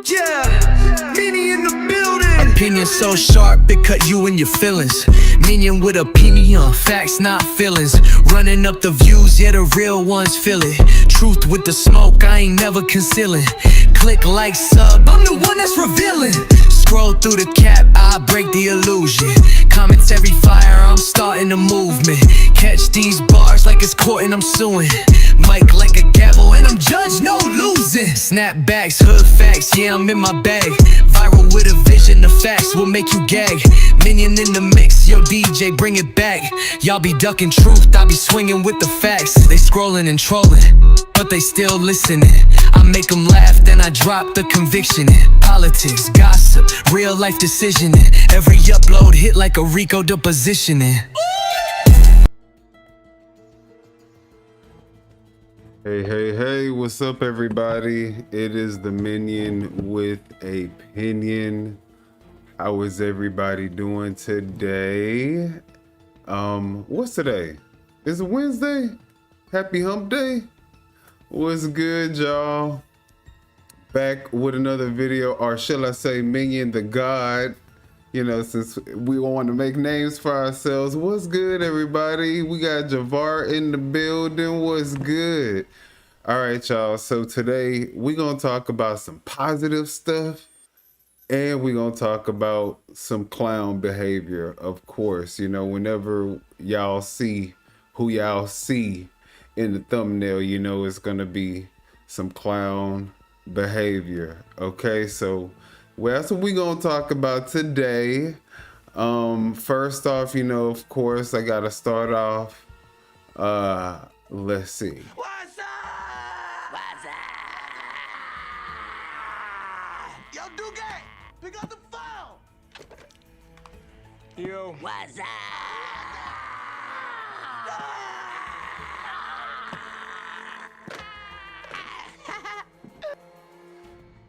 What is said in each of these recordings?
Yeah, Mini in the building. Opinion so sharp, it cut you in your feelings. Minion with opinion, facts not feelings. Running up the views, yeah, the real ones feel it. Truth with the smoke, I ain't never concealing. Click, like, sub, I'm the one that's revealing. Scroll through the cap, I break the illusion. Commentary fire, I'm starting a movement. Catch these bars like it's court and I'm suing. Mic like a gavel and I'm judged, no losing. Snapbacks, hood facts, yeah, I'm in my bag. Viral with a vision, the facts will make you gag. Minion in the mix, yo DJ, bring it back. Y'all be ducking truth, I be swinging with the facts. They scrolling and trolling, but they still listening. I make them laugh, then I drop the conviction in. Politics, gossip, real life decisioning. Every upload hit like a Rico depositioning. Hey, what's up everybody? It is the Minion with a Pinion. How is everybody doing today? What's today? Is it Wednesday? Happy hump day? What's good, y'all? Back with another video, or shall I say Minion the God. You know, since we want to make names for ourselves. What's good, everybody? We got Javar in the building. What's good? All right, y'all. So today we're going to talk about some positive stuff, and we're going to talk about some clown behavior, of course. You know, whenever y'all see who y'all see in the thumbnail, you know it's going to be some clown behavior. Okay, so well, that's what we're gonna talk about today. First off, you know, of course, I gotta start off. Let's see. What's up? What's up? Yo, Duke, pick up the phone. Yo. What's up?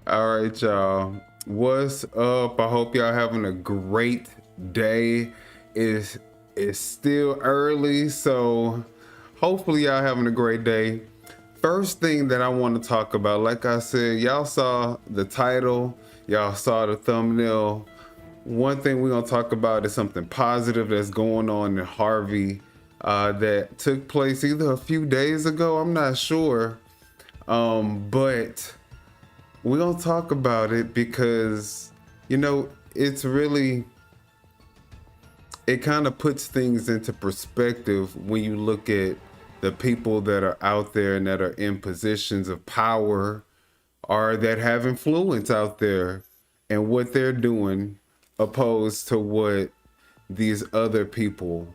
All right, y'all. What's up? I hope y'all having a great day. It's still early, so hopefully y'all having a great day. First thing that I want to talk about, like I said, y'all saw the title, y'all saw the thumbnail. One thing we're gonna talk about is something positive that's going on in Harvey that took place either a few days ago, I'm not sure, but we're gonna talk about it because, you know, it's really, it kind of puts things into perspective when you look at the people that are out there and that are in positions of power or that have influence out there and what they're doing opposed to what these other people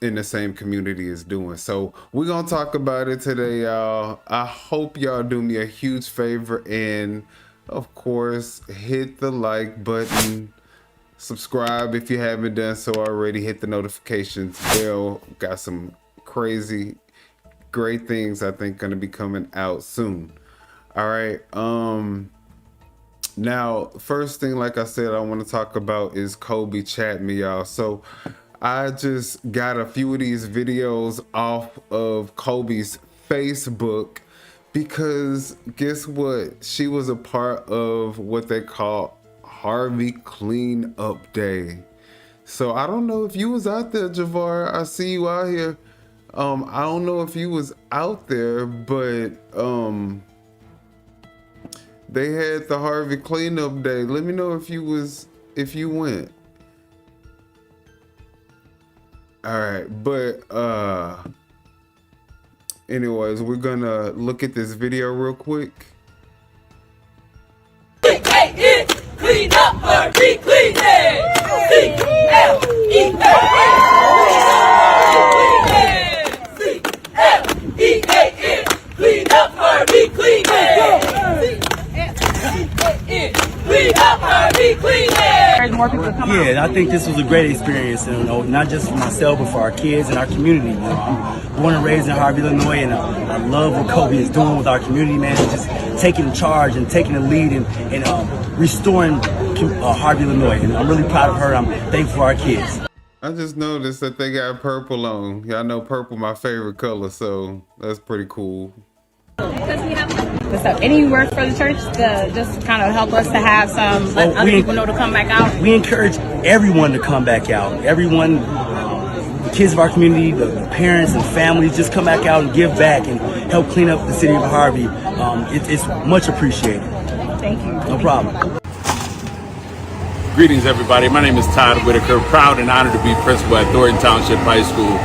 in the same community is doing. So we're gonna talk about it today, y'all. I hope y'all do me a huge favor and of course hit the like button, subscribe if you haven't done so already, hit the notifications bell. Got some crazy great things I think gonna be coming out soon. All right, now first thing, like I said, I want to talk about is Kobe Chapman, y'all. So I just got a few of these videos off of Kobe's Facebook because guess what? She was a part of what they call Harvey Clean Up Day. So I don't know if you was out there, Javar. I see you out here. I don't know if you was out there, but they had the Harvey Clean Up Day. Let me know if you went. All right, but anyways, we're gonna look at this video real quick. Clean up, Harvey, clean it. C-L-E-A-N. Clean up, Harvey, clean it. Clean up, Harvey, clean it. More people to come out. Yeah, I think this was a great experience, you know, not just for myself, but for our kids and our community. You know, I'm born and raised in Harvey, Illinois, and I love what Kobe is doing with our community, man. Just taking charge and taking the lead and restoring Harvey, Illinois. And I'm really proud of her. I'm thankful for our kids. I just noticed that they got purple on. Y'all know purple my favorite color, so that's pretty cool. What's up? Any words for the church to just kind of help us to have some, let other people know to come back out? We encourage everyone to come back out. Everyone, the kids of our community, the parents and families, just come back out and give back and help clean up the city of Harvey. It's much appreciated. Thank you. No problem. Greetings, everybody. My name is Todd Whitaker. Proud and honored to be principal at Thornton Township High School.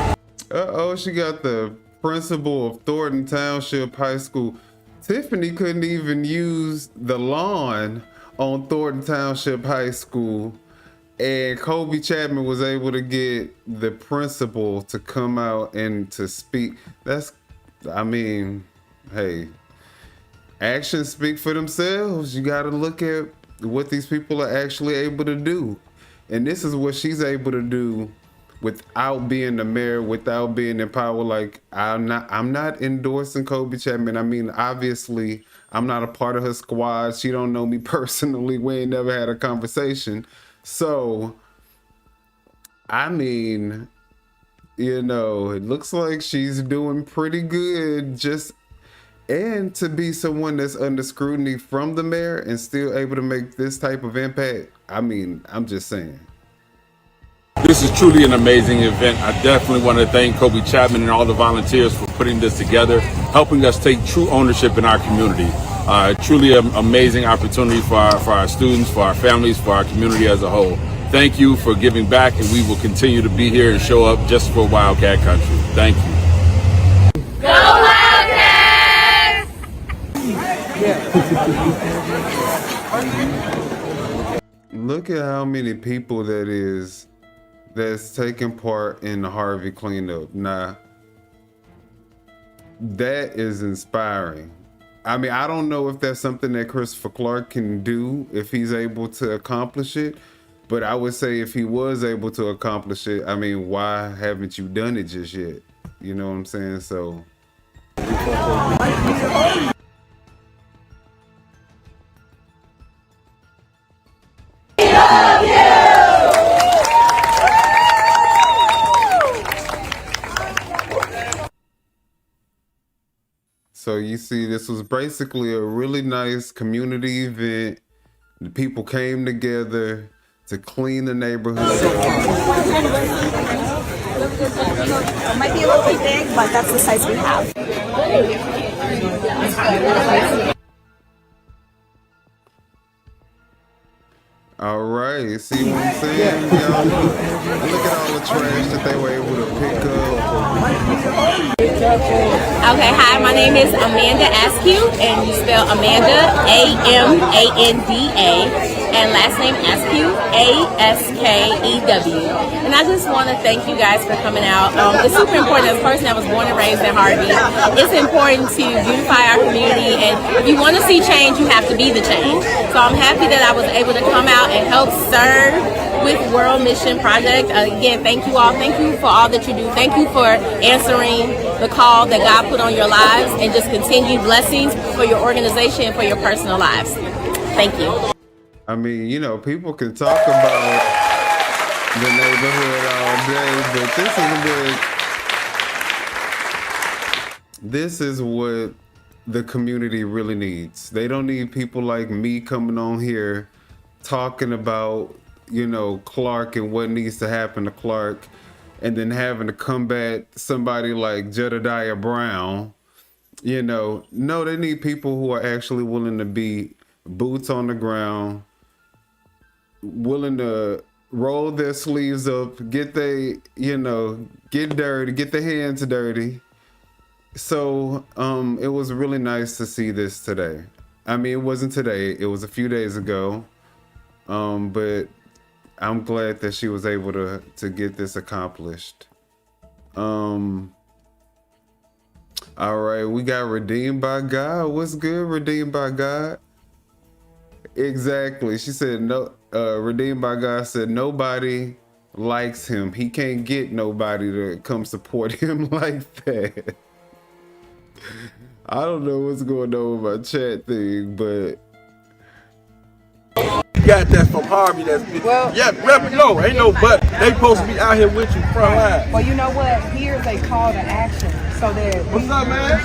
Uh-oh, she got the principal of Thornton Township High School. Tiffany couldn't even use the lawn on Thornton Township High School, and Kobe Chapman was able to get the principal to come out and to speak. I mean, hey, actions speak for themselves. You got to look at what these people are actually able to do. And this is what she's able to do without being the mayor, without being in power. Like, I'm not endorsing Kobe Chapman. I mean, obviously, I'm not a part of her squad. She don't know me personally. We ain't never had a conversation. So, I mean, you know, it looks like she's doing pretty good. And to be someone that's under scrutiny from the mayor and still able to make this type of impact, I mean, I'm just saying. This is truly an amazing event. I definitely want to thank Kobe Chapman and all the volunteers for putting this together, helping us take true ownership in our community. Truly an amazing opportunity for our students, for our families, for our community as a whole. Thank you for giving back, and we will continue to be here and show up just for Wildcat Country. Thank you. Go Wildcats! Look at how many people that's taking part in the Harvey Clean Up. Now, that is inspiring. I mean, I don't know if that's something that Christopher Clark can do, if he's able to accomplish it, but I would say if he was able to accomplish it, I mean, why haven't you done it just yet? You know what I'm saying? So. So you see, this was basically a really nice community event. The people came together to clean the neighborhood. It might be a little bit big, but that's the size we have. All right, see what I'm saying? Y'all, look at all the trash that they were able to pick up. Okay, hi, my name is Amanda Askew, and you spell Amanda, A-M-A-N-D-A, and last name Askew, A-S-K-E-W. And I just want to thank you guys for coming out. It's super important. As a person that was born and raised in Harvey, it's important to beautify our community, and if you want to see change, you have to be the change. So I'm happy that I was able to come out and help serve with World Mission Project. Again, thank you all. Thank you for all that you do. Thank you for answering the call that God put on your lives, and just continued blessings for your organization and for your personal lives. Thank you. I mean, you know, people can talk about the neighborhood all day, but this is what the community really needs. They don't need people like me coming on here talking about, you know, Clark and what needs to happen to Clark, and then having to combat somebody like Jedidiah Brown. You know, no, they need people who are actually willing to be boots on the ground, willing to roll their sleeves up, get dirty, get their hands dirty. So it was really nice to see this today. I mean, it wasn't today, it was a few days ago. But I'm glad that she was able to get this accomplished. All right, we got Redeemed by God. What's good, Redeemed by God? Exactly. She said no. Redeemed by God said nobody likes him. He can't get nobody to come support him like that. I don't know what's going on with my chat thing, but got that's from Harvey that's Well, yeah, let me know. Ain't no but. They supposed to be out here with you front line. Well, you know what? Here's a call to action. So that What's up, man?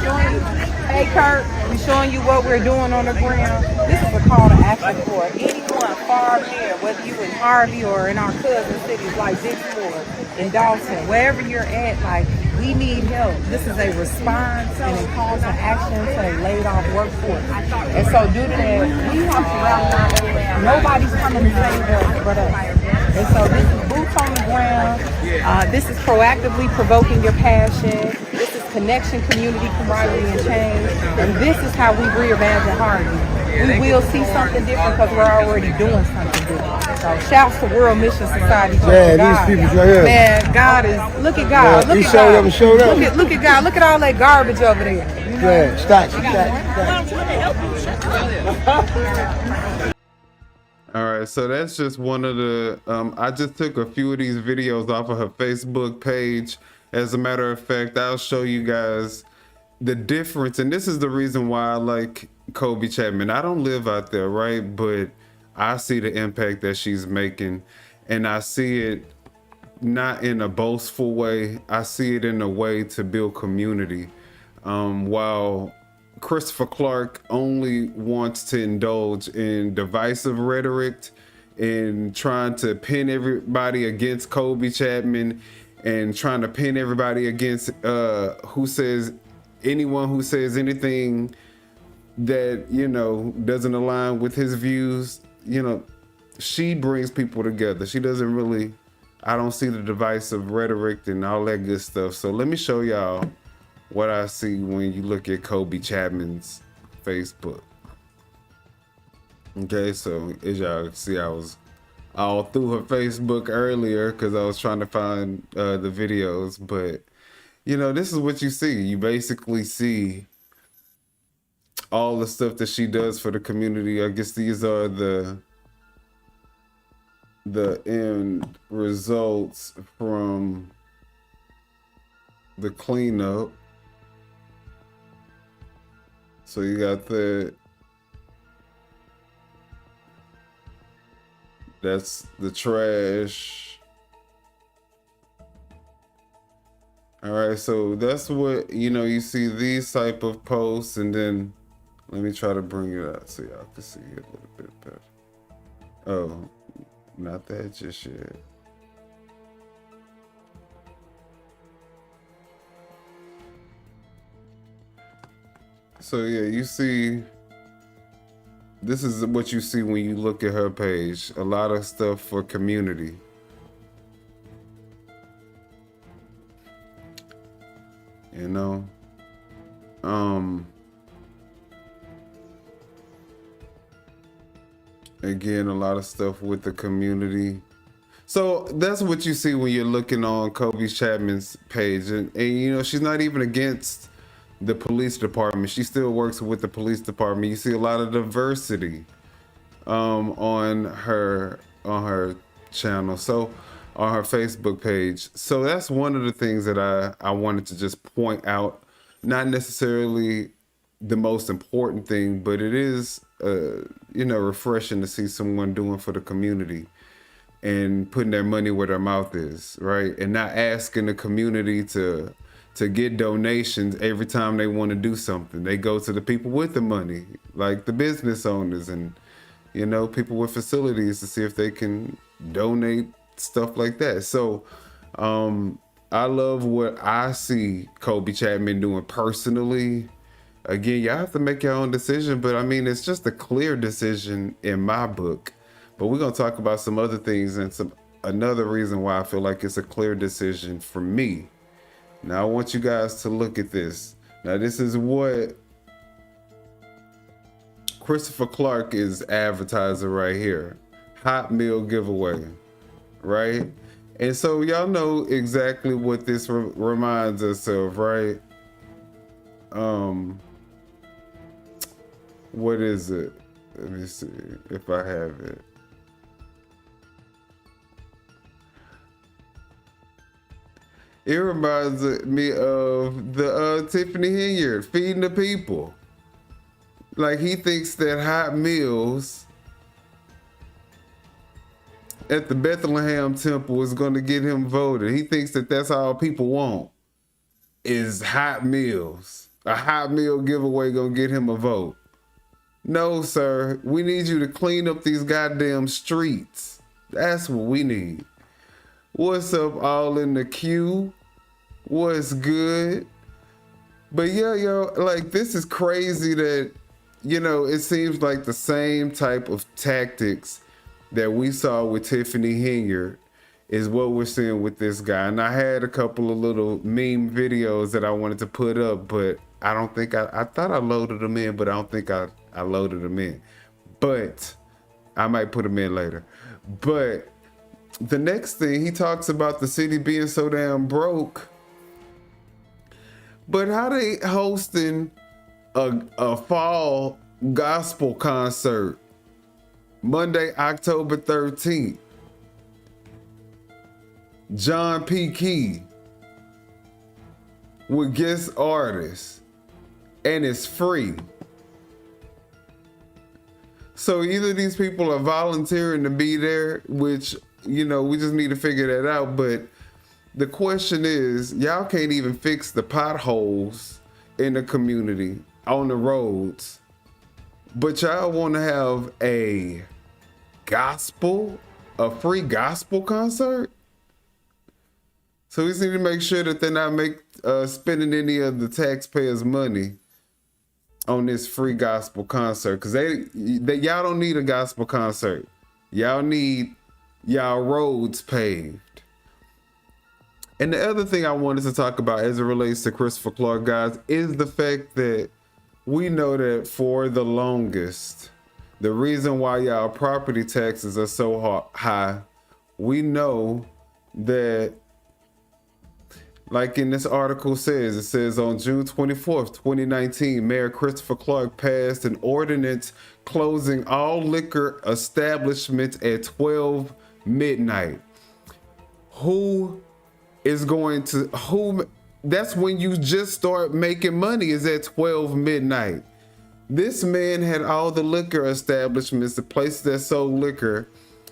Hey, Kurt, we showing you what we're doing on the ground. This is a call to action for anyone far near, whether you in Harvey or in our cousin cities like Dixmoor, in Dawson, wherever you're at. Like, we need help. This is a response and a call to action to a laid off workforce. And so due to that, we have to rally around. Nobody's coming to save us but us. And so this is boots on the ground. This is proactively provoking your passion. This is connection, community, camaraderie, and change. And this is how we reimagine Harvey. We will see something different because we're already doing something different. So shouts to World Mission Society. Yeah, these people right here. Man, God is, look at God. Yeah, Look he at showed God. up and showed up. Look at God. Look at all that garbage over there. You know? Yeah, stack. All right, so that's just one of the, I just took a few of these videos off of her Facebook page. As a matter of fact, I'll show you guys the difference. And this is the reason why I like Kobe Chapman. I don't live out there, right? But I see the impact that she's making, and I see it not in a boastful way. I see it in a way to build community. While Christopher Clark only wants to indulge in divisive rhetoric and trying to pin everybody against Kobe Chapman and trying to pin everybody against anyone who says anything that, you know, doesn't align with his views. You know, she brings people together. She doesn't really, I don't see the divisive rhetoric and all that good stuff. So let me show y'all what I see when you look at Kobe Chapman's Facebook. Okay, so as y'all can see, I was all through her Facebook earlier because I was trying to find the videos. But, you know, this is what you see. You basically see all the stuff that she does for the community. I guess these are the end results from the cleanup. So you got that's the trash. All right, so that's what, you know, you see these type of posts, and then let me try to bring it out so y'all can see it a little bit better. Oh, not that just yet. So yeah, you see, this is what you see when you look at her page. A lot of stuff for community. You know, again, a lot of stuff with the community. So that's what you see when you're looking on Kobe Chapman's page. And you know, she's not even against the police department. She still works with the police department. You see a lot of diversity on her channel, so on her Facebook page. So that's one of the things that I wanted to just point out. Not necessarily the most important thing, but it is you know, refreshing to see someone doing for the community and putting their money where their mouth is, right? And not asking the community to get donations every time they want to do something. They go to the people with the money, like the business owners and, you know, people with facilities, to see if they can donate stuff like that. So I love what I see Kobe Chapman doing personally. Again, y'all have to make your own decision, but I mean, it's just a clear decision in my book. But we're gonna talk about some other things and another reason why I feel like it's a clear decision for me. Now I want you guys to look at this. Now this is what Christopher Clark is advertising right here. Hot meal giveaway, right? And so y'all know exactly what this reminds us of, right? What is it? Let me see if I have it. It reminds me of the Tiffany Henyard, Feeding the People. Like, he thinks that hot meals at the Bethlehem temple is going to get him voted. He thinks that that's all people want is hot meals. A hot meal giveaway going to get him a vote. No, sir. We need you to clean up these goddamn streets. That's what we need. What's up, all in the queue? What's good? But yeah, yo, like, this is crazy that, you know, it seems like the same type of tactics that we saw with Tiffany Henyard is what we're seeing with this guy. And I had a couple of little meme videos that I wanted to put up, but I don't think I thought I loaded them in, but I don't think I loaded them in. But I might put them in later. But the next thing, he talks about the city being so damn broke. But how they hosting a fall gospel concert Monday, October 13th? John P. Key with guest artists, and it's free. So either these people are volunteering to be there, which, you know, we just need to figure that out. But the question is, y'all can't even fix the potholes in the community, on the roads, but y'all want to have a free gospel concert? So we just need to make sure that they're not spending any of the taxpayers' money on this free gospel concert, because y'all don't need a gospel concert. Y'all need y'all roads paved. And the other thing I wanted to talk about as it relates to Christopher Clark, guys, is the fact that we know that for the longest, the reason why y'all property taxes are so high, we know that, like in this article says, it says on June 24th, 2019, Mayor Christopher Clark passed an ordinance closing all liquor establishments at 12 midnight. That's when you just start making money, is at 12 midnight. This man had all the liquor establishments, the places that sold liquor,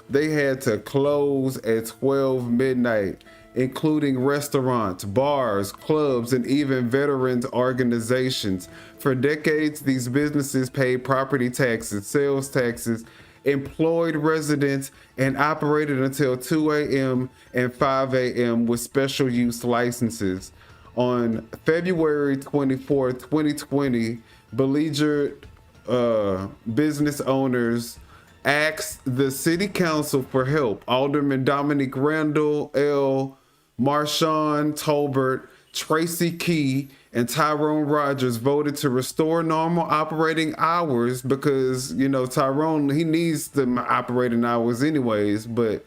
they had to close at 12 midnight, including restaurants, bars, clubs, and even veterans organizations. For decades, these businesses paid property taxes, sales taxes, employed residents, and operated until 2 a.m. and 5 a.m. with special use licenses. On February 24, 2020, beleaguered business owners asked the city council for help. Alderman Dominic Randall, L. Marshawn Tolbert, Tracy Key, and Tyrone Rogers voted to restore normal operating hours because, you know, Tyrone, he needs the operating hours anyways, but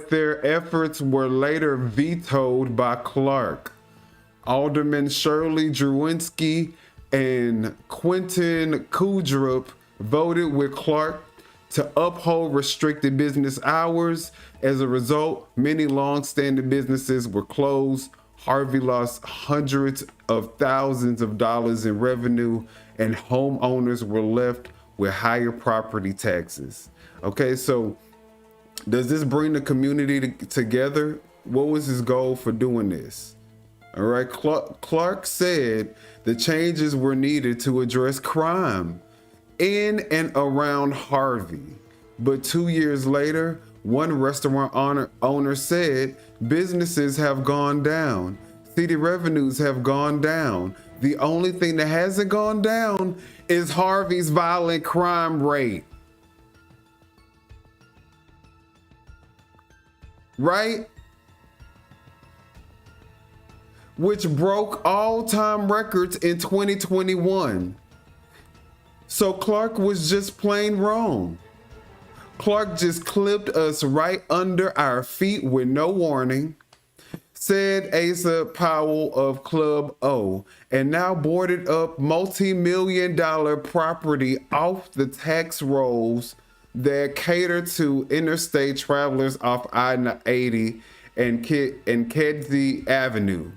their efforts were later vetoed by Clark. Alderman Shirley Drewinski and Quentin Kudrup voted with Clark to uphold restricted business hours. As a result, many long-standing businesses were closed. Harvey lost hundreds of thousands of dollars in revenue, and homeowners were left with higher property taxes. Okay, so does this bring the community together? What was his goal for doing this? All right, Clark said the changes were needed to address crime in and around Harvey. But 2 years later, one restaurant owner said businesses have gone down. City revenues have gone down. The only thing that hasn't gone down is Harvey's violent crime rate. Right? Which broke all-time records in 2021. So Clark was just plain wrong. Clark just clipped us right under our feet with no warning, said Asa Powell of Club O, and now boarded up multi-million-dollar property off the tax rolls that cater to interstate travelers off I-80 and Kedzie Avenue.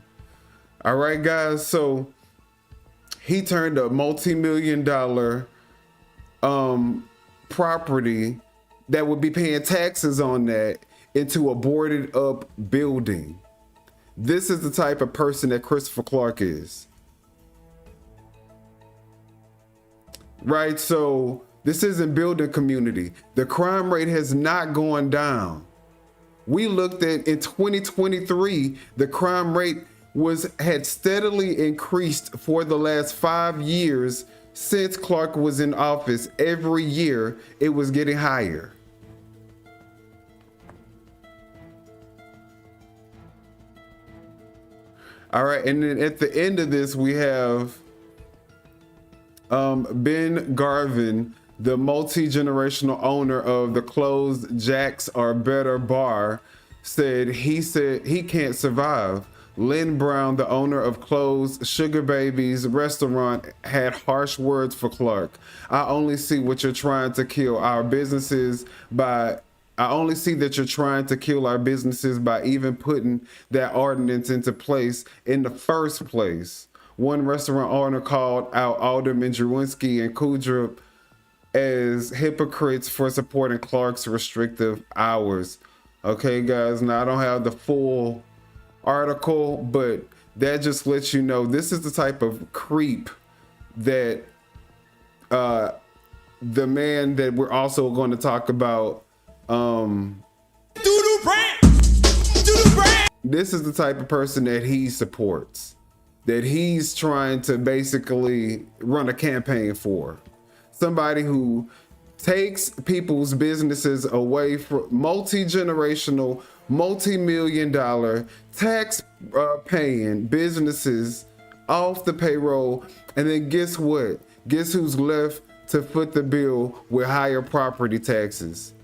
All right, guys, so he turned a multi-million-dollar property that would be paying taxes on that into a boarded up building. This is the type of person that Christopher Clark is. Right? So this isn't building community. The crime rate has not gone down. We looked at in 2023, the crime rate had steadily increased for the last 5 years since Clark was in office. Every year it was getting higher. All right, and then at the end of this, we have Ben Garvin, the multi-generational owner of the closed Jack's or Better bar, said he can't survive. Lynn Brown, the owner of closed Sugar Babies restaurant, had harsh words for Clark. I only see what you're trying to kill our businesses by. I only see that you're trying to kill our businesses by even putting that ordinance into place in the first place. One restaurant owner called out Alderman Drewinski and Kudra as hypocrites for supporting Clark's restrictive hours. Okay, guys, now I don't have the full article, but that just lets you know this is the type of creep that the man that we're also going to talk about, this is the type of person that he supports, that he's trying to basically run a campaign for. Somebody who takes people's businesses away from multi-generational, multi-million-dollar tax paying businesses off the payroll. And then guess what? Guess who's left to foot the bill with higher property taxes?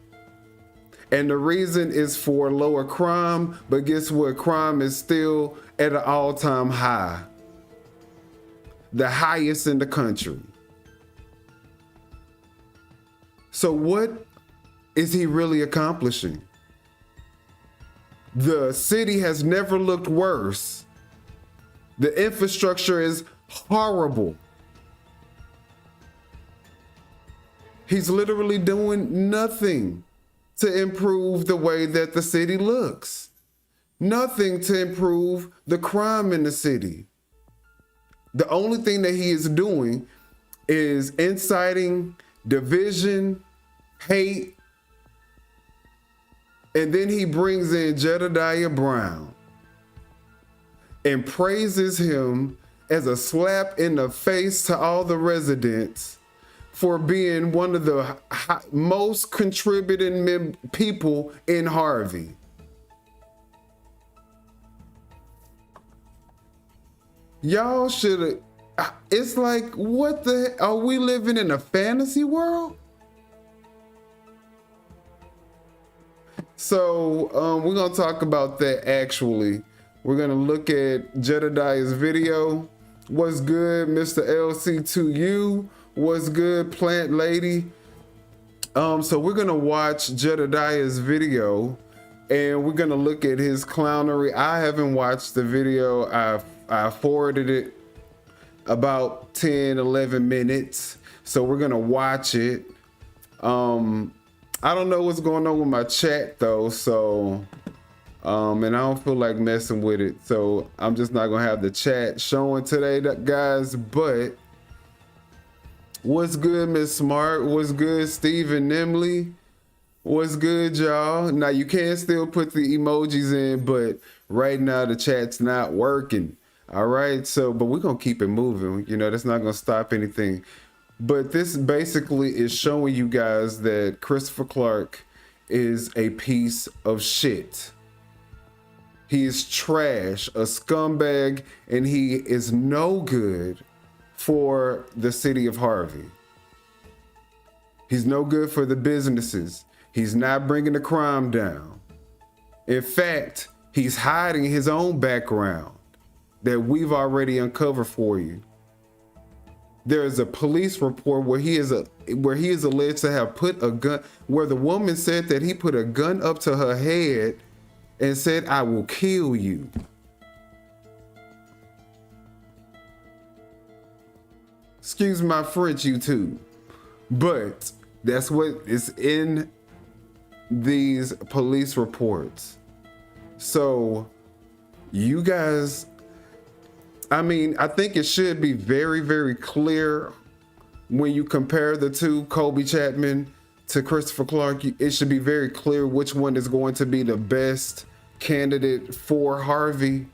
And the reason is for lower crime, but guess what? Crime is still at an all-time high. The highest in the country. So what is he really accomplishing? The city has never looked worse. The infrastructure is horrible. He's literally doing nothing to improve the way that the city looks. Nothing to improve the crime in the city. The only thing that he is doing is inciting division, hate, and then he brings in Jedidiah Brown and praises him as a slap in the face to all the residents for being one of the most contributing people in Harvey. Y'all should have, it's like, what the heck? Are we living in a fantasy world? So we're gonna talk about that actually. We're gonna look at Jedidiah's video. What's good, Mr. LC2U? What's good, Plant Lady? So we're gonna watch Jedidiah's video and we're gonna look at his clownery. I haven't watched the video. I forwarded it about 10, 11 minutes. So we're gonna watch it. I don't know what's going on with my chat though, so and I don't feel like messing with it, so I'm just not gonna have the chat showing today, guys. But what's good, Miss Smart? What's good, Stephen Nimley? What's good, y'all? Now you can still put the emojis in, but right now the chat's not working. All right, so but we're gonna keep it moving. You know, that's not gonna stop anything. But this basically is showing you guys that Christopher Clark is a piece of shit. He is trash, a scumbag, and he is no good for the city of Harvey. He's no good for the businesses. He's not bringing the crime down. In fact, he's hiding his own background that we've already uncovered for you. There is a police report where he is alleged to have put a gun, where the woman said that he put a gun up to her head and said, "I will kill you." Excuse my French, YouTube, but that's what is in these police reports. So you guys, I mean, I think it should be very, very clear when you compare the two, Kobe Chapman to Christopher Clark. It should be very clear which one is going to be the best candidate for Harvey.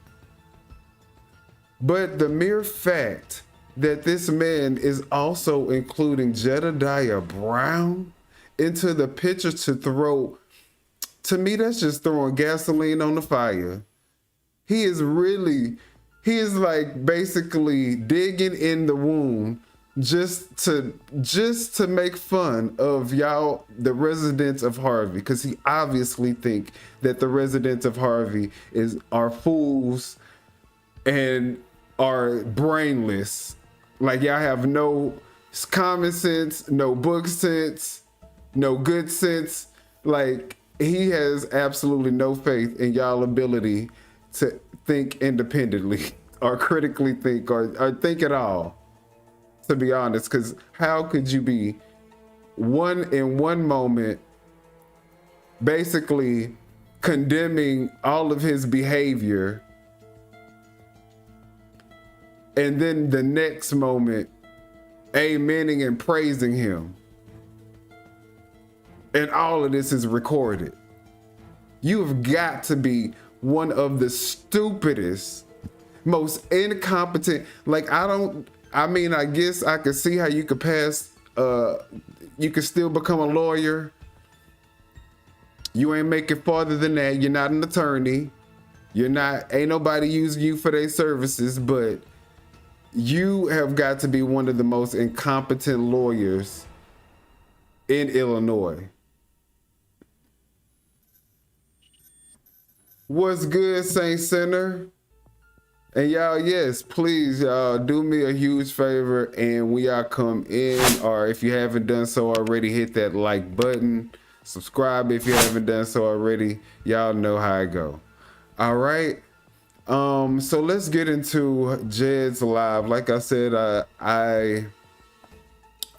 But the mere fact that this man is also including Jedidiah Brown into the picture to throw, to me, that's just throwing gasoline on the fire. He is like basically digging in the womb just to make fun of y'all, the residents of Harvey, because he obviously think that the residents of Harvey are fools and are brainless. Like y'all have no common sense, no book sense, no good sense. Like he has absolutely no faith in y'all ability to think independently or critically think or think at all, to be honest. Because how could you be in one moment basically condemning all of his behavior, and then the next moment amening and praising him? And all of this is recorded. You've got to be one of the stupidest, most incompetent. Like, I guess I could see how you could pass, you could still become a lawyer. You ain't making farther than that. You're not an attorney. Ain't nobody using you for their services, but you have got to be one of the most incompetent lawyers in Illinois. What's good, Saint Center? And y'all, yes, please, y'all, do me a huge favor, and when y'all come in, or if you haven't done so already, hit that like button. Subscribe if you haven't done so already. Y'all know how I go. All right. So let's get into Jed's live. Like I said, I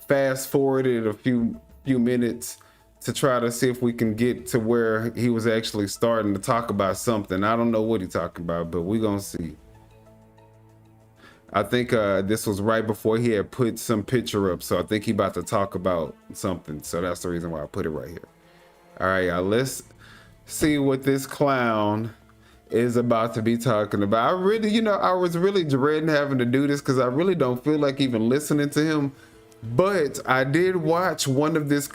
fast forwarded a few minutes to try to see if we can get to where he was actually starting to talk about something. I don't know what he's talking about, but we're gonna see. I think this was right before he had put some picture up, so I think he about to talk about something. So that's the reason why I put it right here. All right, y'all, let's see what this clown is about to be talking about. I was really dreading having to do this because I really don't feel like even listening to him. But I did watch one of this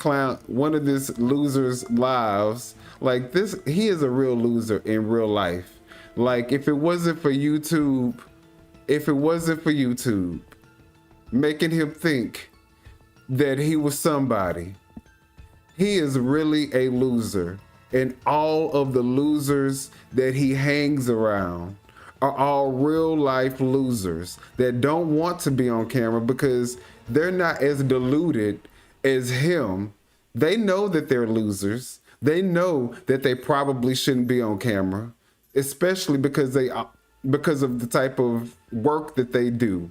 loser's lives. Like this, he is a real loser in real life. Like if it wasn't for YouTube, making him think that he was somebody, he is really a loser. And all of the losers that he hangs around are all real life losers that don't want to be on camera because they're not as deluded as him. They know that they're losers. They know that they probably shouldn't be on camera, especially because of the type of work that they do,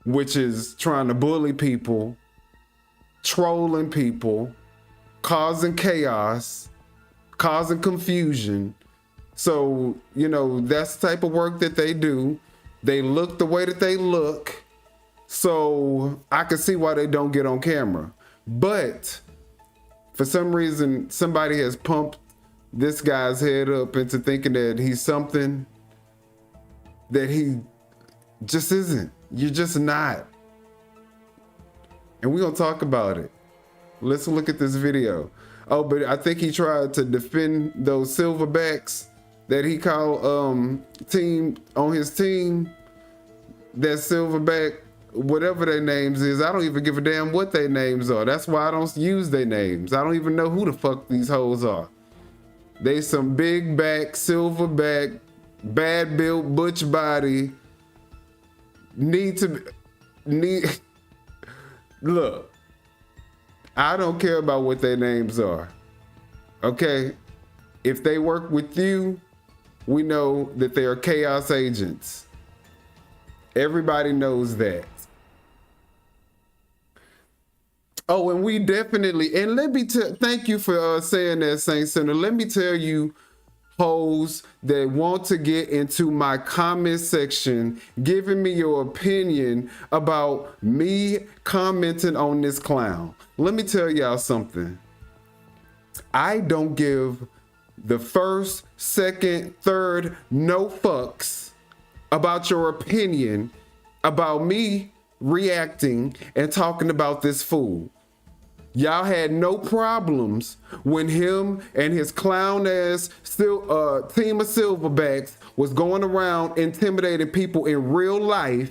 which is trying to bully people, trolling people, causing chaos, causing confusion. So, that's the type of work that they do. They look the way that they look. So I can see why they don't get on camera. But for some reason, somebody has pumped this guy's head up into thinking that he's something that he just isn't. You're just not. And we're going to talk about it. Let's look at this video. Oh, but I think he tried to defend those silverbacks that he called team on his team. That silverback, whatever their names is, I don't even give a damn what their names are. That's why I don't use their names. I don't even know who the fuck these hoes are. They some big back, silverback, bad built, butch body. Look. I don't care about what their names are. Okay? If they work with you, we know that they are chaos agents. Everybody knows that. Oh, and we definitely, and let me thank you for saying that, Saint Center. Let me tell you, hoes that want to get into my comment section, giving me your opinion about me commenting on this clown. Let me tell y'all something. I don't give the first, second, third, no fucks about your opinion about me reacting and talking about this fool. Y'all had no problems when him and his clown ass team of silverbacks was going around intimidating people in real life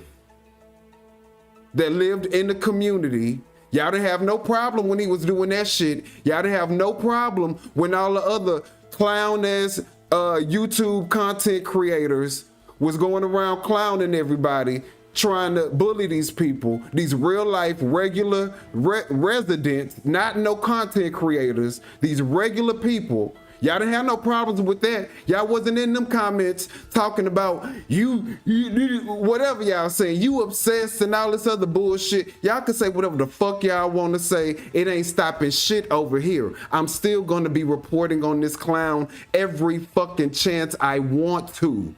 that lived in the community. Y'all didn't have no problem when he was doing that shit. Y'all didn't have no problem when all the other clown ass YouTube content creators was going around clowning everybody, trying to bully these people, these real life regular residents, not no content creators, these regular people. Y'all didn't have no problems with that. Y'all wasn't in them comments talking about you whatever y'all saying, you obsessed and all this other bullshit. Y'all can say whatever the fuck y'all want to say. It ain't stopping shit over here. I'm still going to be reporting on this clown every fucking chance I want to.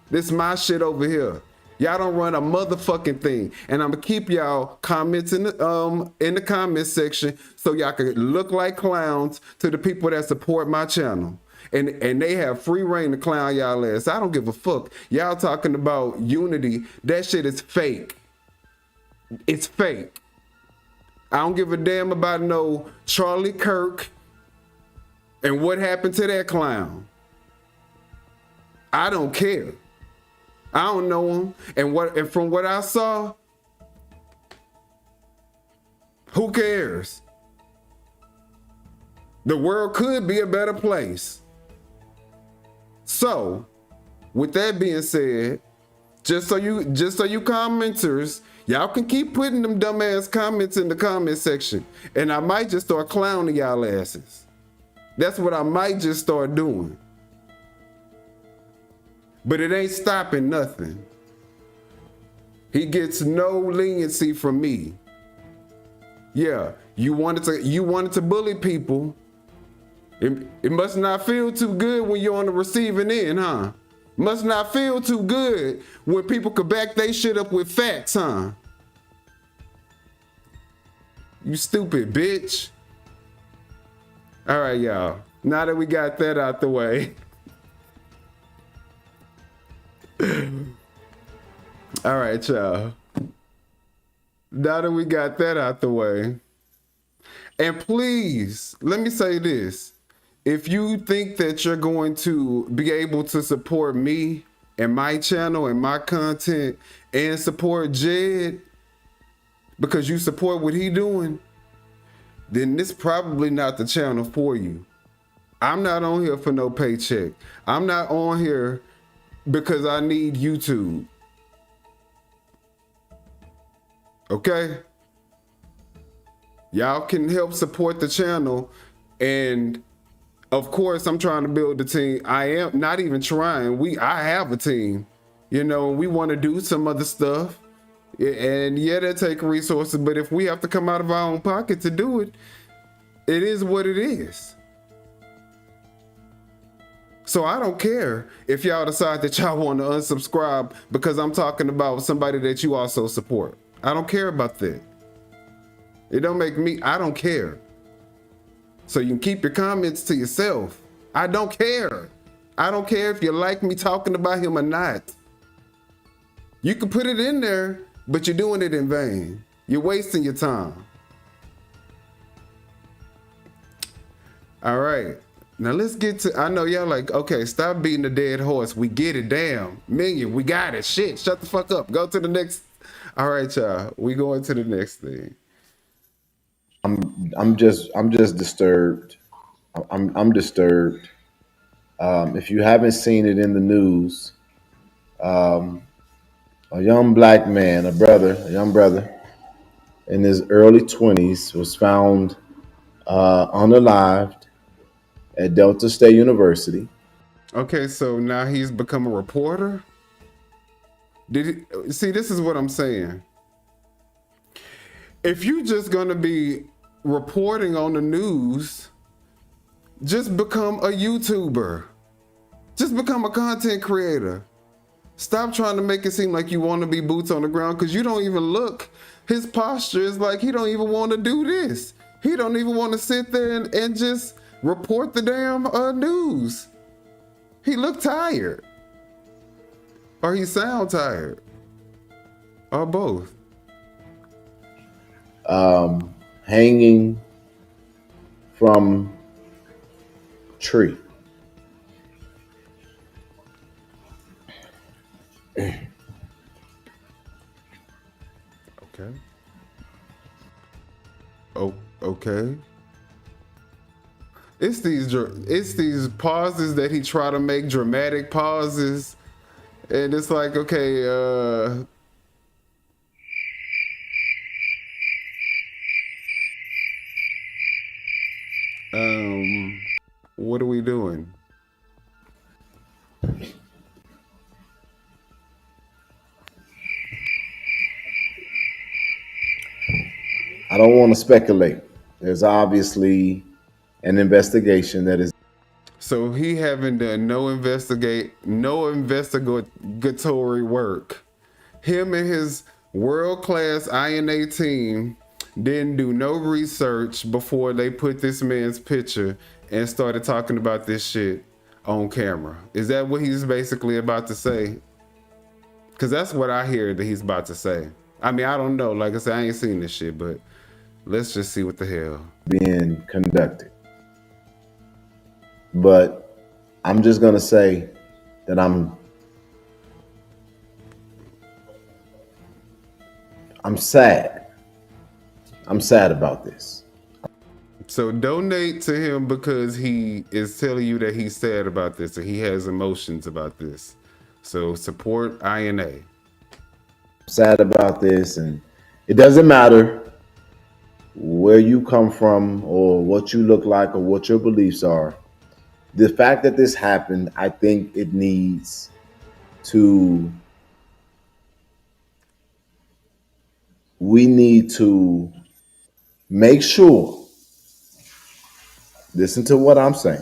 This my shit over here. Y'all don't run a motherfucking thing. And I'm gonna keep y'all comments in the comment section so y'all can look like clowns to the people that support my channel. And they have free reign to clown y'all ass. I don't give a fuck. Y'all talking about unity. That shit is fake. It's fake. I don't give a damn about no Charlie Kirk and what happened to that clown. I don't care. I don't know him, and from what I saw, who cares? The world could be a better place. So, with that being said, just so you commenters, y'all can keep putting them dumbass comments in the comment section, and I might just start clowning y'all asses. That's what I might just start doing. But it ain't stopping nothing. He gets no leniency from me. Yeah, you wanted to bully people. It must not feel too good when you're on the receiving end, huh? Must not feel too good when people could back they shit up with facts, huh? You stupid bitch. All right, y'all. Now that we got that out the way. All right, y'all. Now that we got that out the way, and please, let me say this. If you think that you're going to be able to support me and my channel and my content and support Jed because you support what he doing, then this probably not the channel for you. I'm not on here for no paycheck. I'm not on here because I need YouTube. Okay? Y'all can help support the channel, and of course I'm trying to build a team. I am not even trying. I have a team. You know, we want to do some other stuff. And yeah, that take resources, but if we have to come out of our own pocket to do it, it is what it is. So I don't care if y'all decide that y'all want to unsubscribe because I'm talking about somebody that you also support. I don't care about that. It don't make me, I don't care. So you can keep your comments to yourself. I don't care. I don't care if you like me talking about him or not. You can put it in there, but you're doing it in vain. You're wasting your time. All right. Now let's get to, I know y'all like, okay, stop beating the dead horse. We get it, damn. Minion, we got it. Shit, shut the fuck up. Go to the next. All right, y'all. We going to the next thing. I'm just disturbed. I'm disturbed. If you haven't seen it in the news, a young black man, a young brother in his early 20s was found unalived at Delta State University. Okay, so now he's become a reporter? See, this is what I'm saying. If you just gonna be reporting on the news. Just become a YouTuber. Just become a content creator. Stop trying to make it seem like you want to be boots on the ground, because you don't even look. His posture is like he don't even want to do this. He don't even want to sit there and just report the damn news. He look tired. Or he sound tired. Or both. Hanging from tree. Okay. Oh, okay. It's these pauses that he try to make, dramatic pauses, and it's like, okay, what are we doing? I don't want to speculate. There's obviously an investigation that is. So he haven't done no investigatory work. Him and his world-class INA team didn't do no research before they put this man's picture and started talking about this shit on camera. Is that what he's basically about to say? Because that's what I hear that he's about to say. I mean, I don't know. Like I said, I ain't seen this shit, but let's just see what the hell being conducted. But I'm just gonna say that I'm sad. I'm sad about this. So donate to him because he is telling you that he's sad about this and he has emotions about this. So support INA. I'm sad about this, and it doesn't matter where you come from or what you look like or what your beliefs are. The fact that this happened, I think it needs to, we need to make sure, listen to what I'm saying.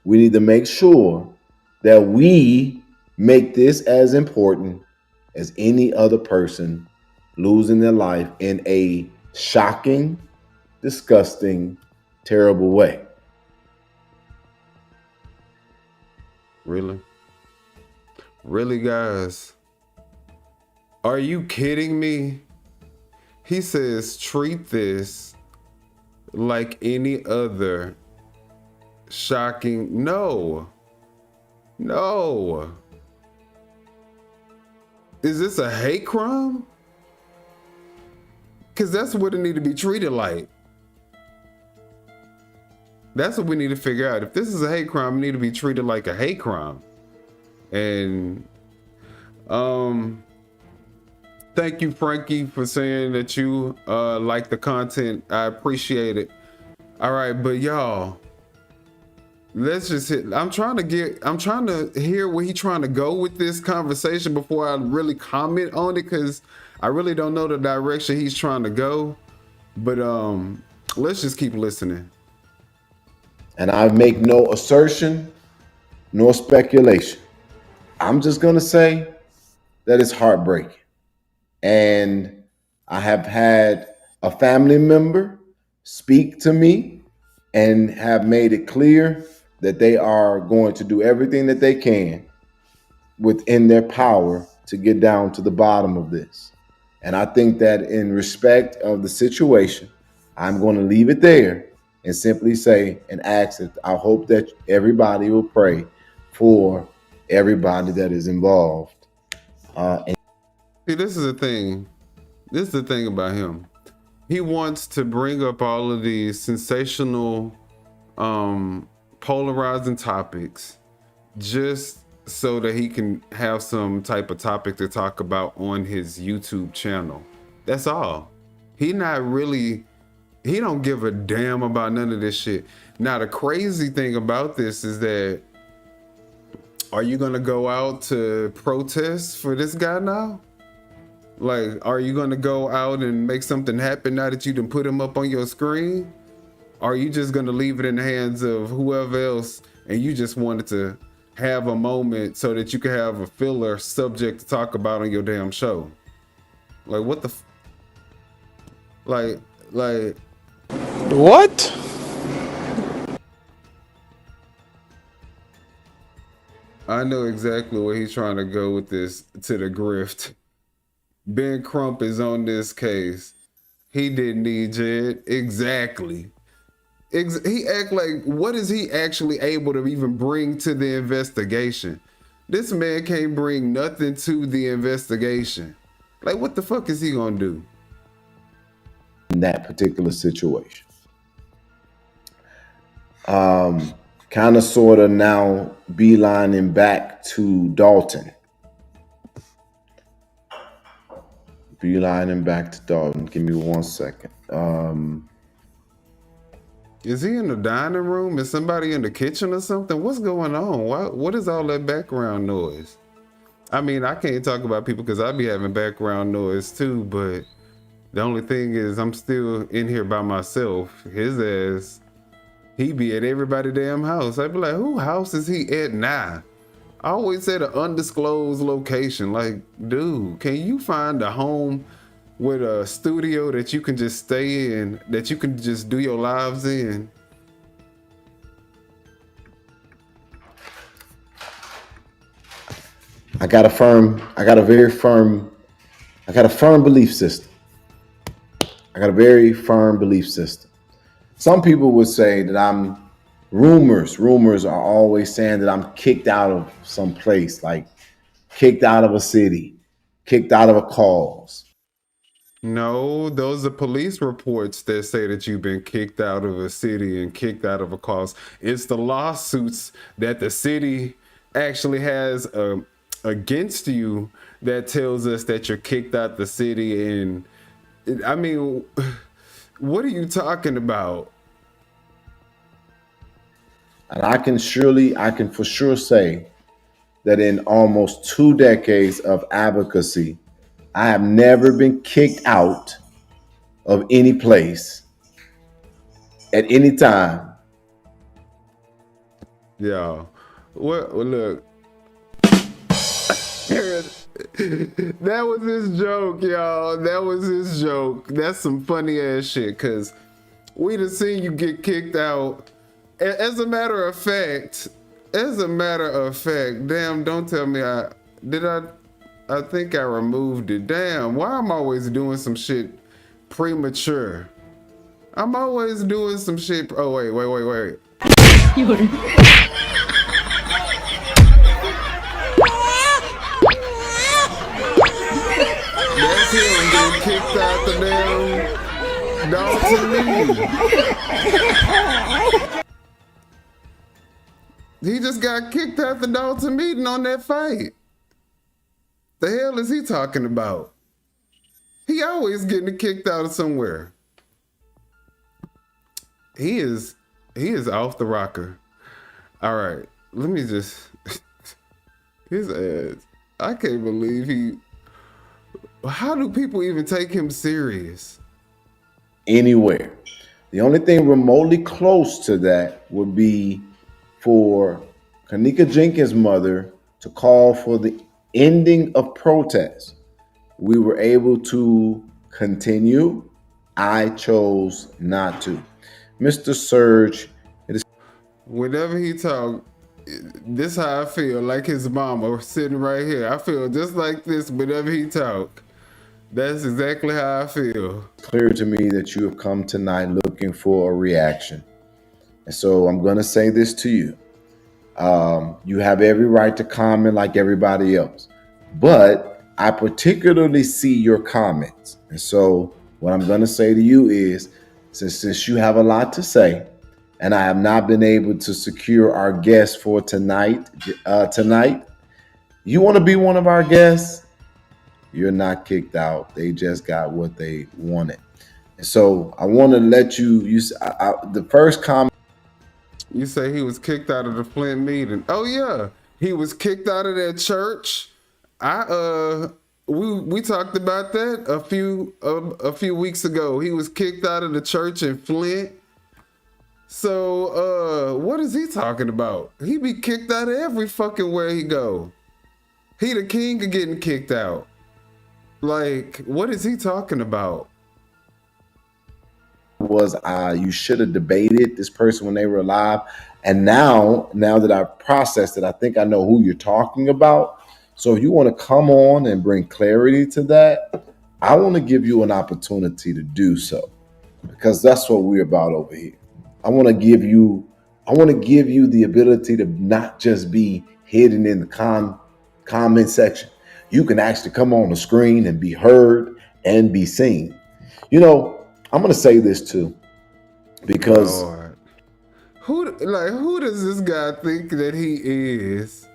We need to make sure that we make this as important as any other person losing their life in a shocking, disgusting, terrible way. Really? Really, guys? Are you kidding me? He says treat this like any other shocking. No. Is this a hate crime? Because that's what it need to be treated like. That's what we need to figure out. If this is a hate crime, it need to be treated like a hate crime. And thank you, Frankie, for saying that you like the content. I appreciate it. All right, but y'all, let's just hit. I'm trying to hear where he's trying to go with this conversation before I really comment on it, because I really don't know the direction he's trying to go. But let's just keep listening. And I make no assertion nor speculation. I'm just going to say that it's heartbreaking. And I have had a family member speak to me and have made it clear that they are going to do everything that they can within their power to get down to the bottom of this. And I think that in respect of the situation, I'm going to leave it there and simply say and ask that I hope that everybody will pray for everybody that is involved. See, this is the thing. This is the thing about him. He wants to bring up all of these sensational, polarizing topics just so that he can have some type of topic to talk about on his YouTube channel. That's all. He don't give a damn about none of this shit. Now, the crazy thing about this is that, are you gonna go out to protest for this guy now? Like, are you gonna go out and make something happen now that you done put him up on your screen? Or are you just gonna leave it in the hands of whoever else and you just wanted to have a moment so that you could have a filler subject to talk about on your damn show? Like, what the like What? I know exactly where he's trying to go with this, to the grift. Ben Crump is on this case. He didn't need Jed. Exactly. He act like, what is he actually able to even bring to the investigation? This man can't bring nothing to the investigation. Like, what the fuck is he gonna do? In that particular situation. Kind of sort of now beelining back to Dalton. Beelining back to Dalton. Give me 1 second. Is he in the dining room? Is somebody in the kitchen or something? What's going on? What is all that background noise? I mean, I can't talk about people because I be having background noise too, but the only thing is I'm still in here by myself. His ass, he be at everybody's damn house. I'd be like, who house is he at now? I always said an undisclosed location. Like, dude, can you find a home with a studio that you can just stay in, that you can just do your lives in? I got a firm belief system. I got a very firm belief system. Some people would say that I'm rumors are always saying that I'm kicked out of some place, like kicked out of a city, kicked out of a cause. No, those are police reports that say that you've been kicked out of a city and kicked out of a cause. It's the lawsuits that the city actually has against you that tells us that you're kicked out the city. And I mean, what are you talking about? And I can for sure say that in almost 2 decades of advocacy, I have never been kicked out of any place at any time. Yeah. Well, look. That was his joke, y'all. That was his joke. That's some funny ass shit, because we done seen you get kicked out. As a matter of fact, damn, don't tell me I think I removed it. Damn, why I'm always doing some shit premature? I'm always doing some shit. Oh, wait. That's him getting kicked out the damn Dalton meeting. He just got kicked out the Dalton meeting on that fight. The hell is he talking about? He always getting kicked out of somewhere. He is off the rocker. All right, let me just his ass. I can't believe how do people even take him serious? Anywhere. The only thing remotely close to that would be for Kanika Jenkins' mother to call for the ending of protests. We were able to continue. I chose not to. Mr. Surge, whenever he talk, this how I feel, like his mama sitting right here. I feel just like this whenever he talk. That's exactly how I feel. Clear to me that you have come tonight looking for a reaction. And so I'm going to say this to you. You have every right to comment like everybody else. But I particularly see your comments. And so what I'm going to say to you is, since you have a lot to say, and I have not been able to secure our guest for tonight, you want to be one of our guests? You're not kicked out. They just got what they wanted. And so I want to let the first comment. You say he was kicked out of the Flint meeting. Oh yeah, he was kicked out of that church. We talked about that a few weeks ago. He was kicked out of the church in Flint. So what is he talking about? He be kicked out of every fucking where he go. He the king of getting kicked out. Like, what is he talking about? Was you should have debated this person when they were alive. And now that I've processed it, I think I know who you're talking about. So if you want to come on and bring clarity to that, I want to give you an opportunity to do so, because that's what we're about over here. I want to give you the ability to not just be hidden in the comment section. You can actually come on the screen and be heard and be seen. You know, I'm going to say this too, because Lord. Who does this guy think that he is?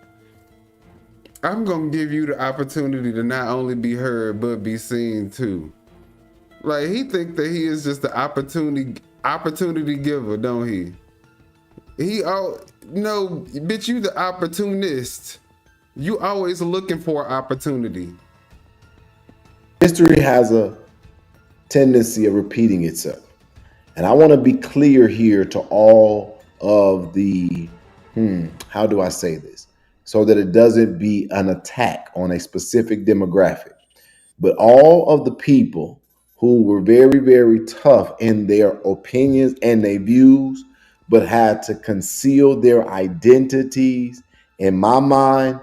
I'm gonna give you the opportunity to not only be heard but be seen too. Like, he think that he is just the opportunity giver, don't he? No, bitch, you the opportunist. You always looking for opportunity. history has a tendency of repeating itself. And I want to be clear here to all of the, how do I say this? So that it doesn't be an attack on a specific demographic. But all of the people who were very, very tough in their opinions and their views, but had to conceal their identities, in my mind,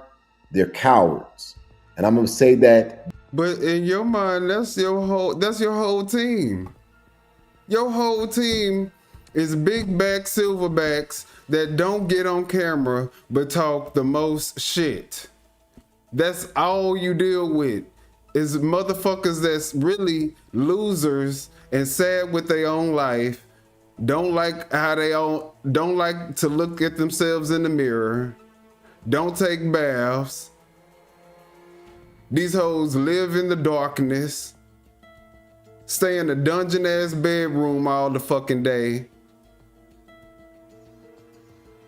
they're cowards. And I'm going to say that. But in your mind, that's your whole team. Your whole team is big back silverbacks that don't get on camera but talk the most shit. That's all you deal with, is motherfuckers that's really losers and sad with their own life, don't like to look at themselves in the mirror, don't take baths. These hoes live in the darkness, stay in a dungeon ass bedroom all the fucking day.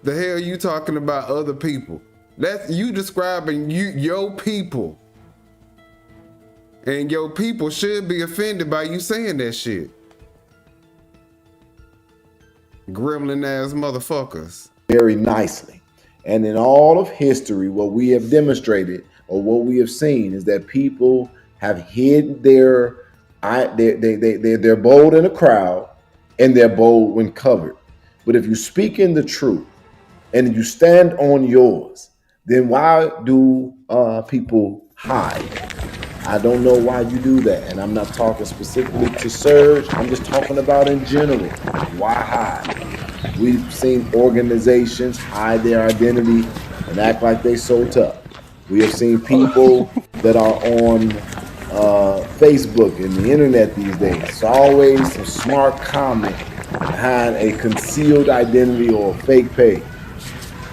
The hell you talking about other people? That's you describing your people. And your people should be offended by you saying that shit. Gremlin ass motherfuckers. Very nicely. And in all of history, what we have demonstrated or what we have seen is that people have hid they're bold in a crowd and they're bold when covered. But if you speak in the truth and you stand on yours, then why do people hide? I don't know why you do that. And I'm not talking specifically to Serge. I'm just talking about in general. Why hide? We've seen organizations hide their identity and act like they so tough. We have seen people that are on Facebook and the internet these days. It's always some smart comment behind a concealed identity or a fake page.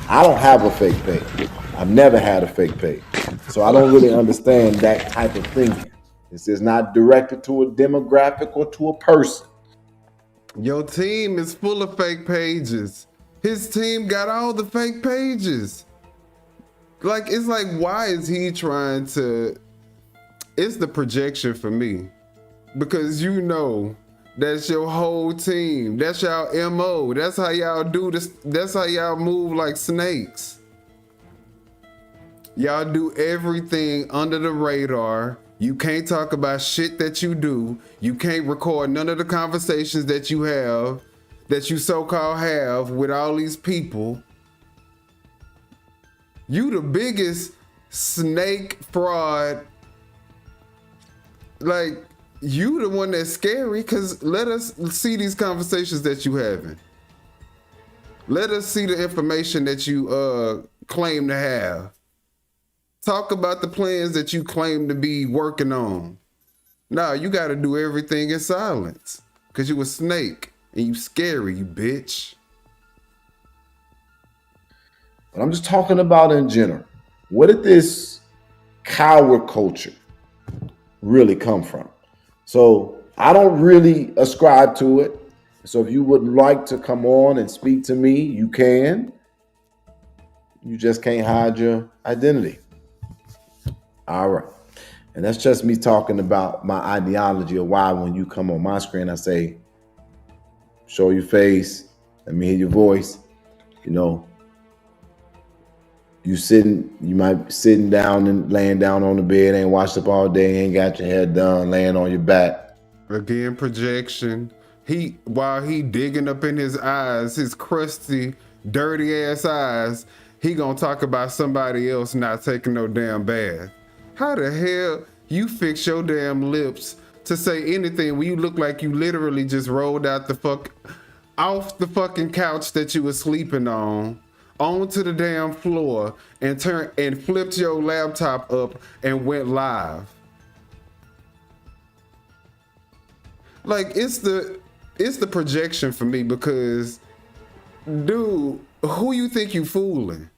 I don't have a fake page. I've never had a fake page. So I don't really understand that type of thinking. This is not directed to a demographic or to a person. Your team is full of fake pages. His team got all the fake pages. Like, it's like, why is he trying to... It's the projection for me. Because you know, that's your whole team. That's y'all MO. That's how y'all do this. That's how y'all move like snakes. Y'all do everything under the radar. You can't talk about shit that you do. You can't record none of the conversations that you have, that you so-called have with all these people. You the biggest snake fraud. Like, you the one that's scary, because let us see these conversations that you having. Let us see the information that you claim to have. Talk about the plans that you claim to be working on. Nah, you got to do everything in silence, because you a snake and you scary, you bitch. But I'm just talking about in general. Where did this coward culture really come from? So I don't really ascribe to it. So if you would like to come on and speak to me, you can. You just can't hide your identity. All right. And that's just me talking about my ideology of why when you come on my screen, I say, show your face, let me hear your voice. You know, you might be sitting down and laying down on the bed, ain't washed up all day, ain't got your hair done, laying on your back. Again, projection. While he digging up in his eyes, his crusty, dirty ass eyes, he gonna talk about somebody else not taking no damn bath. How the hell you fix your damn lips to say anything when you look like you literally just rolled out off the fucking couch that you were sleeping on onto the damn floor and flipped your laptop up and went live? Like, it's the projection for me, because dude, who you think you fooling?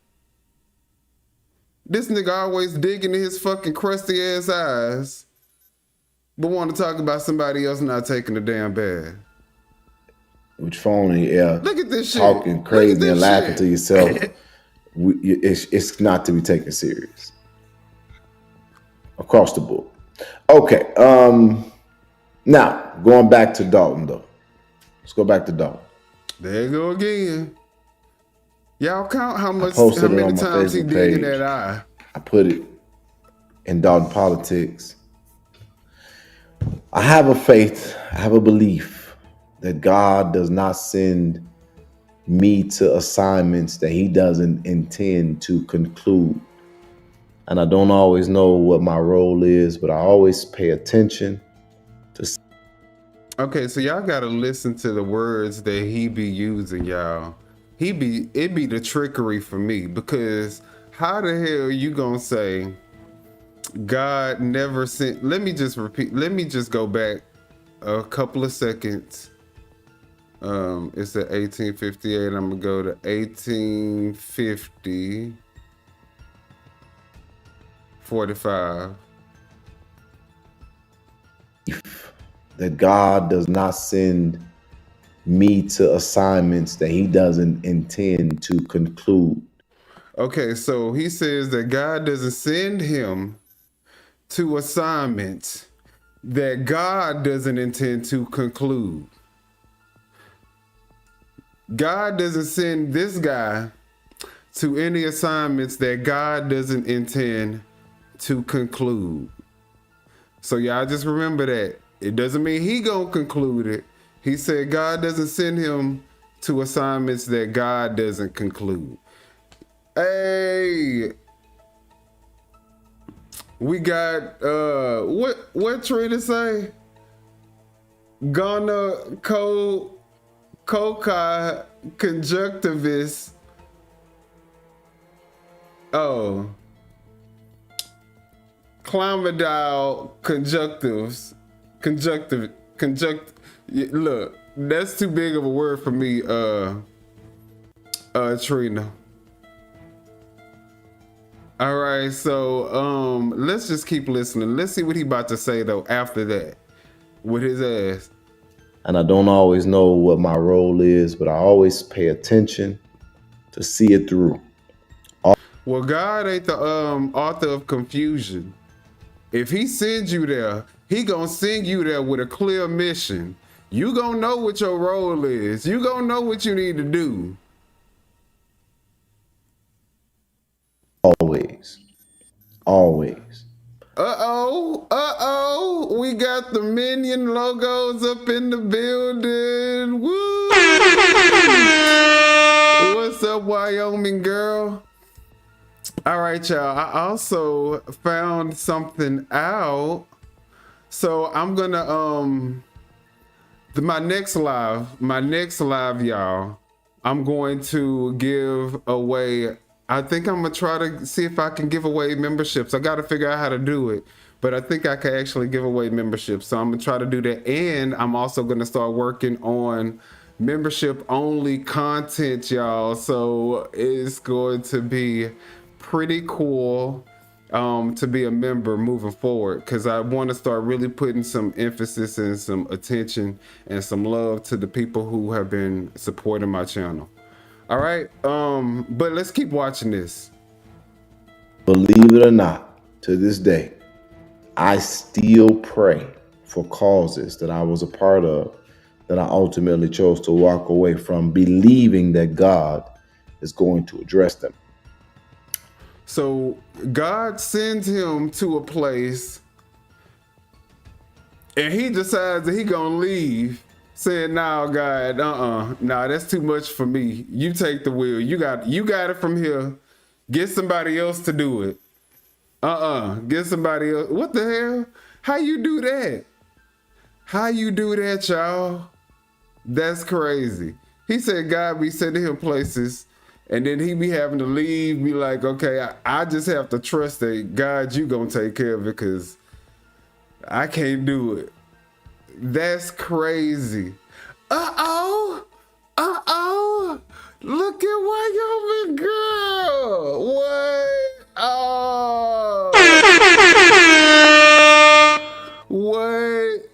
This nigga always digging in his fucking crusty ass eyes, but want to talk about somebody else not taking a damn bath. With phone in your ear, look at this shit, talking crazy and laughing to yourself. It's not to be taken serious across the board. Okay, now going back to Dalton though. Let's go back to Dalton. There you go again. Y'all count how many times he dig in that eye. I put it in Dalton Politics. I have a faith, I have a belief that God does not send me to assignments that he doesn't intend to conclude. And I don't always know what my role is, but I always pay attention to. Okay, so y'all gotta listen to the words that he be using, y'all. It be the trickery for me, because how the hell you gonna say God never sent? Let me just go back a couple of seconds. It's at 1858. I'm gonna go to 1850. 45. That God does not send me to assignments that he doesn't intend to conclude. Okay, so he says that God doesn't send him to assignments that God doesn't intend to conclude. God doesn't send this guy to any assignments that God doesn't intend to conclude. So y'all just remember that. It doesn't mean he gonna conclude it. He said God doesn't send him to assignments that God doesn't conclude. Hey, we got what Trina say? Gonna coca conjunctivus. Oh, chlamydial conjunctives. Look, that's too big of a word for me, Trina. All right, so let's just keep listening. Let's see what he about to say though after that with his ass. And I don't always know what my role is, but I always pay attention to see it through. Well, God ain't the author of confusion. If he sends you there, he gonna send you there with a clear mission. You gonna know what your role is. You gonna know what you need to do. Always. Uh-oh. We got the Minion logos up in the building. Woo! What's up, Wyoming girl? All right, y'all. I also found something out. So I'm gonna my next live, y'all, I'm going to give away, I think I'm gonna try to see if I can give away memberships. I gotta figure out how to do it, but I think I can actually give away memberships. So I'm gonna try to do that. And I'm also gonna start working on membership only content, y'all. So it's going to be pretty cool to be a member moving forward, because I want to start really putting some emphasis and some attention and some love to the people who have been supporting my channel. All right, but let's keep watching this. Believe it or not, to this day, I still pray for causes that I was a part of that I ultimately chose to walk away from, believing that God is going to address them. So God sends him to a place and he decides that he gonna leave, saying, "No, God, nah, that's too much for me. You take the wheel. You got it from here. Get somebody else to do it. Get somebody else." What the hell? How you do that? How you do that, y'all? That's crazy. He said God be sending him places, and then he be having to leave, be like, okay, I just have to trust that God, you gonna take care of it, because I can't do it. That's crazy. Uh-oh. Uh-oh. Look at Wyoming girl. What? Oh. What?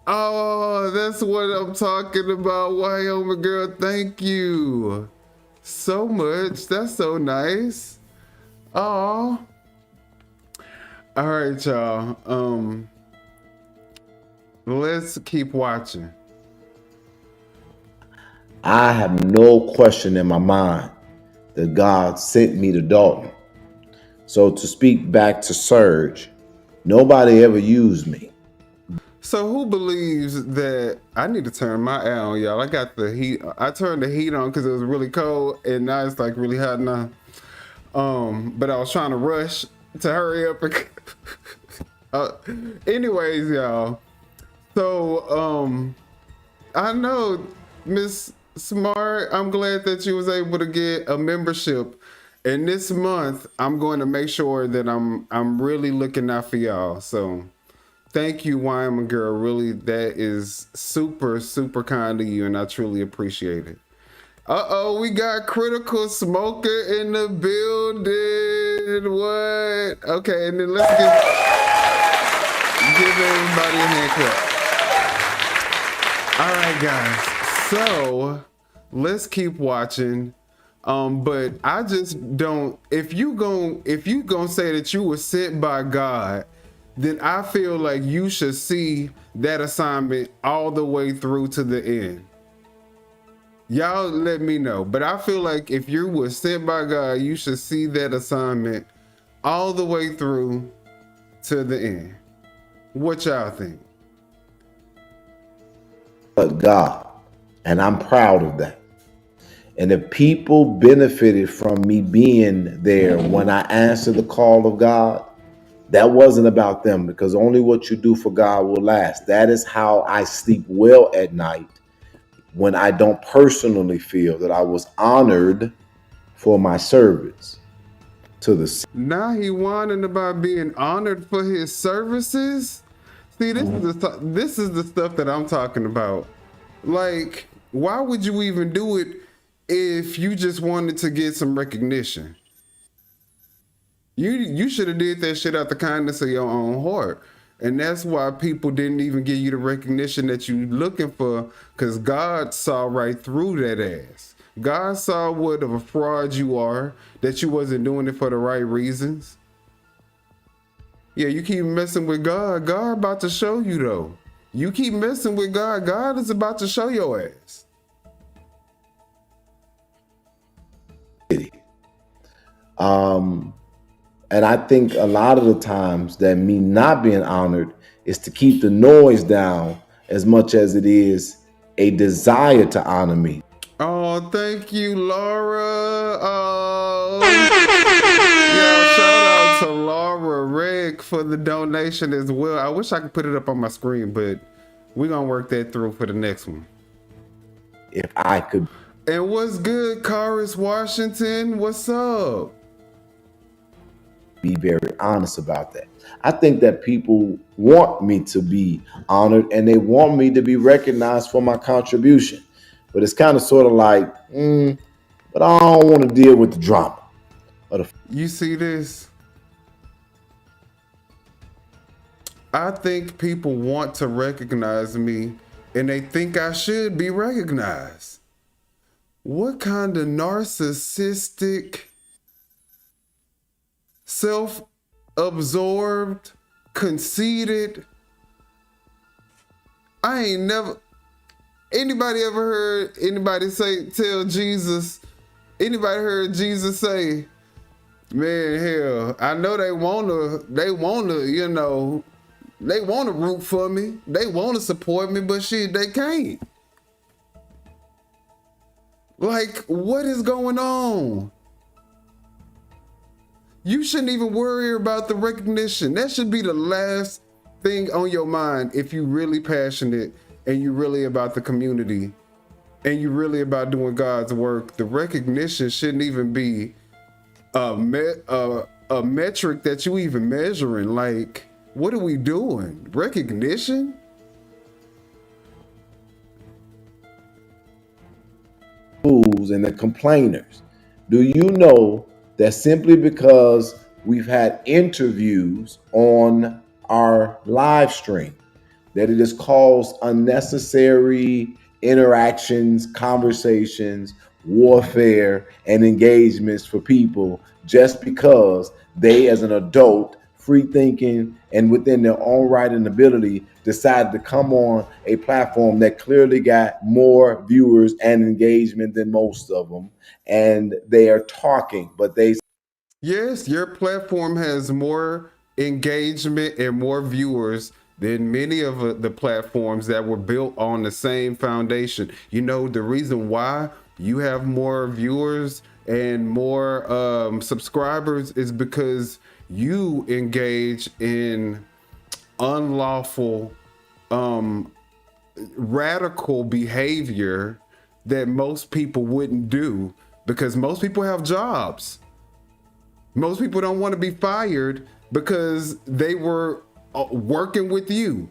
Oh, that's what I'm talking about, Wyoming girl. Thank you so much. That's so nice. Oh. All right, y'all. Let's keep watching. I have no question in my mind that God sent me to Dalton. So to speak back to Serge, nobody ever used me. So who believes that I need to turn my air on, y'all? I got the heat. I turned the heat on because it was really cold, and now it's like really hot now. But I was trying to rush to hurry up. Anyways, y'all. So I know Miss Smart, I'm glad that you was able to get a membership. And this month, I'm going to make sure that I'm really looking out for y'all. So thank you, Wyman girl. Really, that is super, super kind of you, and I truly appreciate it. Uh-oh, we got Critical Smoker in the building. What? Okay, and then let's give everybody a hand clap. All right, guys. So let's keep watching. But I just don't. If you gonna say that you were sent by God, then I feel like you should see that assignment all the way through to the end. Y'all let me know. But I feel like if you were sent by God, you should see that assignment all the way through to the end. What y'all think? But God, and I'm proud of that. And if people benefited from me being there when I answered the call of God, that wasn't about them, because only what you do for God will last. That is how I sleep well at night, when I don't personally feel that I was honored for my service to the. Now he whining about being honored for his services. See, this is the stuff that I'm talking about. Like, why would you even do it if you just wanted to get some recognition? You should have did that shit out the kindness of your own heart. And that's why people didn't even give you the recognition that you looking for, because God saw right through that ass. God saw what of a fraud you are, that you wasn't doing it for the right reasons. Yeah, you keep messing with God. God about to show you, though. You keep messing with God. God is about to show your ass. And I think a lot of the times that me not being honored is to keep the noise down as much as it is a desire to honor me. Oh, thank you, Laura. Oh, yeah, shout out to Laura Rick for the donation as well. I wish I could put it up on my screen, but we're going to work that through for the next one. If I could. And what's good, Karis Washington? What's up? Be very honest about that. I think that people want me to be honored and they want me to be recognized for my contribution. But it's kind of sort of like, but I don't want to deal with the drama. You see this? I think people want to recognize me and they think I should be recognized. What kind of narcissistic, self-absorbed conceited. I ain't never, anybody ever heard anybody tell Jesus, anybody heard Jesus say, man, hell, I know they wanna, you know, they wanna root for me, they wanna support me, but shit, they can't. Like, what is going on? You shouldn't even worry about the recognition. That should be the last thing on your mind if you're really passionate and you're really about the community and you're really about doing God's work. The recognition shouldn't even be a metric that you even measuring. Like, what are we doing? Recognition? Fools and the complainers. Do you know that simply because we've had interviews on our live stream, that it has caused unnecessary interactions, conversations, warfare, and engagements for people just because they, as an adult, free thinking, and within their own right and ability, decided to come on a platform that clearly got more viewers and engagement than most of them. And they are talking, but they... Yes, your platform has more engagement and more viewers than many of the platforms that were built on the same foundation. You know, the reason why you have more viewers and more subscribers is because you engage in unlawful, radical behavior that most people wouldn't do, because most people have jobs. Most people don't want to be fired because they were working with you.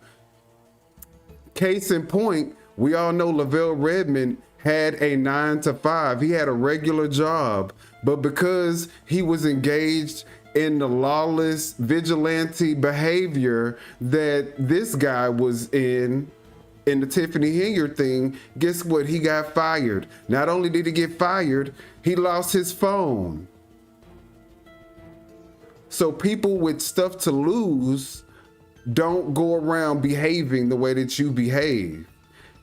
Case in point, we all know Lavelle Redmond had a 9-to-5. He had a regular job, but because he was engaged in the lawless vigilante behavior that this guy was in the Tiffany Hilliard thing, guess what? He got fired. Not only did he get fired, he lost his phone. So people with stuff to lose don't go around behaving the way that you behave.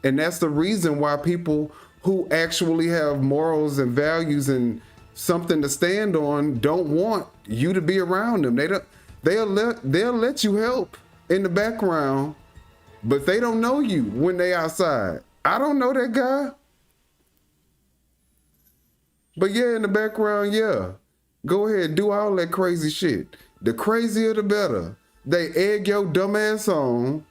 And that's the reason why people who actually have morals and values and something to stand on don't want you to be around them. They'll let you help in the background, but they don't know you when they outside. I don't know that guy. But yeah, in the background, yeah. Go ahead, do all that crazy shit. The crazier, the better. They egg your dumb ass on.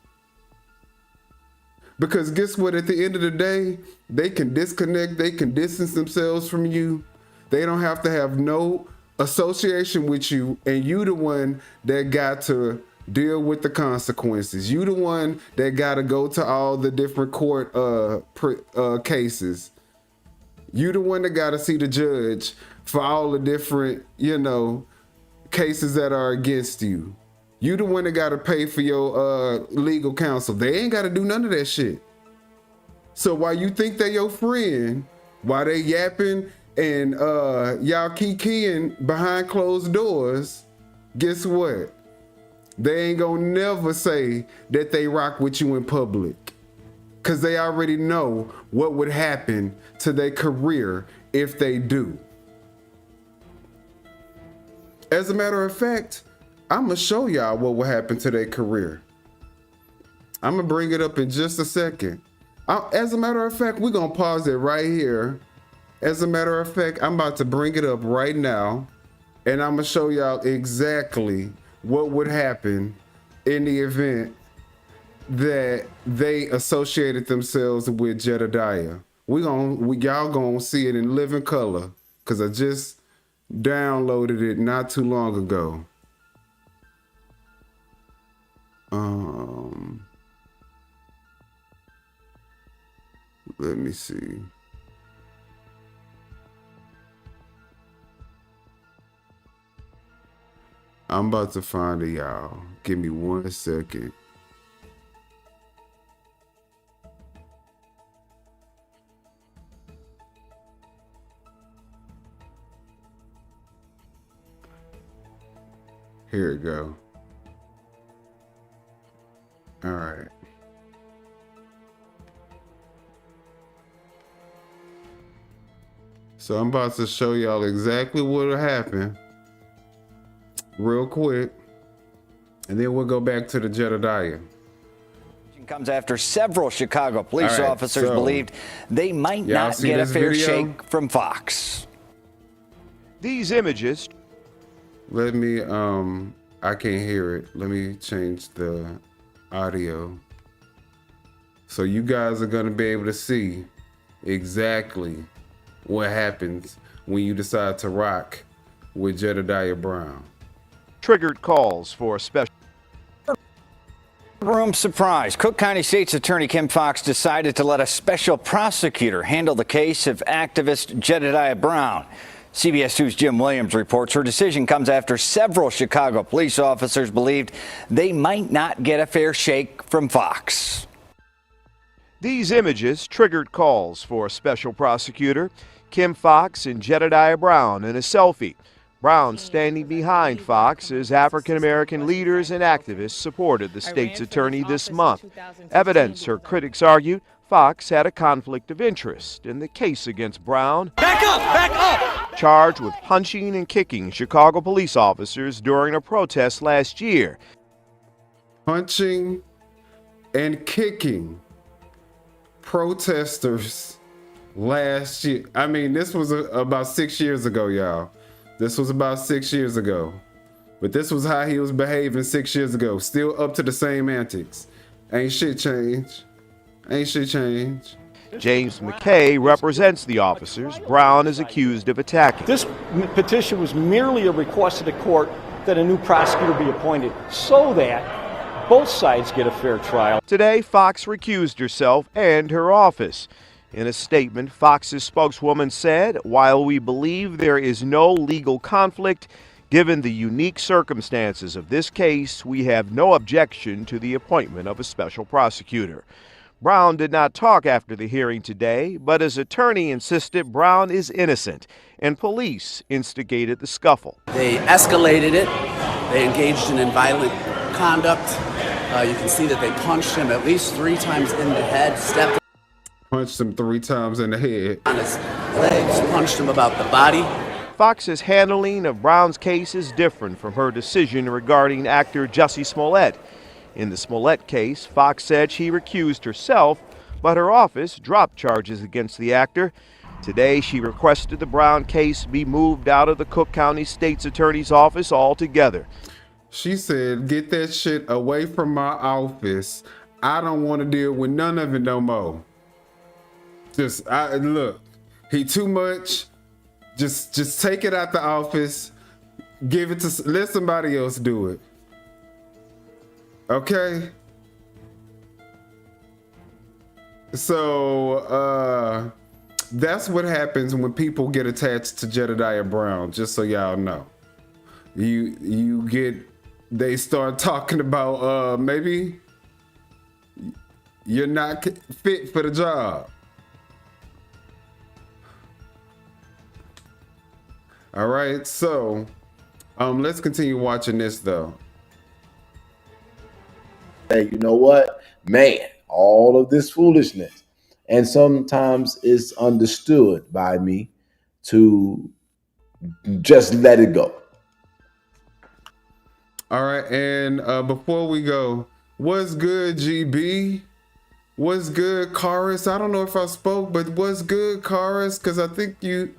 Because guess what? At the end of the day, they can disconnect. They can distance themselves from you. They don't have to have no association with you. And you the one that got to deal with the consequences. You the one that got to go to all the different court cases. You the one that got to see the judge for all the different, you know, cases that are against you. You the one that got to pay for your legal counsel. They ain't got to do none of that shit. So while you think they're your friend, while they yapping and y'all kikiing behind closed doors, guess what? They ain't gonna never say that they rock with you in public. Because they already know what would happen to their career if they do. As a matter of fact, I'm going to show y'all what will happen to their career. I'm going to bring it up in just a second. As a matter of fact, we're going to pause it right here. As a matter of fact, I'm about to bring it up right now. And I'm going to show y'all exactly what would happen in the event that they associated themselves with Jedidiah. Y'all gonna see it in living color, because I just downloaded it not too long ago. Let me see. I'm about to find it, y'all. Give me 1 second. Here we go. All right. So I'm about to show y'all exactly what'll happen real quick. And then we'll go back to the Jedidiah. Comes after several Chicago police All right, officers so, believed they might y'all not see get a this fair video? shake from Fox. These images. Let me, I can't hear it. Let me change the audio. So you guys are gonna be able to see exactly what happens when you decide to rock with Jedidiah Brown. Triggered calls for a special Room surprise. Cook County State's Attorney Kim Fox decided to let a special prosecutor handle the case of activist Jedidiah Brown. CBS 2's Jim Williams reports her decision comes after several Chicago police officers believed they might not get a fair shake from Fox. These images triggered calls for a special prosecutor, Kim Fox and Jedidiah Brown in a selfie. Brown standing behind Fox as African-American leaders and activists supported the state's attorney this month. Evidence, her critics argued, Fox had a conflict of interest in the case against Brown. Back up! Back up! Charged with punching and kicking Chicago police officers during a protest last year. Punching and kicking protesters last year. I mean, this was about 6 years ago, y'all. This was about 6 years ago. But this was how he was behaving 6 years ago. Still up to the same antics. Ain't shit changed. Ain't shit changed. James McKay represents the officers Brown is accused of attacking. This petition was merely a request to the court that a new prosecutor be appointed so that both sides get a fair trial. Today, Fox recused herself and her office. In a statement, Fox's spokeswoman said, "While we believe there is no legal conflict, given the unique circumstances of this case, we have no objection to the appointment of a special prosecutor." Brown did not talk after the hearing today, but his attorney insisted Brown is innocent, and police instigated the scuffle. They escalated it. They engaged in violent conduct. You can see that they punched him at least 3 times in the head, stepped Punched him 3 times in the head. on his legs, punched him about the body. Fox's handling of Brown's case is different from her decision regarding actor Jussie Smollett. In the Smollett case, Fox said she recused herself, but her office dropped charges against the actor. Today, she requested the Brown case be moved out of the Cook County State's Attorney's office altogether. She said, "Get that shit away from my office. I don't want to deal with none of it no more. Look, he too much. Just take it out the office. Give it to, let somebody else do it. Okay?" So, that's what happens when people get attached to Jedidiah Brown, just so y'all know. They start talking about, maybe you're not fit for the job. All right, so let's continue watching this though. Hey, you know what? Man, all of this foolishness. And sometimes it's understood by me to just let it go. All right, and before we go, what's good, GB? What's good, Karis? I don't know if I spoke, but what's good, Karis? Because I think you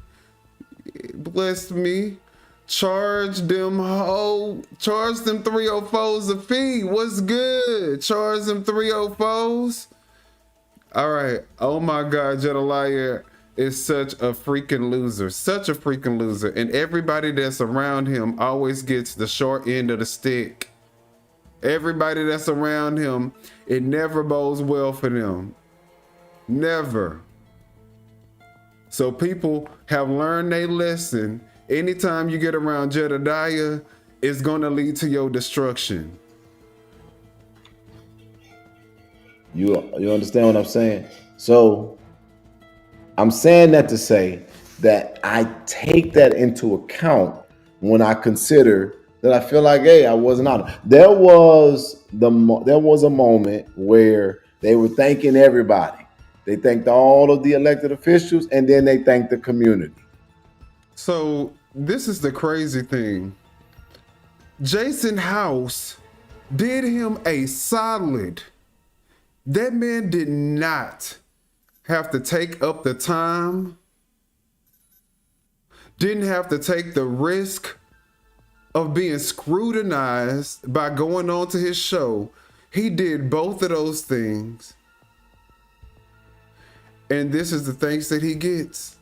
blessed me. Charge them 304s a fee. What's good? Charge them 304s. All right. Oh my God, Jedidiah is such a freaking loser. Such a freaking loser. And everybody that's around him always gets the short end of the stick. Everybody that's around him, it never bodes well for them. Never. So people have learned their lesson. Anytime you get around Jedidiah, it's going to lead to your destruction. You understand what I'm saying? So I'm saying that to say that I take that into account when I consider that I feel like, hey, I wasn't on. There was a moment where they were thanking everybody. They thanked all of the elected officials, and then they thanked the community. So this is the crazy thing. Jason House did him a solid. That man did not have to take up the time, didn't have to take the risk of being scrutinized by going on to his show. He did both of those things. And this is the thanks that he gets.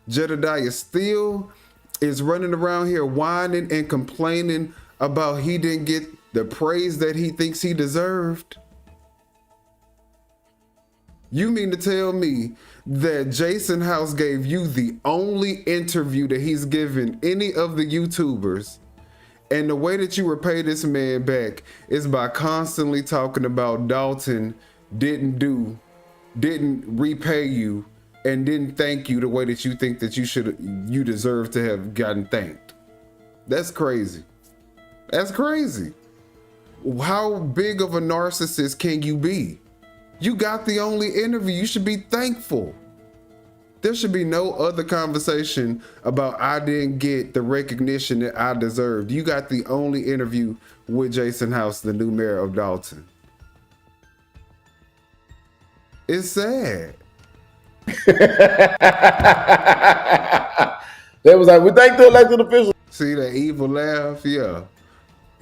Jedidiah still is running around here whining and complaining about he didn't get the praise that he thinks he deserved. You mean to tell me that Jason House gave you the only interview that he's given any of the YouTubers, and the way that you repay this man back is by constantly talking about Dalton didn't repay you and didn't thank you the way that you think that you deserve to have gotten thanked? That's crazy. That's crazy. How big of a narcissist can you be? You got the only interview. You should be thankful. There should be no other conversation about I didn't get the recognition that I deserved. You got the only interview with Jason House, the new mayor of Dalton. It's sad. They was like, we thank the elected officials. See that evil laugh? Yeah.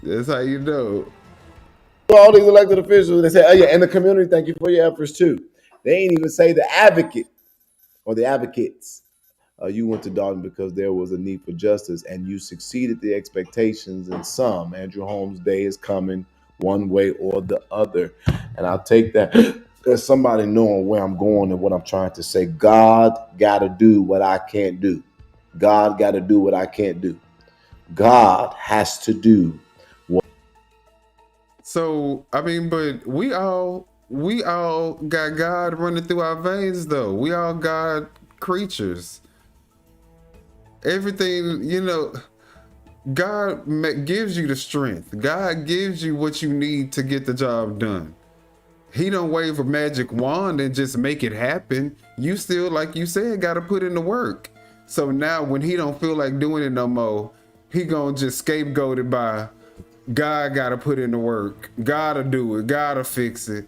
That's how you know. All these elected officials, they say, oh yeah, and the community, thank you for your efforts too. They ain't even say the advocate or the advocates. You went to Dalton because there was a need for justice and you succeeded the expectations in some. Andrew Holmes' day is coming one way or the other. And I'll take that as somebody knowing where I'm going and what I'm trying to say. God got to do what I can't do. God got to do what I can't do. God has to do. So, I mean, but we all got God running through our veins, though. We all God creatures. Everything, you know, God gives you the strength. God gives you what you need to get the job done. He don't wave a magic wand and just make it happen. You still, like you said, got to put in the work. So now when he don't feel like doing it no more, he gonna just scapegoat it by, God gotta put in the work. Gotta do it. Gotta fix it.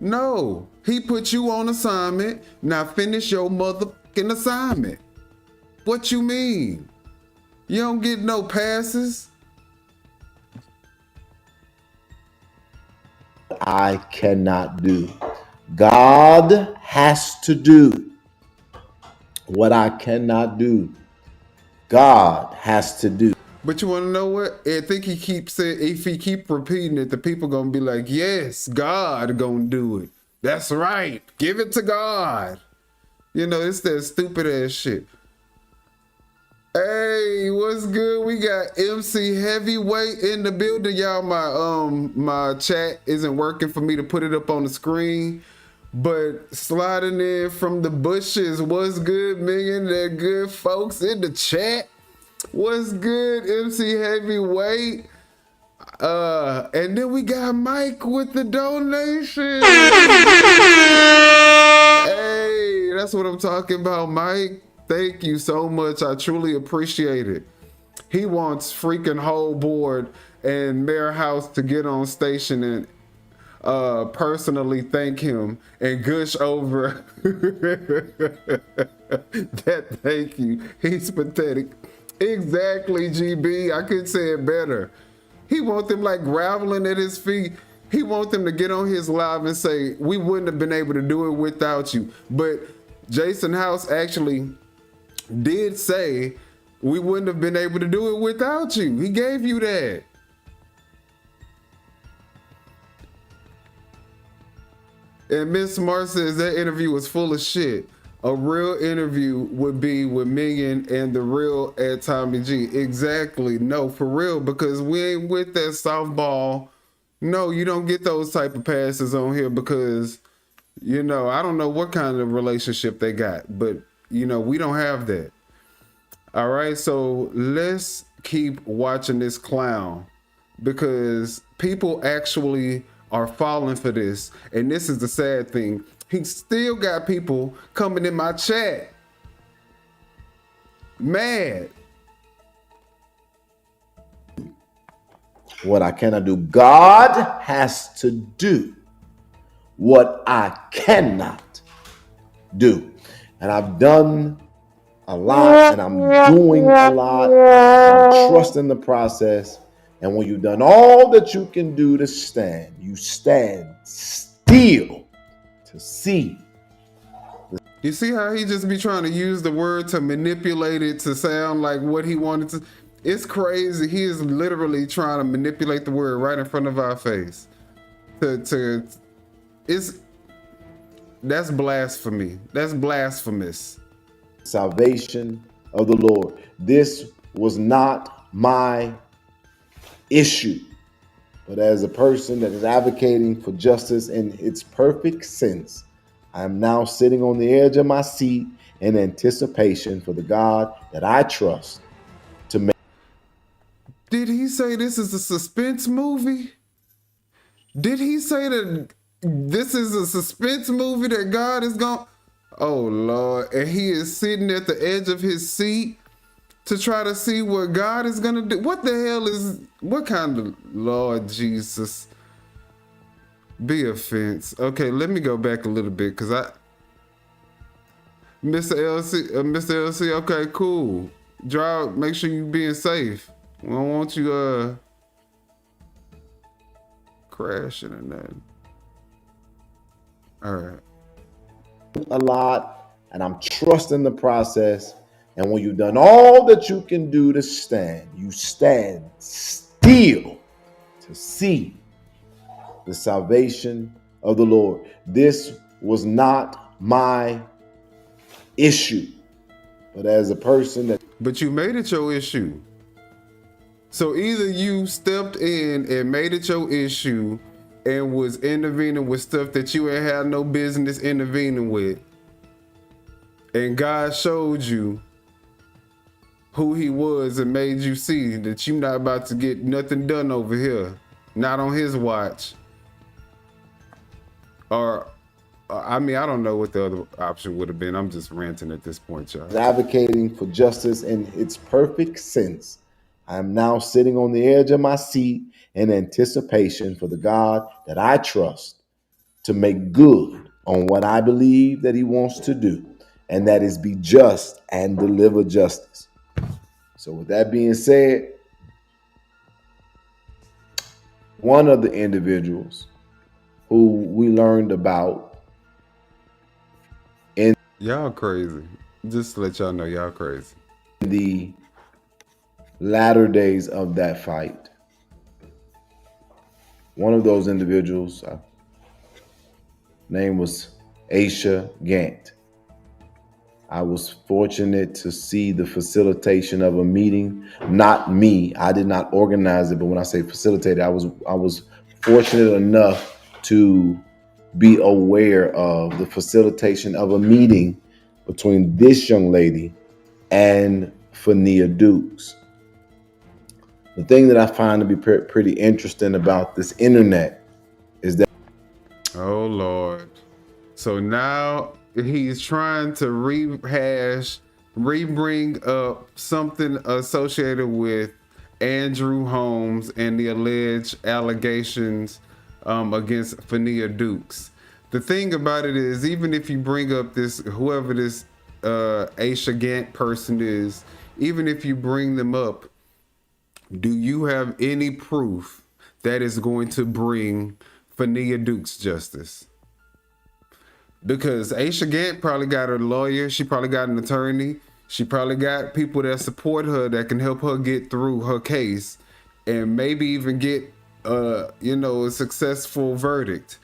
No, he put you on assignment. Now finish your motherfucking assignment. What you mean? You don't get no passes? I cannot do. God has to do what I cannot do. God has to do. But you want to know what? I think he keeps saying, if he keep repeating it, the people gonna be like, yes, God gonna do it. That's right. Give it to God. You know, it's that stupid ass shit. Hey, what's good? We got MC Heavyweight in the building. Y'all, my chat isn't working for me to put it up on the screen. But sliding in from the bushes, what's good, Million? They're good folks in the chat. What's good, MC Heavyweight? And then we got Mike with the donation. Hey, that's what I'm talking about, Mike. Thank you so much. I truly appreciate it. He wants freaking whole board and Mayor House to get on station and personally thank him and gush over that thank you. He's pathetic. Exactly, GB. I couldn't say it better. He want them like groveling at his feet. He want them to get on his live and say, we wouldn't have been able to do it without you. But Jason House actually did say we wouldn't have been able to do it without you. He gave you that. And Miss Smart says that interview was full of shit. A real interview would be with Million and the real at Tommy G. Exactly. No, for real, because we ain't with that softball. No, you don't get those type of passes on here because, you know, I don't know what kind of relationship they got, but, you know, we don't have that. All right, so let's keep watching this clown because people actually are falling for this. And this is the sad thing. He still got people coming in my chat mad. What I cannot do. God has to do what I cannot do. And I've done a lot and I'm doing a lot. I'm trusting the process. And when you've done all that you can do to stand, you stand still to see. You see how he just be trying to use the word to manipulate it to sound like what he wanted to. It's crazy. He is literally trying to manipulate the word right in front of our face. That's blasphemy. That's blasphemous. Salvation of the Lord. This was not my issue. But as a person that is advocating for justice in its perfect sense, I am now sitting on the edge of my seat in anticipation for the God that I trust to make. Did he say this is a suspense movie? Did he say that this is a suspense movie that God is going? Oh Lord, and he is sitting at the edge of his seat to try to see what God is gonna do. What the hell is, what kind of, Lord Jesus? Be offense. Okay, let me go back a little bit because Mr. LC, okay, cool. Drive, make sure you being safe. We don't want you crashing and nothing. All right. A lot, and I'm trusting the process. And when you've done all that you can do to stand, you stand still to see the salvation of the Lord. This was not my issue, but as a person that. But you made it your issue. So either you stepped in and made it your issue and was intervening with stuff that you ain't had no business intervening with, and God showed you who he was and made you see that you're not about to get nothing done over here, not on his watch. Or, I mean, I don't know what the other option would have been. I'm just ranting at this point, y'all. Advocating for justice in its perfect sense, I am now sitting on the edge of my seat in anticipation for the God that I trust to make good on what I believe that he wants to do, and that is be just and deliver justice. So with that being said, one of the individuals who we learned about in y'all crazy. Just to let y'all know, y'all crazy. The latter days of that fight, one of those individuals, name was Aisha Gant. I was fortunate to see the facilitation of a meeting. Not me, I did not organize it, but when I say facilitated, I was fortunate enough to be aware of the facilitation of a meeting between this young lady and Fania Dukes. The thing that I find to be pretty interesting about this internet is that, oh Lord. So now he's trying to rebring up something associated with Andrew Holmes and the alleged allegations against Fania Dukes. The thing about it is, even if you bring up this, whoever this Aisha Gant person is, even if you bring them up, do you have any proof that is going to bring Fania Dukes justice? Because Aisha Gant probably got a lawyer, she probably got an attorney, she probably got people that support her that can help her get through her case and maybe even get a successful verdict.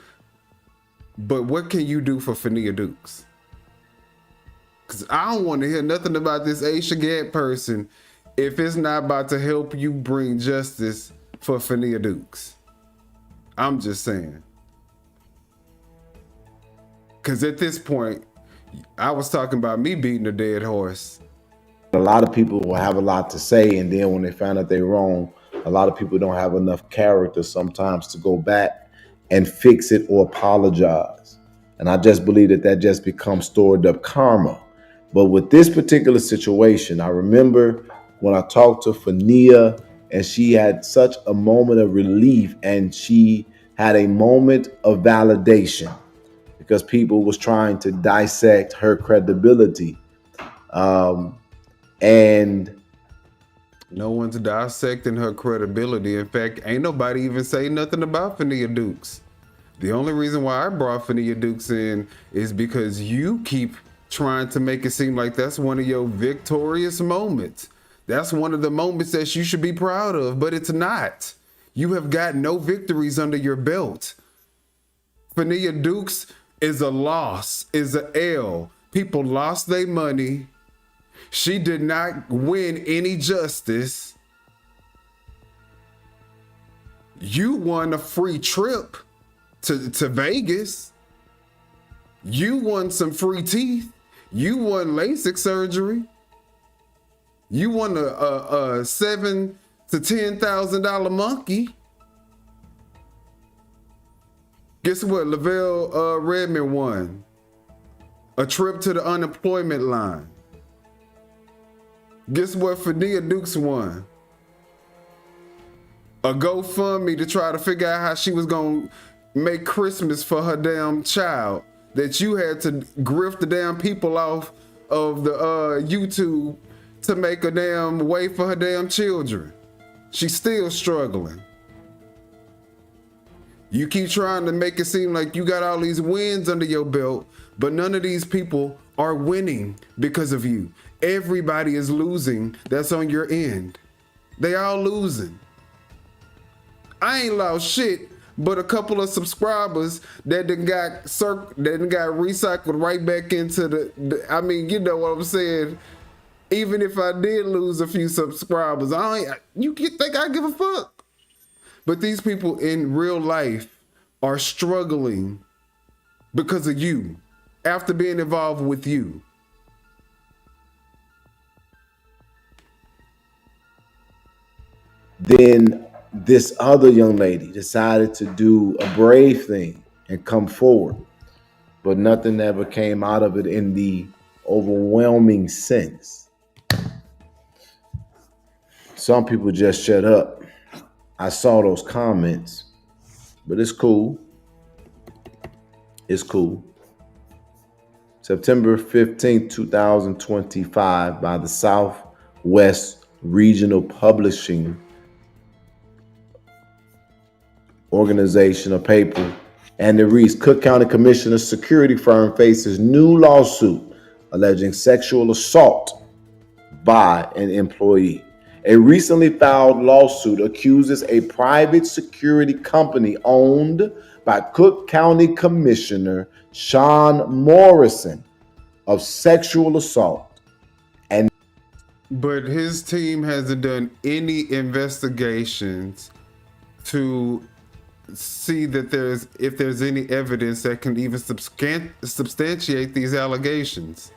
But what can you do for Fania Dukes? Because I don't want to hear nothing about this Aisha Gant person if it's not about to help you bring justice for Fania Dukes. I'm just saying. Because at this point, I was talking about me beating a dead horse. A lot of people will have a lot to say, and then when they find out they're wrong, a lot of people don't have enough character sometimes to go back and fix it or apologize. And I just believe that just becomes stored up karma. But with this particular situation, I remember when I talked to Fania, and she had such a moment of relief, and she had a moment of validation because people was trying to dissect her credibility. And no one's dissecting her credibility. In fact, ain't nobody even say nothing about Fania Dukes. The only reason why I brought Fania Dukes in is because you keep trying to make it seem like that's one of your victorious moments. That's one of the moments that you should be proud of, but it's not. You have got no victories under your belt. Fania Dukes is a loss, is an L. People lost their money. She did not win any justice. You won a free trip to Vegas. You won some free teeth. You won LASIK surgery. You won a $7,000 to $10,000 monkey. Guess what? Lavelle Redmond won a trip to the unemployment line. Guess what? Fania Dukes won a GoFundMe to try to figure out how she was gonna make Christmas for her damn child. That you had to grift the damn people off of the YouTube to make a damn way for her damn children. She's still struggling. You keep trying to make it seem like you got all these wins under your belt, but none of these people are winning because of you. Everybody is losing that's on your end. They all losing. I ain't lost shit, but a couple of subscribers that done got recycled right back into the I mean, you know what I'm saying? Even if I did lose a few subscribers, you think I give a fuck? But these people in real life are struggling because of you, after being involved with you. Then this other young lady decided to do a brave thing and come forward, but nothing ever came out of it in the overwhelming sense. Some people just shut up. I saw those comments, but it's cool. It's cool. September 15th, 2025, by the Southwest Regional Publishing Organization, a paper, and it reads, Cook County Commissioner's security firm faces new lawsuit alleging sexual assault by an employee. A recently filed lawsuit accuses a private security company owned by Cook County Commissioner Sean Morrison of sexual assault. But his team hasn't done any investigations to see that if there's any evidence that can even substantiate these allegations.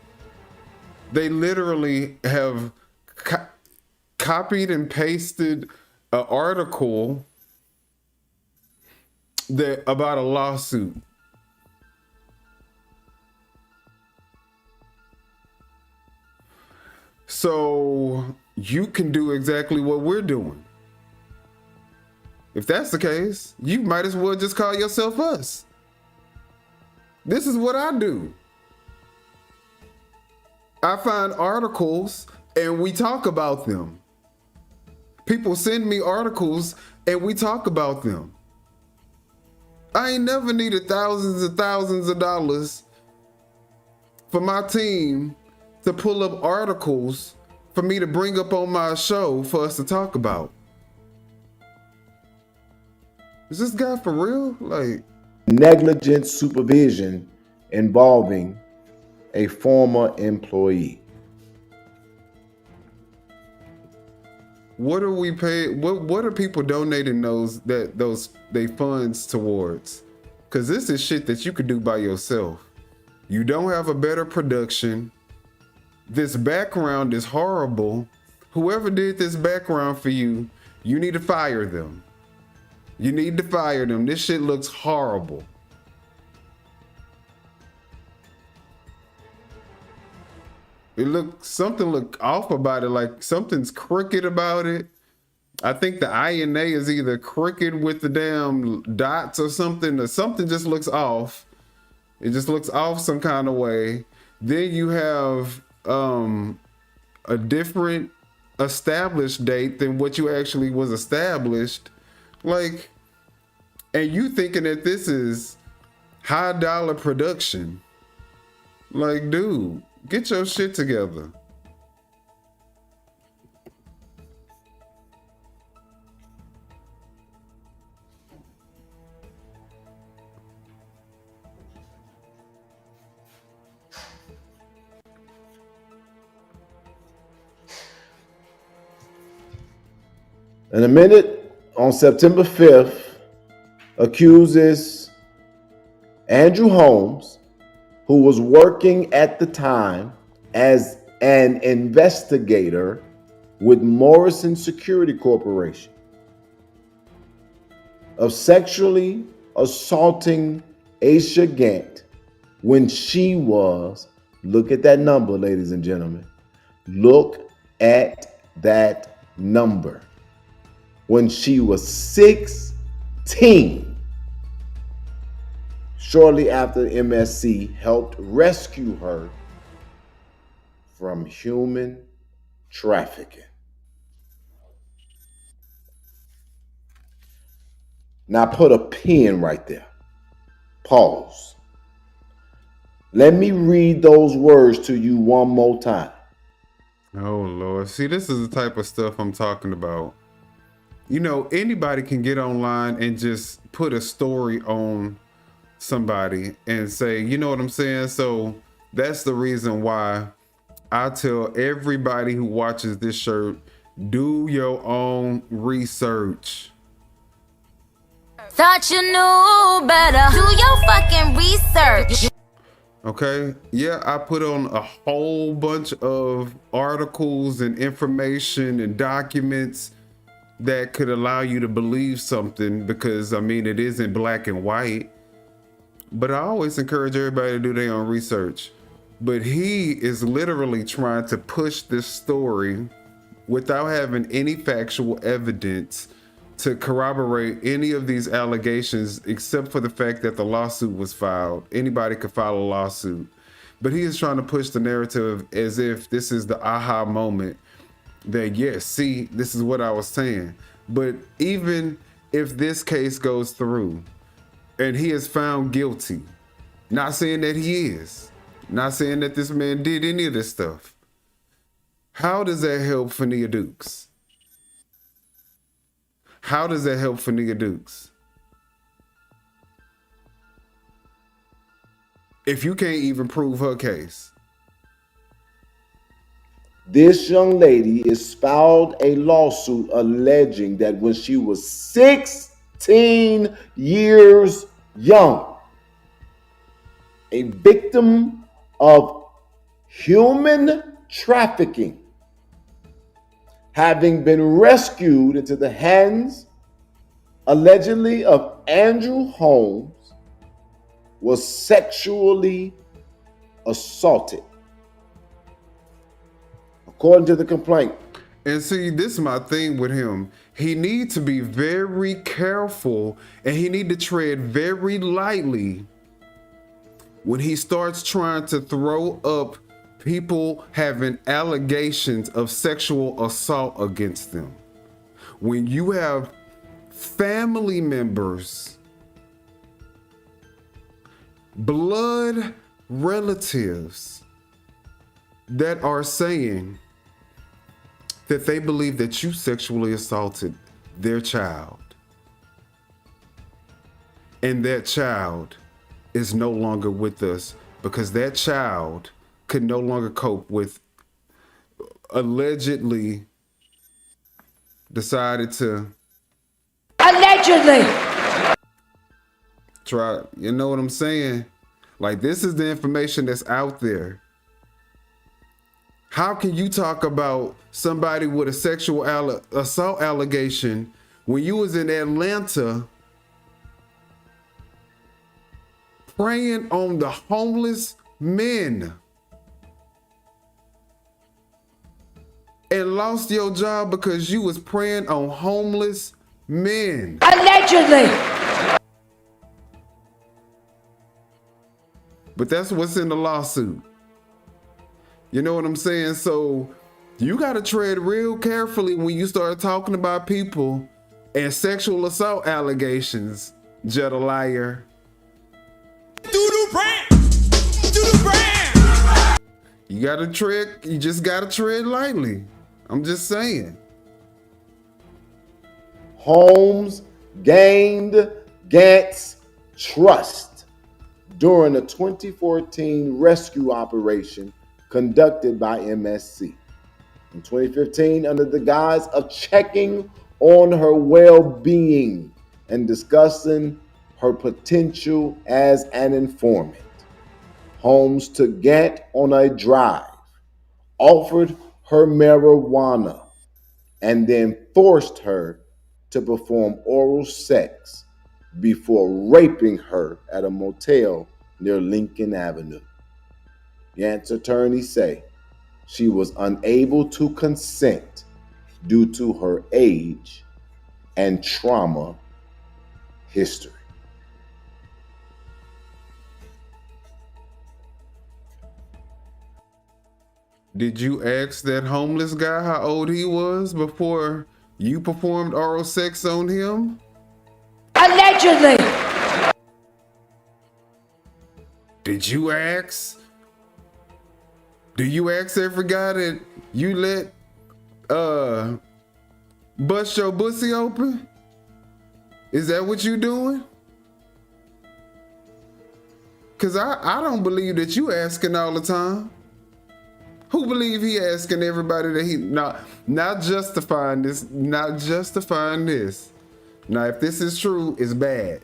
They literally have copied and pasted an article about a lawsuit. So you can do exactly what we're doing. If that's the case, you might as well just call yourself us. This is what I do. I find articles and we talk about them. People send me articles and we talk about them. I ain't never needed thousands and thousands of dollars for my team to pull up articles for me to bring up on my show for us to talk about. Is this guy for real? Like, negligent supervision involving a former employee. What are we paying? What are people donating those funds towards? Because this is shit that you could do by yourself. You don't have a better production. This background is horrible. Whoever did this background for you, you need to fire them. You need to fire them. This shit looks horrible. Something look off about it, like something's crooked about it. I think the INA is either crooked with the damn dots or something just looks off. It just looks off some kind of way. Then you have a different established date than what you actually was established. Like, and you thinking that this is high dollar production. Like, dude, get your shit together. In a minute, on September 5th, accuses Andrew Holmes, who was working at the time as an investigator with Morrison Security Corporation, of sexually assaulting Aisha Gant when she was, look at that number, ladies and gentlemen, look at that number, when she was 16, shortly after MSC helped rescue her from human trafficking. Now put a pin right there. Pause. Let me read those words to you one more time. Oh, Lord. See, this is the type of stuff I'm talking about. You know, anybody can get online and just put a story on somebody and say, you know what I'm saying? So that's the reason why I tell everybody who watches this shirt, do your own research. Thought you knew better. Do your fucking research. Okay. Yeah, I put on a whole bunch of articles and information and documents that could allow you to believe something, because I mean, it isn't black and white. But I always encourage everybody to do their own research. But he is literally trying to push this story without having any factual evidence to corroborate any of these allegations, except for the fact that the lawsuit was filed. Anybody could file a lawsuit. But he is trying to push the narrative as if this is the aha moment that, yes, see, this is what I was saying. But even if this case goes through and he is found guilty, not saying that he is, not saying that this man did any of this stuff, how does that help Fania Dukes? How does that help Fania Dukes? If you can't even prove her case. This young lady filed a lawsuit alleging that when she was 16 years young, a victim of human trafficking, having been rescued into the hands, allegedly, of Andrew Holmes, was sexually assaulted, according to the complaint. And see, this is my thing with him. He needs to be very careful, and he need to tread very lightly when he starts trying to throw up people having allegations of sexual assault against them. When you have family members, blood relatives that are saying that they believe that you sexually assaulted their child, and that child is no longer with us because that child could no longer cope with allegedly decided to try, you know what I'm saying? Like, this is the information that's out there. How can you talk about somebody with a sexual assault allegation when you was in Atlanta preying on the homeless men and lost your job because you was preying on homeless men? Allegedly. But that's what's in the lawsuit. You know what I'm saying? So you got to tread real carefully when you start talking about people and sexual assault allegations, Jedidiah. Doo-doo brand. Doo-doo brand. You just got to tread lightly. I'm just saying. Holmes gained Gant's trust during a 2014 rescue operation conducted by MSC. In 2015, under the guise of checking on her well-being and discussing her potential as an informant, Holmes took Gant on a drive, offered her marijuana, and then forced her to perform oral sex before raping her at a motel near Lincoln Avenue. Gant's attorneys say she was unable to consent due to her age and trauma history. Did you ask that homeless guy how old he was before you performed oral sex on him? Allegedly. Did you ask? Do you ask every guy that you let bust your pussy open? Is that what you doing? Cause I don't believe that you asking all the time. Who believe he asking everybody that he not justifying this, not justifying this. Now, if this is true, it's bad.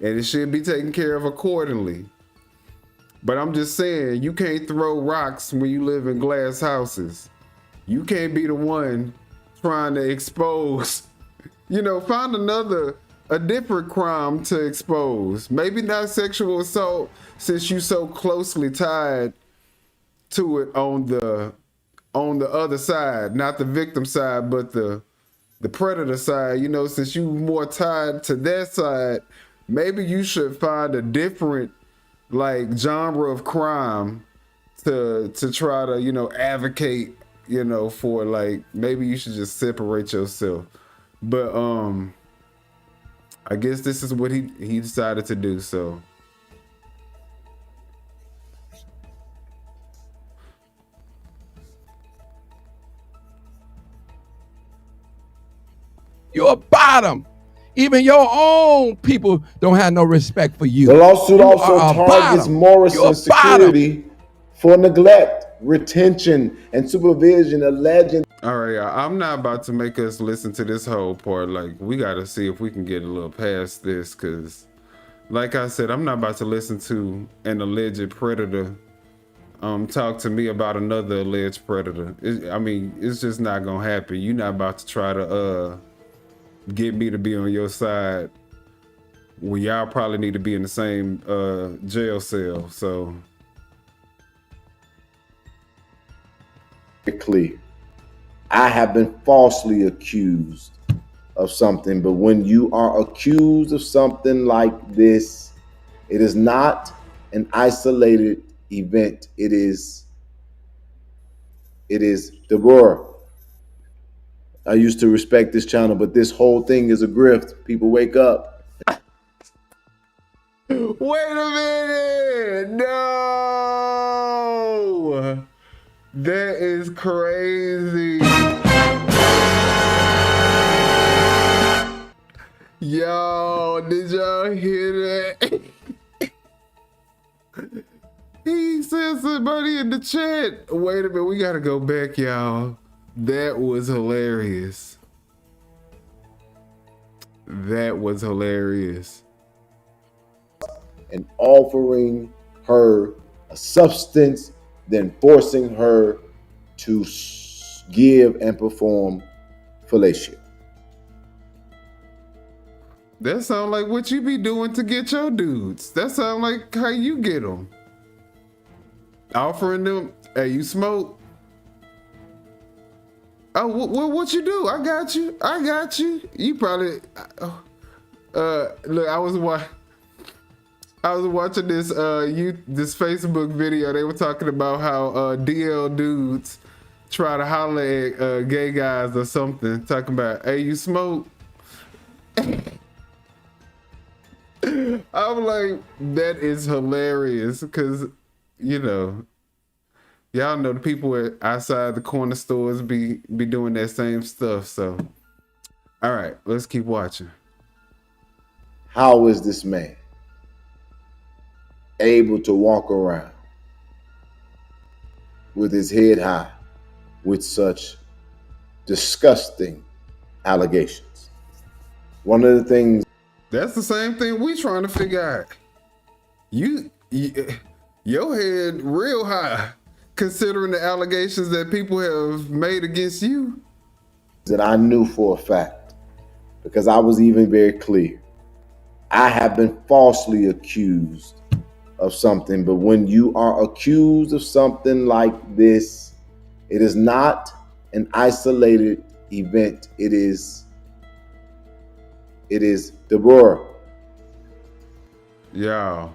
And it should be taken care of accordingly. But I'm just saying, you can't throw rocks when you live in glass houses. You can't be the one trying to expose, find a different crime to expose. Maybe not sexual assault, since you so closely tied to it on the other side, not the victim side, but the predator side. Since you more tied to that side, maybe you should find a different genre of crime to try to advocate for. Maybe you should just separate yourself. But I guess this is what he decided to do. So you're a bottom. Even your own people don't have no respect for you. The lawsuit You also are a targets bottom. Morrison You're a Security for neglect, retention, and supervision, alleging. all right, y'all, I'm not about to make us listen to this whole part. We got to see if we can get a little past this, because like I said, I'm not about to listen to an alleged predator talk to me about another alleged predator. It's just not gonna happen. You're not about to try to get me to be on your side when y'all probably need to be in the same jail cell. So clear. I have been falsely accused of something, but when you are accused of something like this, it is not an isolated event. It is the roar. I used to respect this channel, but this whole thing is a grift. People wake up. wait a minute, no, that is crazy. Yo, did y'all hear that? He said somebody in the chat. Wait a minute, we gotta go back, y'all. That was hilarious. That was hilarious. And offering her a substance, then forcing her to give and perform fellatio. That sound like what you be doing to get your dudes. That sound like how you get them. Offering them, hey, you smoke? Oh, what you do? I got you. You probably, look, I was watching this this Facebook video. They were talking about how DL dudes try to holler at gay guys or something, talking about, hey, you smoke? I'm like, that is hilarious, because, you know, y'all know the people outside the corner stores be doing that same stuff. So, all right, let's keep watching. How is this man able to walk around with his head high with such disgusting allegations? One of the things. That's the same thing we trying to figure out. Your head real high, considering the allegations that people have made against you. That I knew for a fact, because I was even very clear. I have been falsely accused of something, but when you are accused of something like this, it is not an isolated event. It is Deborah. Y'all,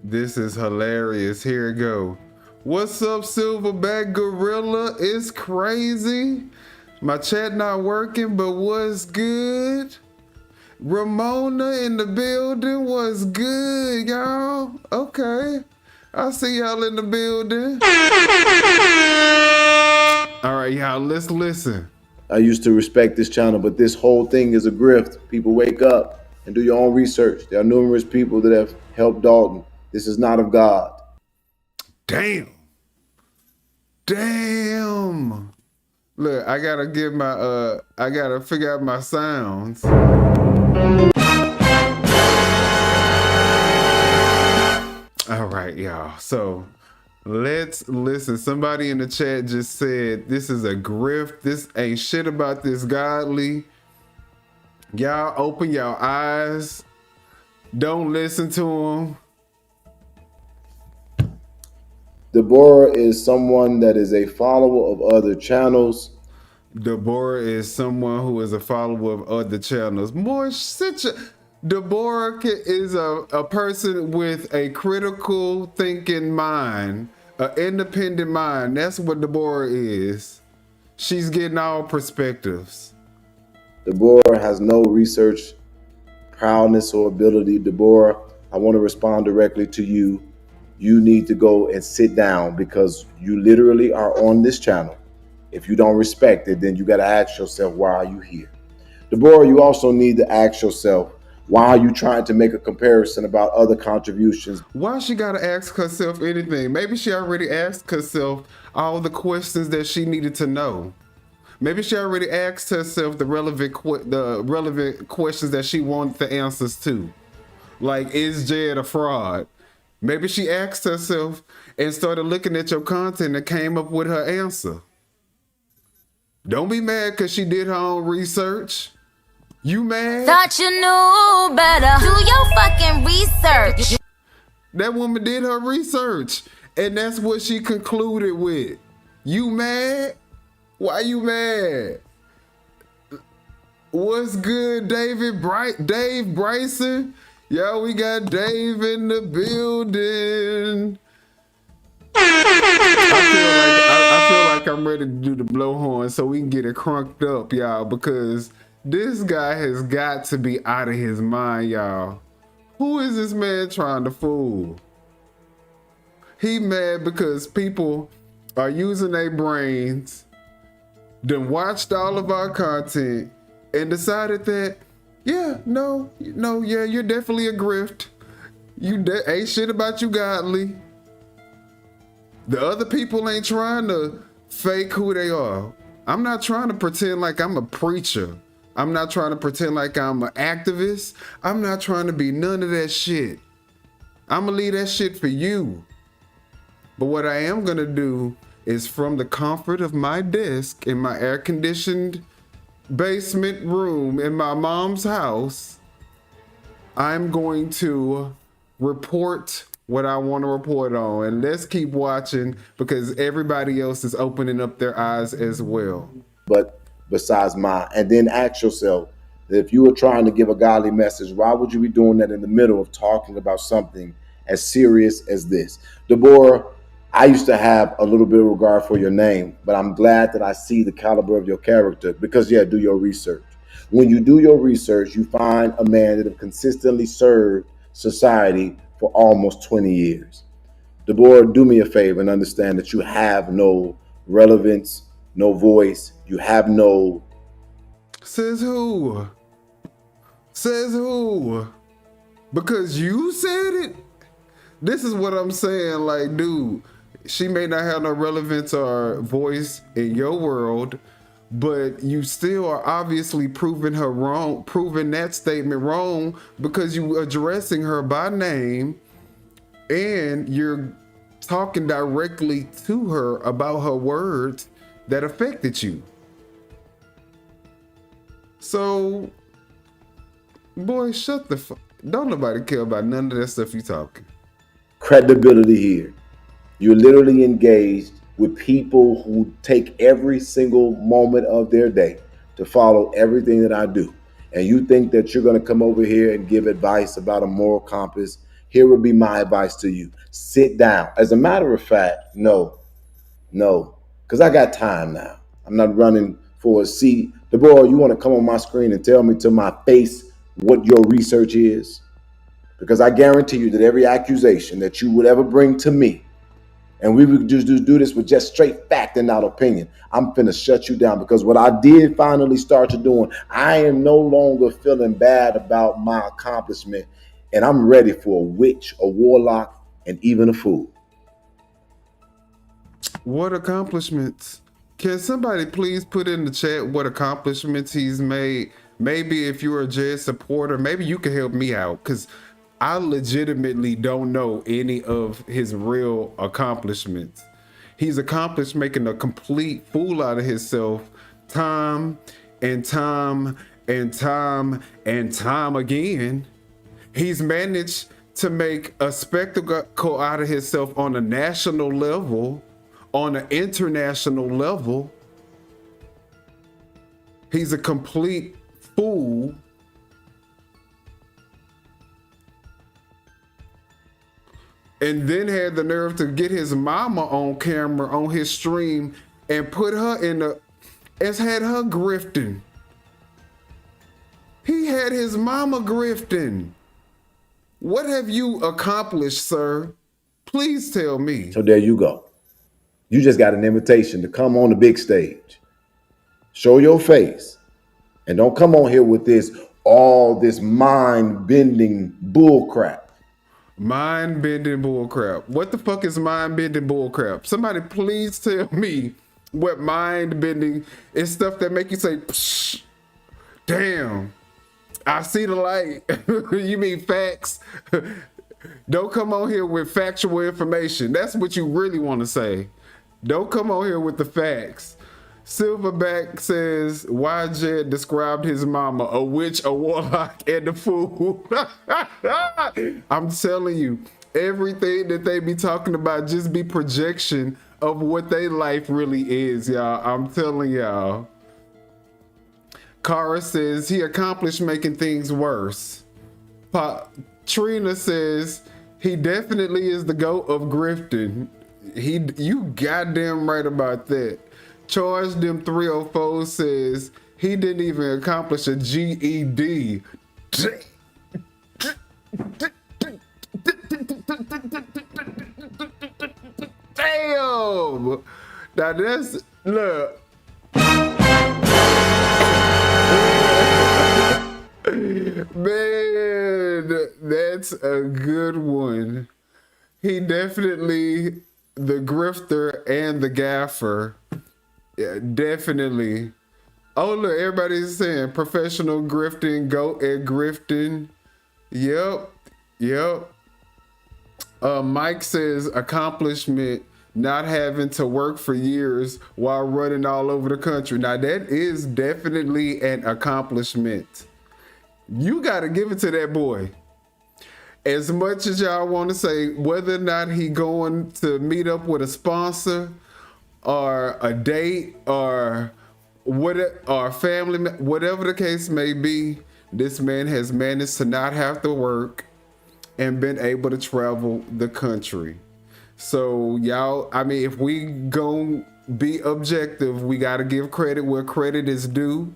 this is hilarious. Here it go. What's up, Silverback Gorilla? It's crazy. My chat not working, but what's good? Ramona in the building. What's good, y'all? Okay. I see y'all in the building. All right, y'all, let's listen. I used to respect this channel, but this whole thing is a grift. People, wake up and do your own research. There are numerous people that have helped Dalton. This is not of God. Damn. Look, I gotta get my, I gotta figure out my sounds. All right, y'all. So let's listen. Somebody in the chat just said this is a grift. This ain't shit about this godly. Y'all open your eyes. Don't listen to him. Deborah is someone that is a follower of other channels. Deborah is someone who is a follower of other channels. Deborah is a person with a critical thinking mind, an independent mind. That's what Deborah is. She's getting all perspectives. Deborah has no research prowess or ability. Deborah, I want to respond directly to you. You need to go and sit down, because you literally are on this channel. If you don't respect it, then you got to ask yourself, why are you here? Deborah, you also need to ask yourself, why are you trying to make a comparison about other contributions? Why she got to ask herself anything? Maybe she already asked herself all the questions that she needed to know. Maybe she already asked herself the relevant questions that she wanted the answers to. Like, is Jed a fraud? Maybe she asked herself and started looking at your content and came up with her answer. Don't be mad because she did her own research. You mad? Thought you knew better. Do your fucking research. That woman did her research, and that's what she concluded with. You mad? Why you mad? What's good, Dave Bryson? Yo, we got Dave in the building. I feel like I'm ready to do the blowhorn so we can get it crunked up, y'all, because this guy has got to be out of his mind, y'all. Who is this man trying to fool? He mad because people are using their brains, then watched all of our content, and decided that, yeah, you're definitely a grift. You ain't shit about you godly. The other people ain't trying to fake who they are. I'm not trying to pretend like I'm a preacher. I'm not trying to pretend like I'm an activist. I'm not trying to be none of that shit. I'm gonna leave that shit for you. But what I am gonna do is from the comfort of my desk in my air-conditioned basement room in my mom's house. I'm going to report what I want to report on, and let's keep watching because everybody else is opening up their eyes as well. But besides mine, and then ask yourself that if you were trying to give a godly message, why would you be doing that in the middle of talking about something as serious as this? Deborah, I used to have a little bit of regard for your name, but I'm glad that I see the caliber of your character because, yeah, do your research. When you do your research, you find a man that have consistently served society for almost 20 years. Deborah, do me a favor and understand that you have no relevance, no voice. You have no... Says who? Says who? Because you said it? This is what I'm saying. Like, dude, she may not have no relevance or voice in your world, but you still are obviously proving her wrong, proving that statement wrong because you addressing her by name and you're talking directly to her about her words that affected you. So, boy, shut the fuck. Don't nobody care about none of that stuff you talking. Credibility here. You're literally engaged with people who take every single moment of their day to follow everything that I do. And you think that you're going to come over here and give advice about a moral compass. Here would be my advice to you. Sit down. As a matter of fact, no, because I got time now. I'm not running for a seat. Deborah, you want to come on my screen and tell me to my face what your research is? Because I guarantee you that every accusation that you would ever bring to me, and we would just do this with just straight fact and not opinion, I'm finna shut you down. Because what I did finally start to doing, I am no longer feeling bad about my accomplishment, and I'm ready for a witch, a warlock, and even a fool. What accomplishments? Can somebody please put in the chat what accomplishments he's made? Maybe if you're a Jed supporter, maybe you can help me out because I legitimately don't know any of his real accomplishments. He's accomplished making a complete fool out of himself time and time and time and time again. He's managed to make a spectacle out of himself on a national level, on an international level. He's a complete fool. And then had the nerve to get his mama on camera on his stream and put her in the, has had her grifting. He had his mama grifting. What have you accomplished, sir? Please tell me. So there you go. You just got an invitation to come on the big stage. Show your face. And don't come on here with all this mind-bending bull crap. Mind-bending bullcrap. What the fuck is mind-bending bullcrap? Somebody please tell me what mind-bending is. Stuff that make you say, psh, damn, I see the light. You mean facts? Don't come on here with factual information. That's what you really want to say. Don't come on here with the facts. Silverback says, why Jed described his mama, a witch, a warlock, and a fool. I'm telling you, everything that they be talking about just be projection of what their life really is, y'all. I'm telling y'all. Kara says, he accomplished making things worse. Trina says, he definitely is the GOAT of grifting. You goddamn right about that. Charge them 304 says he didn't even accomplish a GED. Damn. Now that's, look. Man, that's a good one. He definitely the grifter and the gaffer. Yeah, definitely. Oh, look, everybody's saying professional grifting, GOAT at grifting. Yep. Mike says accomplishment, not having to work for years while running all over the country. Now that is definitely an accomplishment. You got to give it to that boy. As much as y'all want to say whether or not he going to meet up with a sponsor or a date or family, whatever the case may be, this man has managed to not have to work and been able to travel the country. So y'all, I mean, if we gon' be objective, we got to give credit where credit is due.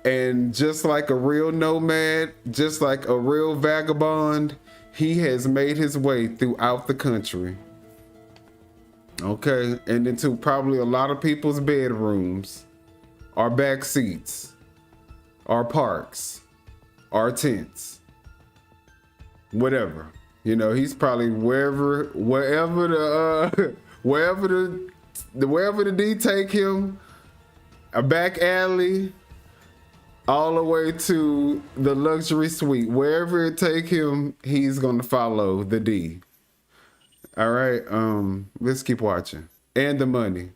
And just like a real nomad, just like a real vagabond, he has made his way throughout the country. Okay, and into probably a lot of people's bedrooms, our back seats, our parks, our tents, whatever. You know, he's probably wherever the D take him, a back alley, all the way to the luxury suite. Wherever it take him, he's gonna follow the D. All right, let's keep watching. And the money.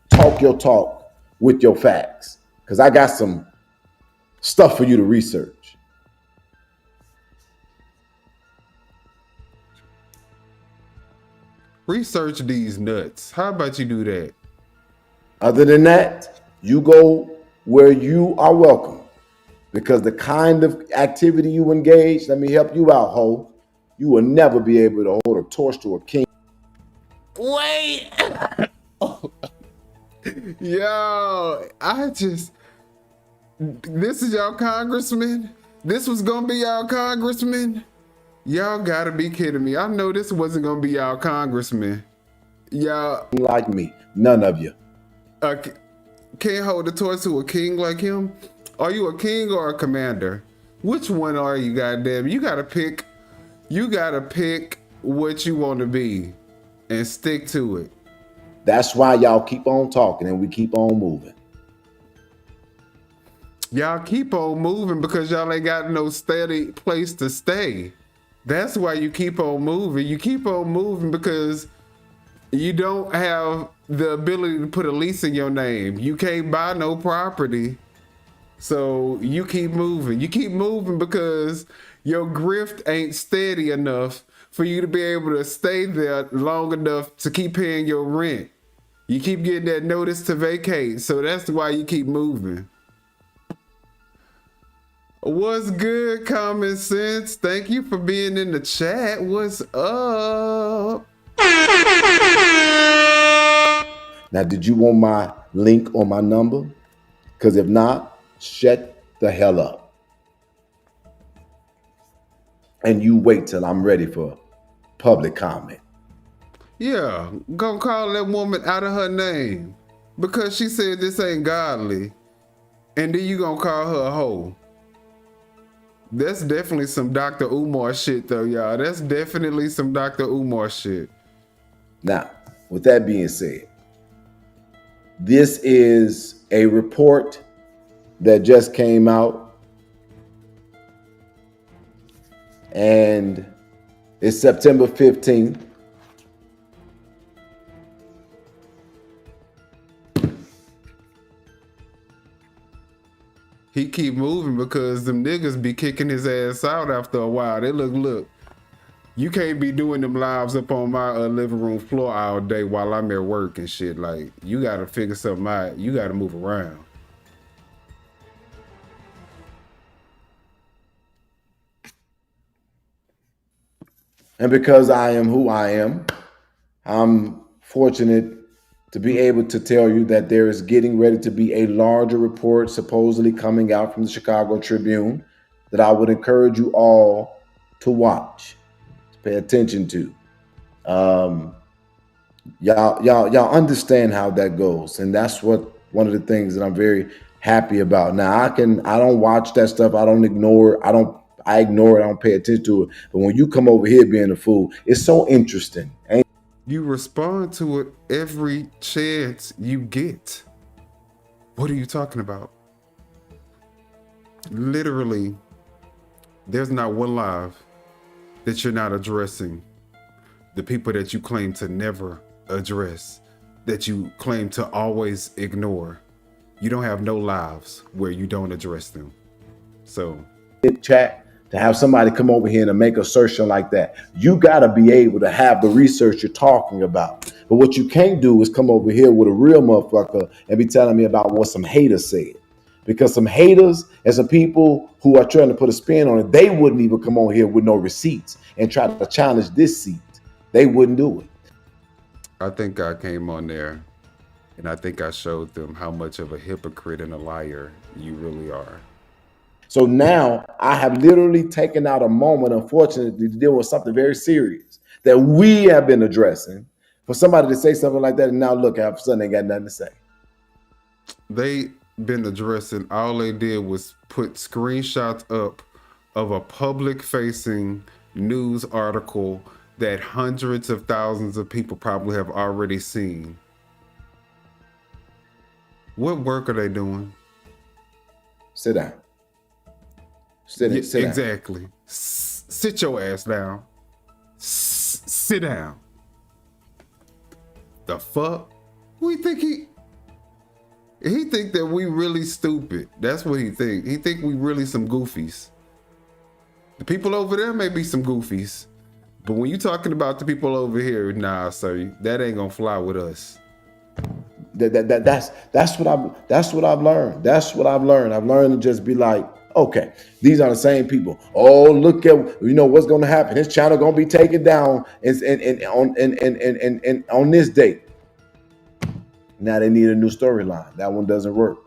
Talk your talk with your facts, because I got some stuff for you to research. Research these nuts. How about you do that? Other than that, you go where you are welcome, because the kind of activity you engage, let me help you out, ho. You will never be able to hold a torch to a king. Wait. Yo, this is y'all congressman? This was gonna be y'all congressman? Y'all gotta be kidding me. I know this wasn't gonna be y'all congressman. Y'all like me, none of you. Can't hold the torch to a king like him? Are you a king or a commander? Which one are you, goddamn? You gotta pick what you want to be and stick to it. That's why y'all keep on talking and we keep on moving. Y'all keep on moving because y'all ain't got no steady place to stay. That's why you keep on moving. You keep on moving because you don't have the ability to put a lease in your name. You can't buy no property. So you keep moving. You keep moving because your grift ain't steady enough for you to be able to stay there long enough to keep paying your rent. You keep getting that notice to vacate. So that's why you keep moving. What's good, Common Sense? Thank you for being in the chat. What's up? Now, did you want my link or my number? Because if not, shut the hell up. And you wait till I'm ready for public comment. Yeah, gonna call that woman out of her name because she said this ain't godly. And then you gonna call her a hoe. That's definitely some Dr. Umar shit though, y'all. That's definitely some Dr. Umar shit. Now, with that being said, this is a report that just came out, and it's September 15th. He keep moving because them niggas be kicking his ass out after a while. They look, you can't be doing them lives up on my living room floor all day while I'm at work and shit. Like, you gotta figure something out. You gotta move around. And because I am who I am, I'm fortunate to be able to tell you that there is getting ready to be a larger report supposedly coming out from the Chicago Tribune that I would encourage you all to watch, to pay attention to. Y'all understand how that goes, and that's one of the things that I'm very happy about. Now I don't watch that stuff. I ignore it. I don't pay attention to it. But when you come over here being a fool, it's so interesting. You respond to it every chance you get. What are you talking about? Literally, there's not one live that you're not addressing. The people that you claim to never address, that you claim to always ignore. You don't have no lives where you don't address them. So chat to have somebody come over here and make an assertion like that. You got to be able to have the research you're talking about. But what you can't do is come over here with a real motherfucker and be telling me about what some haters said. Because some haters and some people who are trying to put a spin on it, they wouldn't even come on here with no receipts and try to challenge this seat. They wouldn't do it. I think I came on there and I think I showed them how much of a hypocrite and a liar you really are. So now I have literally taken out a moment, unfortunately, to deal with something very serious that we have been addressing. For somebody to say something like that, and now look, all of a sudden they got nothing to say. They been addressing, all they did was put screenshots up of a public facing news article that hundreds of thousands of people probably have already seen. What work are they doing? Sit down. Sit down. Exactly. Sit your ass down. Sit down. The fuck? Who you think he think that we really stupid. That's what he think. He think we really some goofies. The people over there may be some goofies, but when you talking about the people over here, nah, sir, that ain't gonna fly with us. That's what I've learned. That's what I've learned. I've learned to just be like, okay, these are the same people. Oh, look at what's gonna happen. His channel gonna be taken down and on this date. Now they need a new storyline. That one doesn't work.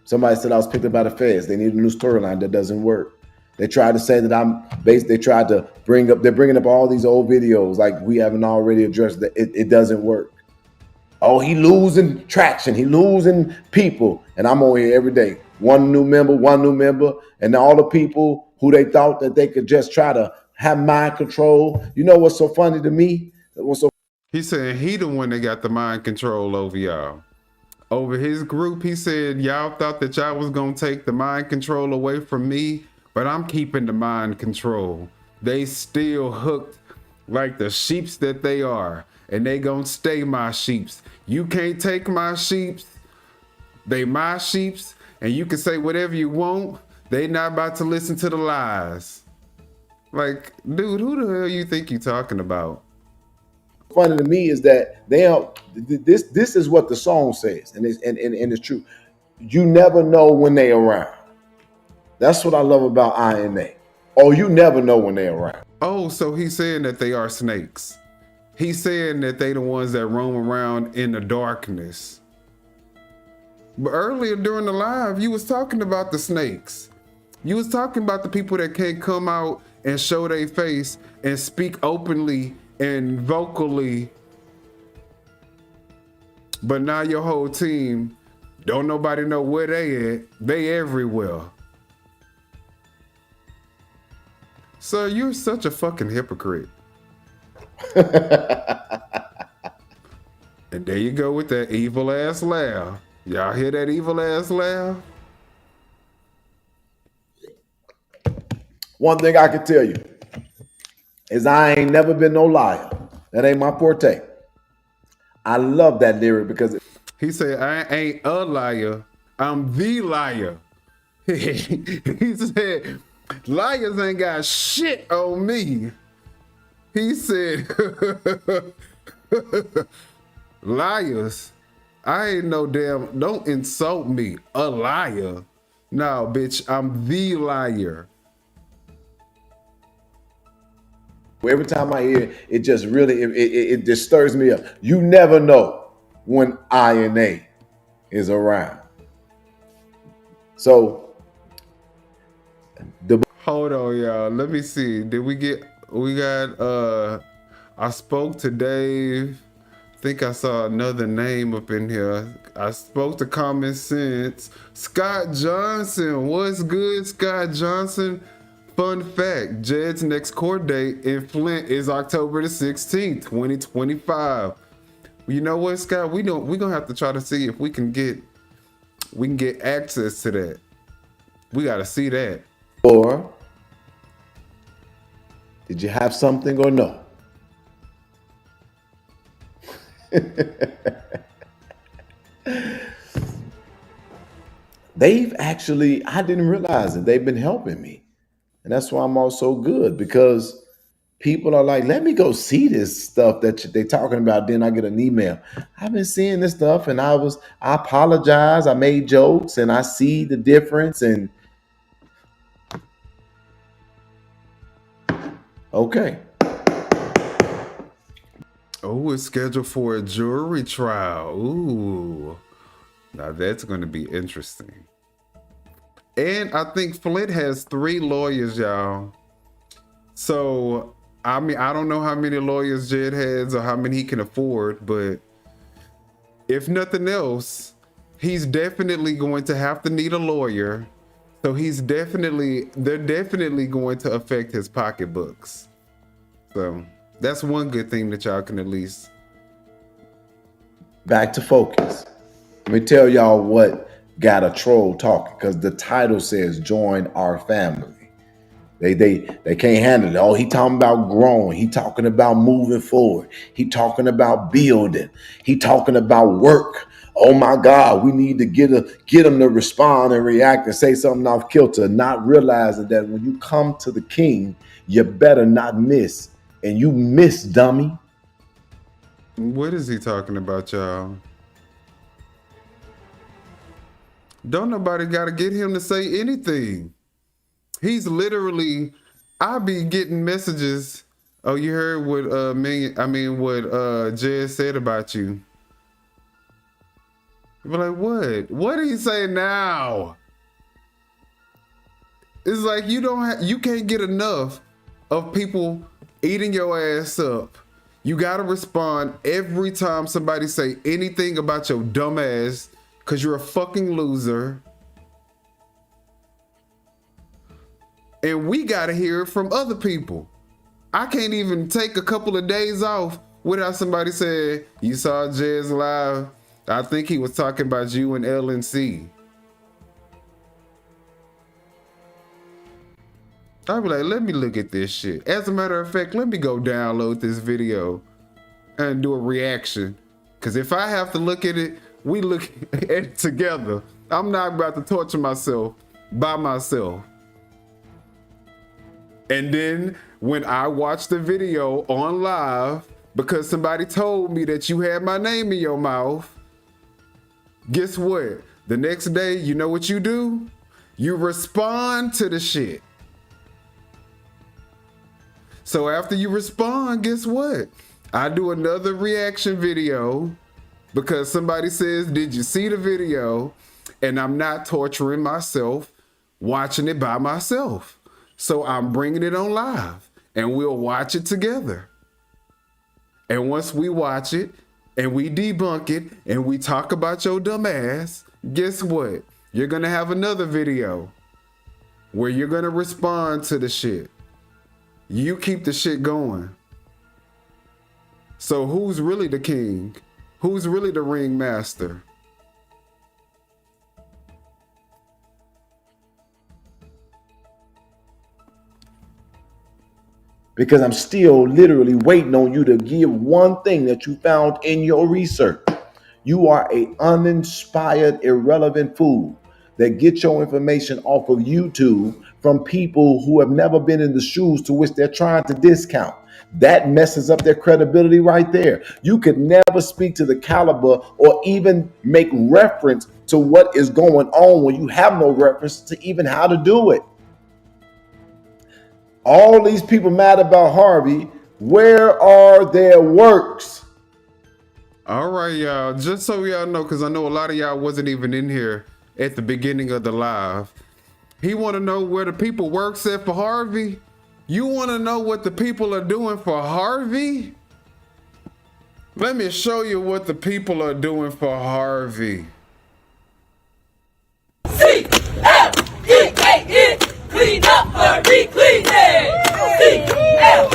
Somebody said I was picked up by the feds. They need a new storyline. That doesn't work. They tried to say that they tried to they're bringing up all these old videos like we haven't already addressed that. It doesn't work. Oh, he losing traction. He losing people. And I'm on here every day. One new member. And all the people who they thought that they could just try to have mind control. You know what's so funny to me? He said he the one that got the mind control over y'all. Over his group, he said, y'all thought that y'all was gonna take the mind control away from me, but I'm keeping the mind control. They still hooked like the sheeps that they are, and they gonna stay my sheeps. You can't take my sheeps. They my sheeps, and you can say whatever you want. They not about to listen to the lies. Like, dude, who the hell you think you talking about? Funny to me is that this is what the song says, and it's true. You never know when they around. That's what I love about INA. Oh, you never know when they're around. Oh, so he's saying that they are snakes. He's saying that they the ones that roam around in the darkness. But earlier during the live, you was talking about the snakes. You was talking about the people that can't come out and show their face and speak openly and vocally. But now your whole team, don't nobody know where they at. They everywhere. Sir, you're such a fucking hypocrite. And there you go with that evil ass laugh. Y'all hear that evil ass laugh? One thing I can tell you is I ain't never been no liar. That ain't my forte. I love that lyric because he said, I ain't a liar. I'm the liar. He said, liars ain't got shit on me. He said, liars, I ain't no damn, don't insult me, a liar. No, bitch, I'm the liar. Every time I hear it, it just really, it just stirs me up. You never know when INA is around. So, hold on, y'all. Let me see. I spoke to Dave. I think I saw another name up in here. I spoke to Common Sense. Scott Johnson. What's good, Scott Johnson? Fun fact, Jed's next court date in Flint is October the 16th, 2025. You know what, Scott? We're gonna have to try to see if we can get access to that. We gotta see that. Or did you have something or no? They've actually, I didn't realize it. They've been helping me. And that's why I'm all so good, because people are like, let me go see this stuff that they're talking about. Then I get an email. I've been seeing this stuff and I apologize. I made jokes and I see the difference. And okay. Oh, it's scheduled for a jury trial. Ooh. Now that's going to be interesting. And I think Flint has 3 lawyers, y'all. So, I mean, I don't know how many lawyers Jed has or how many he can afford, but if nothing else, he's definitely going to have to need a lawyer. So they're definitely going to affect his pocketbooks. So that's one good thing that y'all can at least. Back to focus. Let me tell y'all what got a troll talking, because the title says join our family. They can't handle it. Oh, he talking about growing. He talking about moving forward. He talking about building. He talking about work. Oh my God, we need to get them to respond and react and say something off kilter, not realizing that when you come to the king, you better not miss. And you miss, dummy. What is he talking about, y'all? Don't nobody got to get him to say anything. He's literally, I be getting messages. Oh, you heard what what Jed said about you. But like, what? What did he say now? It's like you can't get enough of people eating your ass up. You gotta respond every time somebody say anything about your dumb ass, because you're a fucking loser. And we gotta hear it from other people. I can't even take a couple of days off without somebody saying, you saw Jed's live? I think he was talking about you and LNC. I'll be like, let me look at this shit. As a matter of fact, let me go download this video and do a reaction. Because if I have to look at it, we look at it together. I'm not about to torture myself by myself. And then when I watch the video on live, because somebody told me that you had my name in your mouth, guess what? The next day, you know what you do? You respond to the shit. So after you respond, guess what? I do another reaction video because somebody says, did you see the video? And I'm not torturing myself watching it by myself. So I'm bringing it on live and we'll watch it together. And once we watch it and we debunk it and we talk about your dumb ass, guess what? You're going to have another video where you're going to respond to the shit. You keep the shit going. So who's really the king? Who's really the ringmaster? Because I'm still literally waiting on you to give one thing that you found in your research. You are an uninspired, irrelevant fool that gets your information off of YouTube from people who have never been in the shoes to which they're trying to discount. That messes up their credibility right there. You could never speak to the caliber or even make reference to what is going on when you have no reference to even how to do it. All these people mad about Harvey. Where are their works? All right, y'all. Just so y'all know, because I know a lot of y'all wasn't even in here at the beginning of the live. He want to know where the people works at for Harvey. You want to know what the people are doing for Harvey? Let me show you what the people are doing for Harvey. C-L-E-A-N, clean up, Harvey Clean Up. C-L-E-A-N,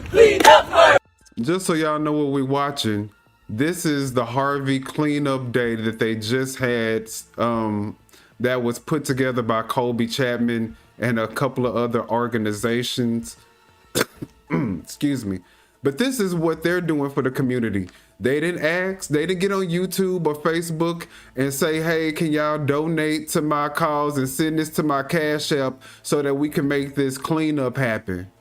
clean up, Harvey. Just so y'all know what we're watching, this is the Harvey Clean Up Day that they just had, that was put together by Colby Chapman and a couple of other organizations. Excuse me. But this is what they're doing for the community. They didn't ask, they didn't get on YouTube or Facebook and say, hey, can y'all donate to my cause and send this to my Cash App so that we can make this cleanup happen.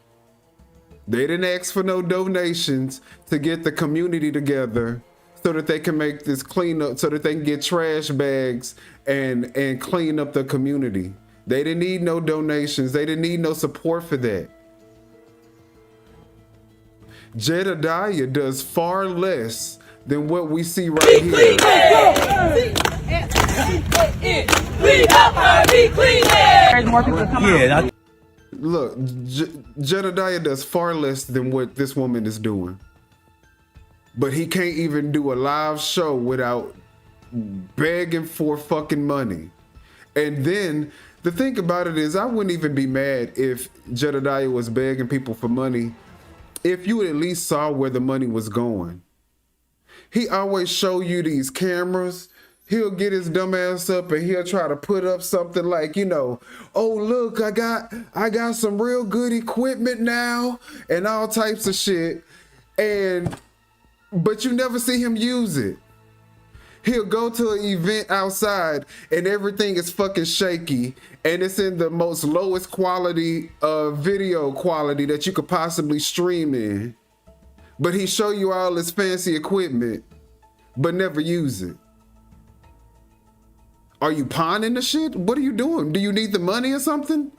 They didn't ask for no donations to get the community together so that they can make this cleanup, so that they can get trash bags and clean up the community. They didn't need no donations. They didn't need no support for that. Jedidiah does far less than what we see right here. Clean up, Harvey Clean Up. There's more people coming out. Look, Jedidiah does far less than what this woman is doing. But he can't even do a live show without begging for fucking money. And then the thing about it is, I wouldn't even be mad if Jedidiah was begging people for money if you at least saw where the money was going. He always show you these cameras. He'll get his dumb ass up and he'll try to put up something like, you know, oh look, I got some real good equipment now and all types of shit. But you never see him use it. He'll go to an event outside and everything is fucking shaky and it's in the most lowest quality video quality that you could possibly stream in. But he show you all this fancy equipment, but never use it. Are you pawning the shit? What are you doing? Do you need the money or something?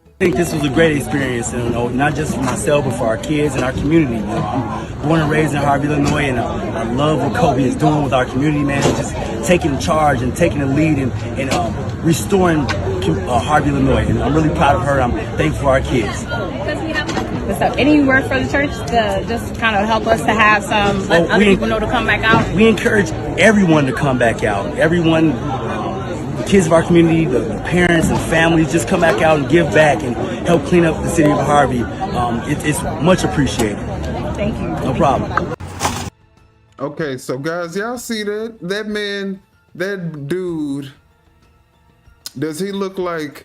I think this was a great experience, not just for myself, but for our kids and our community. I'm born and raised in Harvey, Illinois, and I love what Kobe is doing with our community, man. Just taking charge and taking the lead and restoring Harvey, Illinois. And I'm really proud of her. I'm thankful for our kids. What's up? Any word for the church to just kind of help us to have some, let other people know to come back out? We encourage everyone to come back out. Everyone, the kids of our community, the parents and families, just come back out and give back and help clean up the city of Harvey. It's much appreciated. Thank you. No problem. Okay, so guys, y'all see that man, that dude, does he look like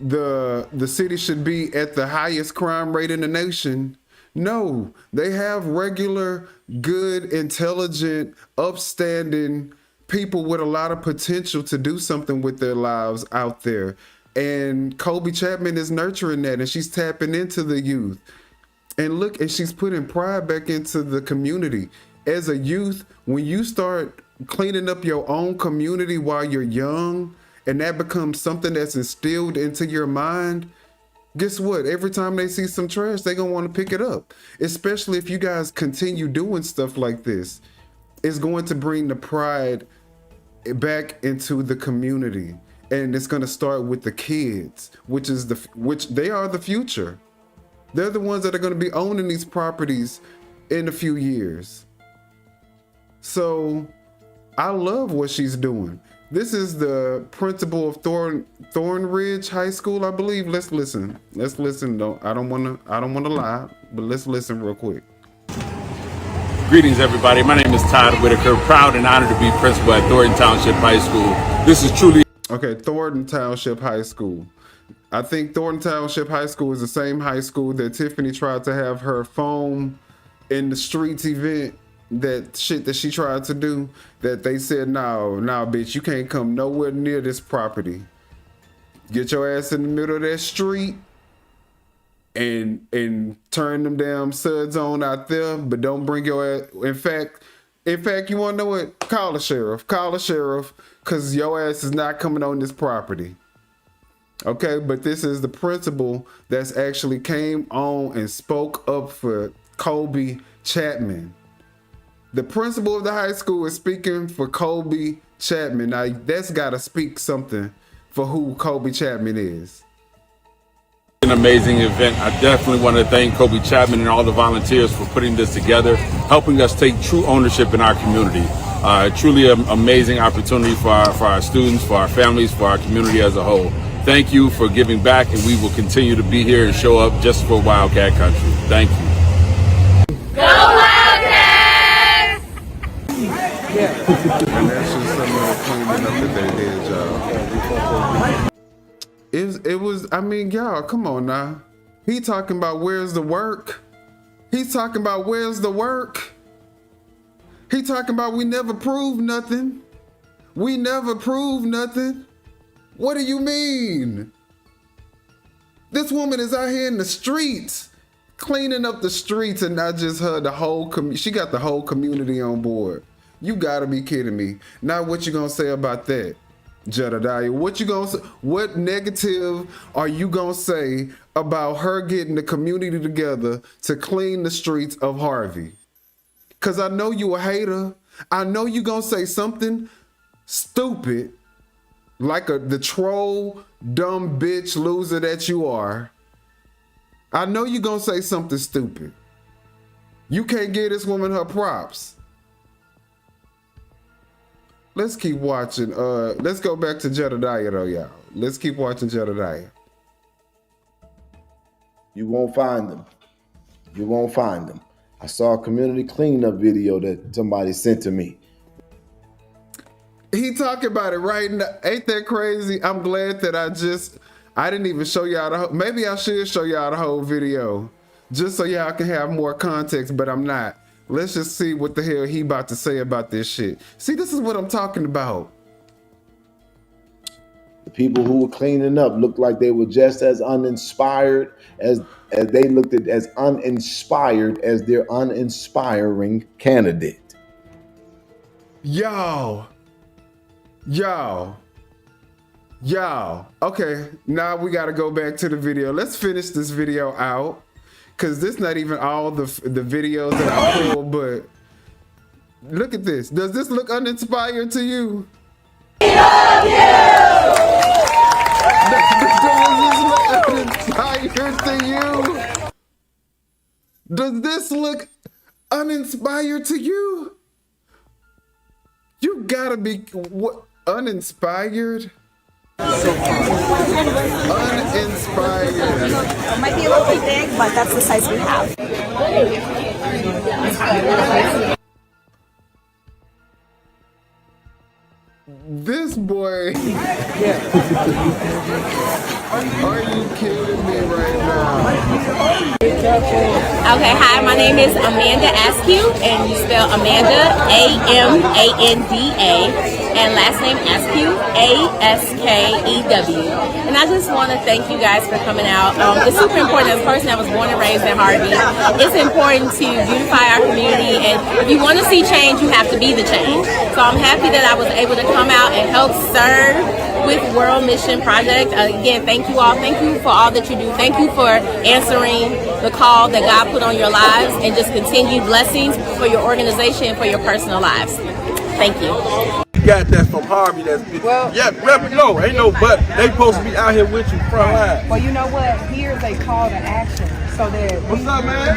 the city should be at the highest crime rate in the nation? No, they have regular, good, intelligent, upstanding people with a lot of potential to do something with their lives out there. And Kobe Chapman is nurturing that, and she's tapping into the youth. And look, and she's putting pride back into the community. As a youth, when you start cleaning up your own community while you're young, and that becomes something that's instilled into your mind, guess what? Every time they see some trash, they're gonna want to pick it up. Especially if you guys continue doing stuff like this. It's going to bring the pride back into the community. And it's gonna start with the kids, which they are the future. They're the ones that are gonna be owning these properties in a few years. So I love what she's doing. This is the principal of Thornridge High School, I believe. Let's listen. Let's listen. I don't want to lie, but let's listen real quick. Greetings, everybody. My name is Todd Whitaker. Proud and honored to be principal at Thornton Township High School. This is truly okay. Thornton Township High School. I think Thornton Township High School is the same high school that Tiffany tried to have her foam in the streets event. That shit that she tried to do, that they said, no, bitch, you can't come nowhere near this property. Get your ass in the middle of that street and turn them damn suds on out there, but don't bring your ass. In fact, you want to know what? Call the sheriff, because your ass is not coming on this property. Okay, but this is the principal that's actually came on and spoke up for Kobe Chapman. The principal of the high school is speaking for Kobe Chapman. Now, that's got to speak something for who Kobe Chapman is. an amazing event. I definitely want to thank Kobe Chapman and all the volunteers for putting this together, helping us take true ownership in our community. Truly an amazing opportunity for our students, for our families, for our community as a whole. Thank you for giving back, and we will continue to be here and show up just for Wildcat Country. Thank you. Go Wildcats! And that's just some of the cleaning up that they did, y'all. It was, I mean, y'all, come on now. He talking about where's the work? He's talking about where's the work? He talking about we never proved nothing. We never proved nothing. What do you mean? This woman is out here in the streets, cleaning up the streets, and not just her, the whole she got the whole community on board. You gotta be kidding me. Now what you gonna say about that, Jedidiah? What negative are you gonna say about her getting the community together to clean the streets of Harvey? Cause I know you a hater. I know you gonna say something stupid, like the troll, dumb bitch loser that you are. I know you gonna say something stupid. You can't give this woman her props. Let's keep watching. Let's go back to Jedidiah though, y'all. Let's keep watching Jedidiah. You won't find them. You won't find them. I saw a community cleanup video that somebody sent to me. He talking about it right now. Ain't that crazy? I'm glad that I didn't even show y'all the whole, maybe I should show y'all the whole video just so y'all can have more context, but I'm not. Let's just see what the hell he about to say about this shit. See, this is what I'm talking about. The people who were cleaning up looked like they were just as uninspired as they looked at as uninspired as their uninspiring candidate. Y'all. Okay, now we got to go back to the video. Let's finish this video out, because this not even all the videos that I pulled, but look at this. Does this look uninspired to you? Does this look uninspired to you? Does this look uninspired to you? You gotta be what, uninspired? Uninspired. It might be a little bit big, but that's the size we have. This boy. Are you kidding me right now? Okay, hi, my name is Amanda Askew, and you spell Amanda, A-M-A-N-D-A, and last name Askew, A-S-K-E-W. And I just want to thank you guys for coming out. It's super important. As a person that was born and raised in Harvey, it's important to beautify our community, and if you want to see change, you have to be the change. So I'm happy that I was able to come out and help serve with World Mission Project. Again, thank you all. Thank you for all that you do. Thank you for answering the call that God put on your lives, and just continued blessings for your organization and for your personal lives. Thank you. You got that from Harvey. That's well, yeah, no, ain't no but. They supposed to be out here with you front line. Well, you know what? Here's a call to action. So that what's up, man?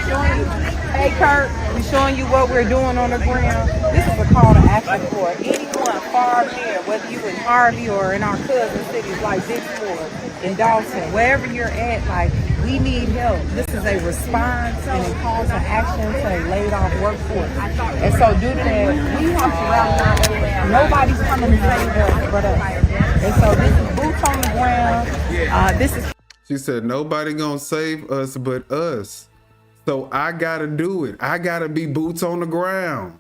Hey, Kurt, we're showing you what we're doing on the ground. This is a call to action for anyone far near, whether you in Harvey or in our cousin cities like Dixmoor, in Dawson, wherever you're at. Like, we need help. This is a response and a call to action to a laid off workforce. And so due to that, we have to rally around. Nobody's coming to save us but us. And so this is boots on the ground. This is. She said, nobody gonna save us but us. So I gotta do it. I gotta be boots on the ground.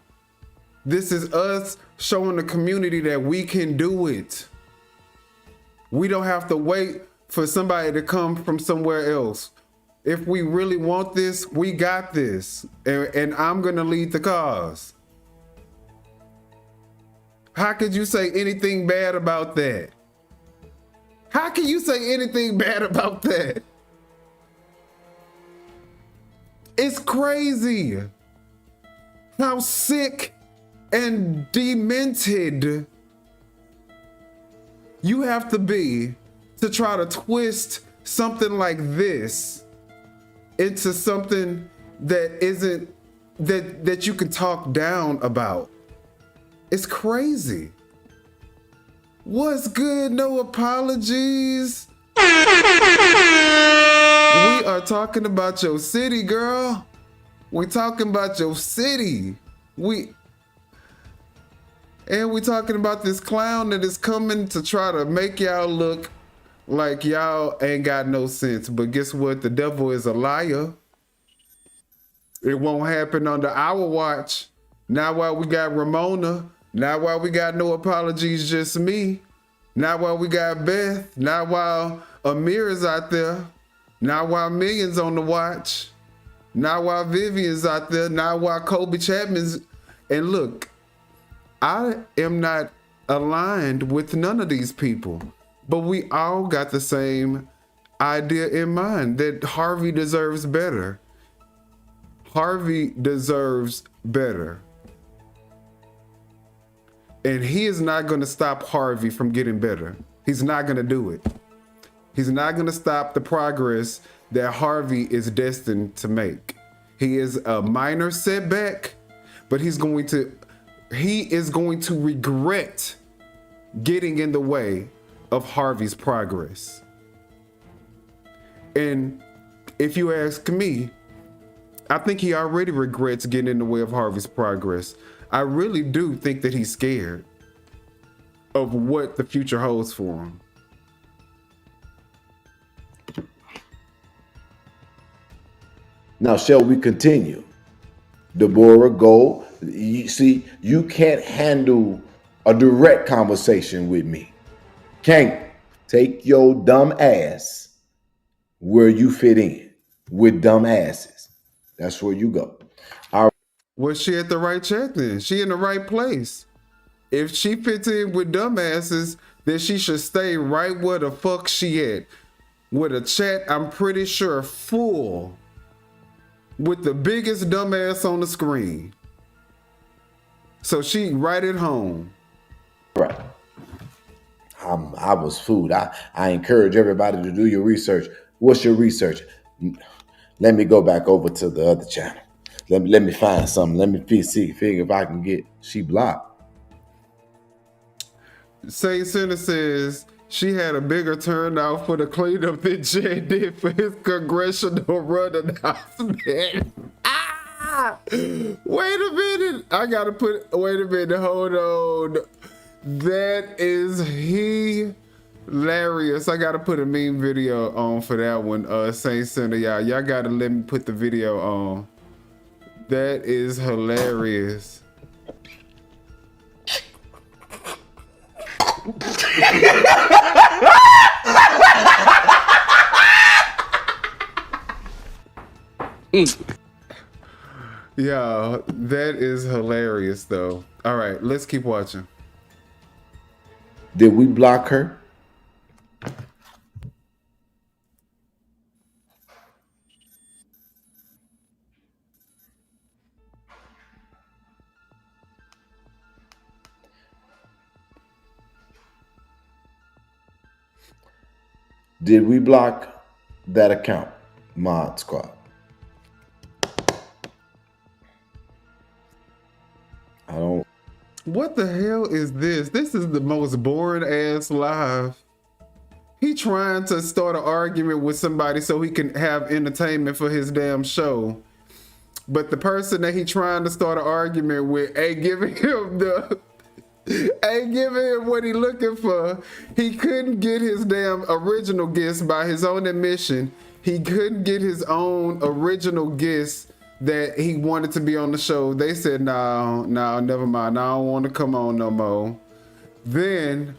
This is us showing the community that we can do it. We don't have to wait for somebody to come from somewhere else. If we really want this, we got this. And I'm gonna lead the cause. How could you say anything bad about that? How can you say anything bad about that? It's crazy how sick and demented you have to be to try to twist something like this into something that isn't, that you can talk down about. It's crazy. What's good? No apologies. We are talking about your city, girl. We talking about your city. And we talking about this clown that is coming to try to make y'all look like y'all ain't got no sense. But guess what? The devil is a liar. It won't happen under our watch. Not while we got Ramona. Not while we got No Apologies, Just Me. Not while we got Beth. Not while Amir is out there. Not while Millions on the watch. Not while Vivian's out there. Not while Kobe Chapman's. And look, I am not aligned with none of these people. But we all got the same idea in mind, that Harvey deserves better. Harvey deserves better. And he is not going to stop Harvey from getting better. He's not going to do it. He's not going to stop the progress that Harvey is destined to make. He is a minor setback, but he is going to regret getting in the way of Harvey's progress. And if you ask me, I think he already regrets getting in the way of Harvey's progress. I really do think that he's scared of what the future holds for him. Now, shall we continue? Deborah, go. You see, you can't handle a direct conversation with me. Can't. Take your dumb ass where you fit in with dumb asses. That's where you go. All right. Was she at the right chat then? She in the right place. If she fits in with dumbasses, then she should stay right where the fuck she at. With a chat, I'm pretty sure, full with the biggest dumbass on the screen. So she right at home. Right. I was fooled. I encourage everybody to do your research. What's your research? Let me go back over to the other channel. Let me find something. Let me figure if I can get. She blocked. Saint Center says she had a bigger turnout for the cleanup than Jed did for his congressional run announcement. Wait a minute. Wait a minute. Hold on. That is hilarious. I gotta put a meme video on for that one. Saint Center, y'all gotta let me put the video on. That is hilarious. Yeah, that is hilarious though. All right, let's keep watching. Did we block her? Did we block that account, Mod Squad? I don't. What the hell is this? This is the most boring ass live. He trying to start an argument with somebody so he can have entertainment for his damn show. But the person that he trying to start an argument with ain't giving him what he looking for. He couldn't get his damn original guest by his own admission. He couldn't get his own original guest that he wanted to be on the show. They said, no, never mind. I don't want to come on no more. Then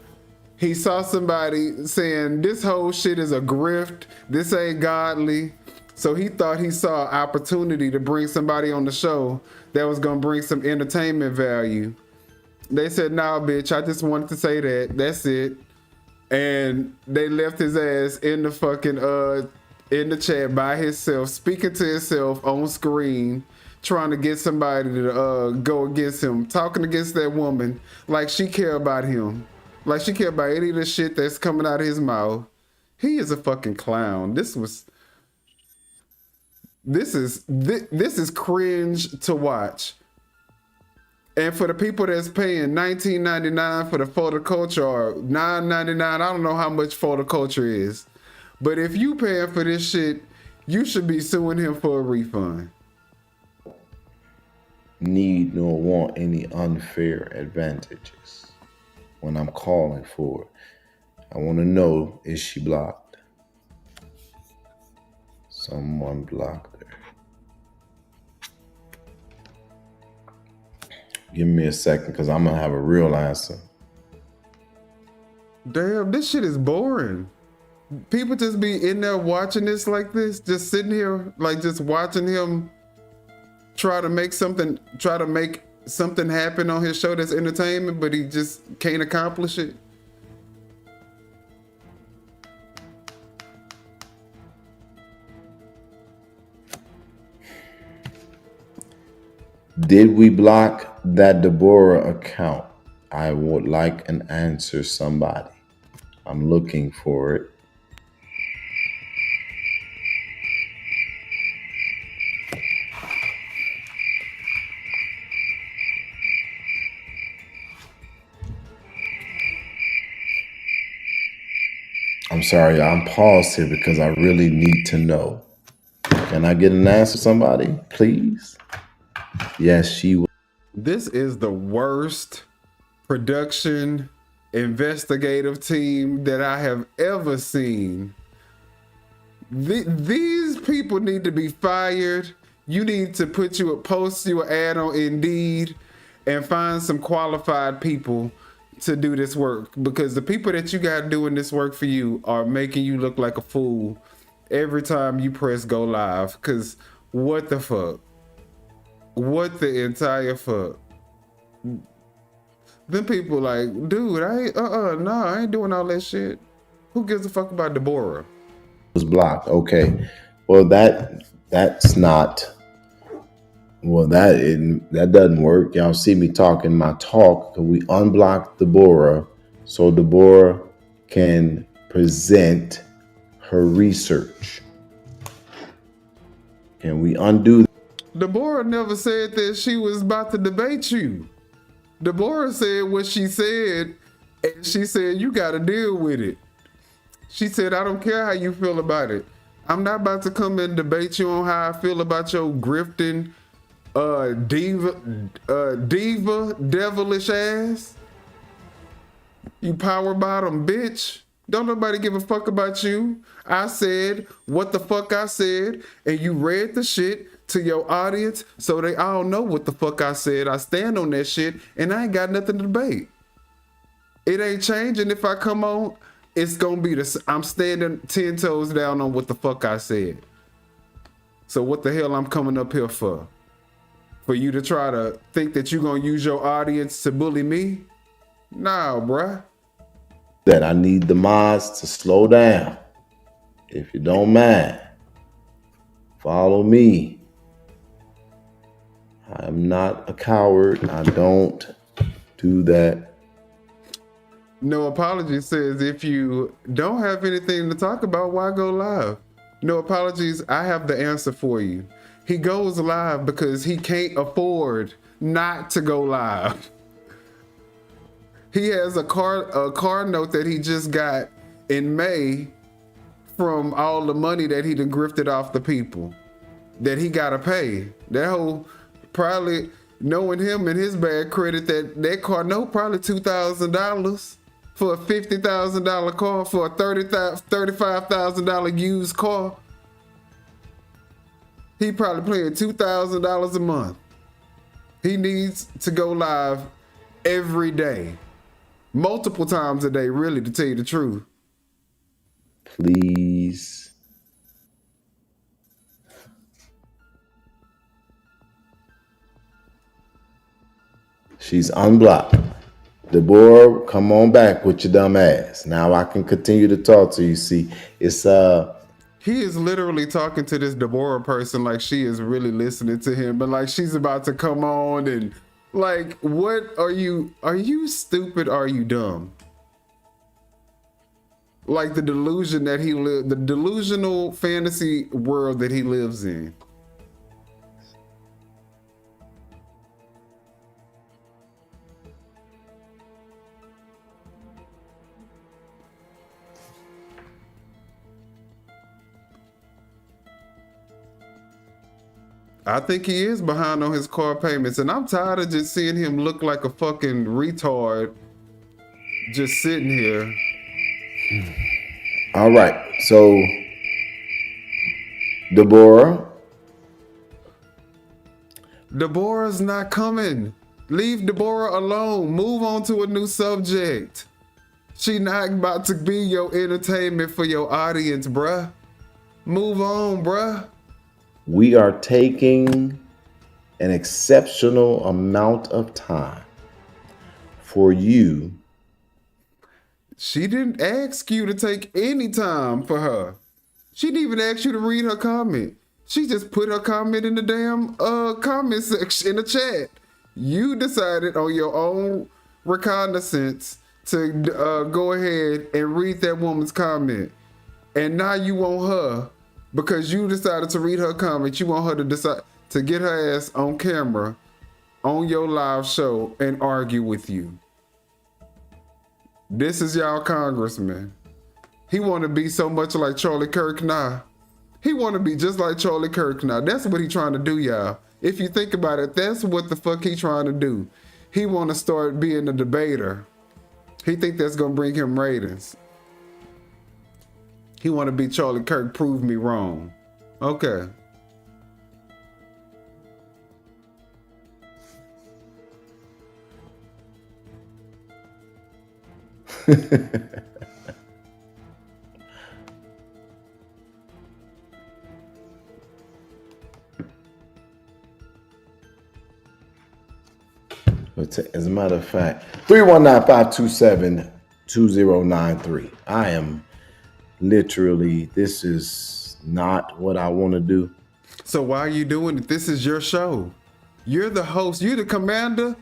he saw somebody saying, this whole shit is a grift. This ain't godly. So he thought he saw an opportunity to bring somebody on the show that was going to bring some entertainment value. They said, nah, bitch, I just wanted to say that. That's it. And they left his ass in the fucking, in the chat by himself, speaking to himself on screen, trying to get somebody to go against him, talking against that woman like she care about him, like she care about any of the shit that's coming out of his mouth. He is a fucking clown. This is cringe to watch. And for the people that's paying $19.99 for the photo culture or $9.99, I don't know how much photo culture is. But if you paying for this shit, you should be suing him for a refund. need nor want any unfair advantages when I'm calling for it. I want to know, is she blocked? Someone blocked her. Give me a second, because I'm going to have a real answer. Damn, this shit is boring. People just be in there watching this like this, just sitting here, like just watching him try to make something happen on his show that's entertainment, but he just can't accomplish it. Did we block that Deborah account? I would like an answer, somebody. I'm looking for it. I'm sorry, I'm paused here because I really need to know. Can I get an answer, somebody, please? Yes, she was. This is the worst production investigative team that I have ever seen. These people need to be fired. You need to post your ad on Indeed and find some qualified people to do this work, because the people that you got doing this work for you are making you look like a fool every time you press go live. Because what the fuck? What the entire fuck? Them people like, dude, I ain't doing all that shit. Who gives a fuck about Deborah? Was blocked. Okay. Well, that's not. Well, that doesn't work. Y'all see me talking my talk. We unblocked Deborah so Deborah can present her research. Can we undo? Deborah never said that she was about to debate you. Deborah said what she said, and she said you got to deal with it. She said, I don't care how you feel about it. I'm not about to come and debate you on how I feel about your grifting diva devilish ass. You power bottom bitch. Don't nobody give a fuck about you. I said what the fuck I said, and you read the shit to your audience so they all know what the fuck I said. I stand on that shit, and I ain't got nothing to debate. It ain't changing if I come on. It's gonna be I'm standing 10 toes down on what the fuck I said. So what the hell I'm coming up here for? For you to try to think that you're gonna use your audience to bully me? Nah, bruh. That I need the mods to slow down. If you don't mind, follow me. I am not a coward. I don't do that. No Apologies says, if you don't have anything to talk about, why go live? No Apologies, I have the answer for you. He goes live because he can't afford not to go live. He has a car note that he just got in May from all the money that he done grifted off the people that he gotta pay. That whole, probably knowing him and his bad credit, that car note probably $2,000 for a $50,000 car, for a $35,000 used car. He probably paying $2,000 a month. He needs to go live every day. Multiple times a day, really, to tell you the truth. Please. She's unblocked. Deborah, come on back with your dumb ass. Now I can continue to talk to you. See, it's He is literally talking to this Deborah person like she is really listening to him, but like she's about to come on and like, what are you stupid? Are you dumb? Like the delusion that the delusional fantasy world that he lives in. I think he is behind on his car payments, and I'm tired of just seeing him look like a fucking retard just sitting here. All right, so Deborah's not coming. Leave Deborah alone. Move on to a new subject. She not about to be your entertainment for your audience, bruh. Move on, bruh. we are taking an exceptional amount of time for you. She didn't ask you to take any time for her. She didn't even ask you to read her comment. She just put her comment in the damn comment section in the chat. You decided on your own reconnaissance to go ahead and read that woman's comment. And now you want her, because you decided to read her comment, you want her to decide to get her ass on camera on your live show and argue with you. This is y'all congressman. He want to be so much like Charlie Kirk now. He want to be just like Charlie Kirk now. That's what he trying to do, y'all. If you think about it, that's what the fuck he trying to do. He want to start being a debater. He think that's going to bring him ratings. He want to be Charlie Kirk, prove me wrong. Okay. As a matter of fact, 319-527-2093. I am literally, this is not what I want to do. So why are you doing it? This is your show. You're the host. You're the commander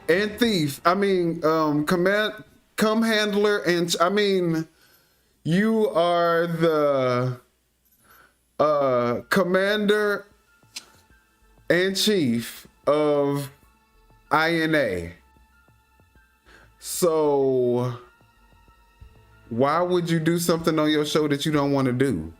and thief. I mean, come handler, and I mean, you are the commander and chief of INA. So why would you do something on your show that you don't want to do?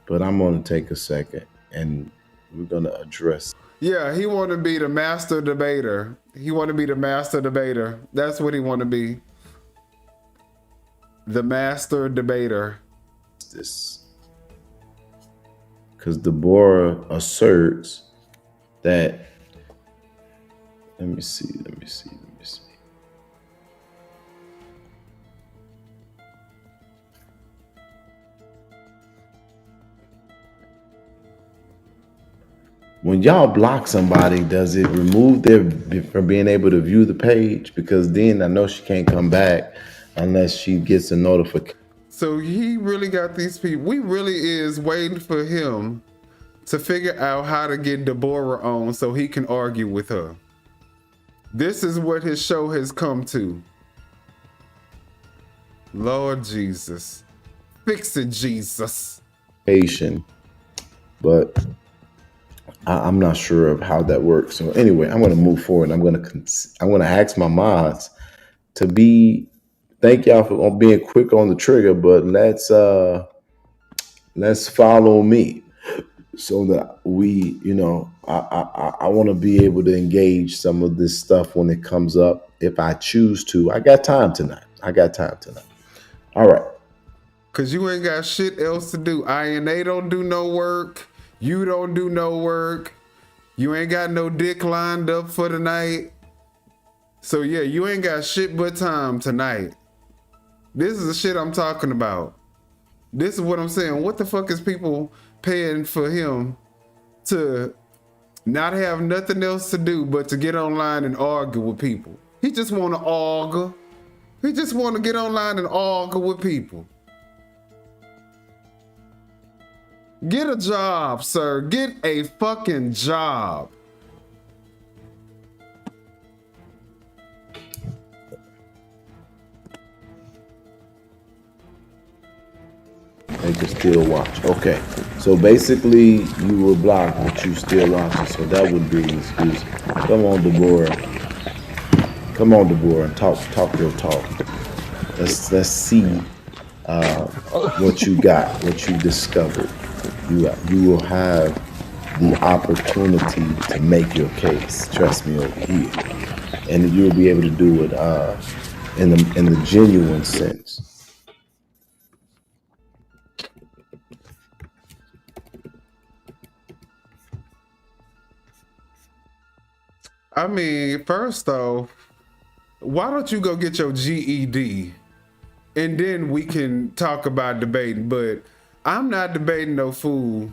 But I'm going to take a second and we're going to address. Yeah, he want to be the master debater. He want to be the master debater. That's what he want to be. The master debater. This. Because Deborah asserts that, let me see. When y'all block somebody, does it remove them from being able to view the page? Because then I know she can't come back unless she gets a notification. So he really got these people. We really is waiting for him to figure out how to get Deborah on so he can argue with her. This is what his show has come to. Lord Jesus. Fix it, Jesus. But I'm not sure of how that works. So anyway, I'm going to move forward. I'm going to ask my mods to be. Thank y'all for being quick on the trigger, but let's follow me so that we, I want to be able to engage some of this stuff when it comes up. If I choose to, I got time tonight. All right. Cause you ain't got shit else to do. INA don't do no work. You don't do no work. You ain't got no dick lined up for the night. So yeah, you ain't got shit but time tonight. This is the shit I'm talking about. This is what I'm saying. What the fuck is people paying for him to not have nothing else to do but to get online and argue with people? He just want to argue. He just want to get online and argue with people. Get a job, sir. Get a fucking job. They can still watch. Okay. So basically you were blocked, but you still watching. So that would be an excuse. Come on, Deborah, and talk your talk. Let's see what you got, what you discovered. you will have the opportunity to make your case. Trust me over here, and you'll be able to do it in the genuine sense. I mean, first though, why don't you go get your GED and then we can talk about debating? But I'm not debating no fool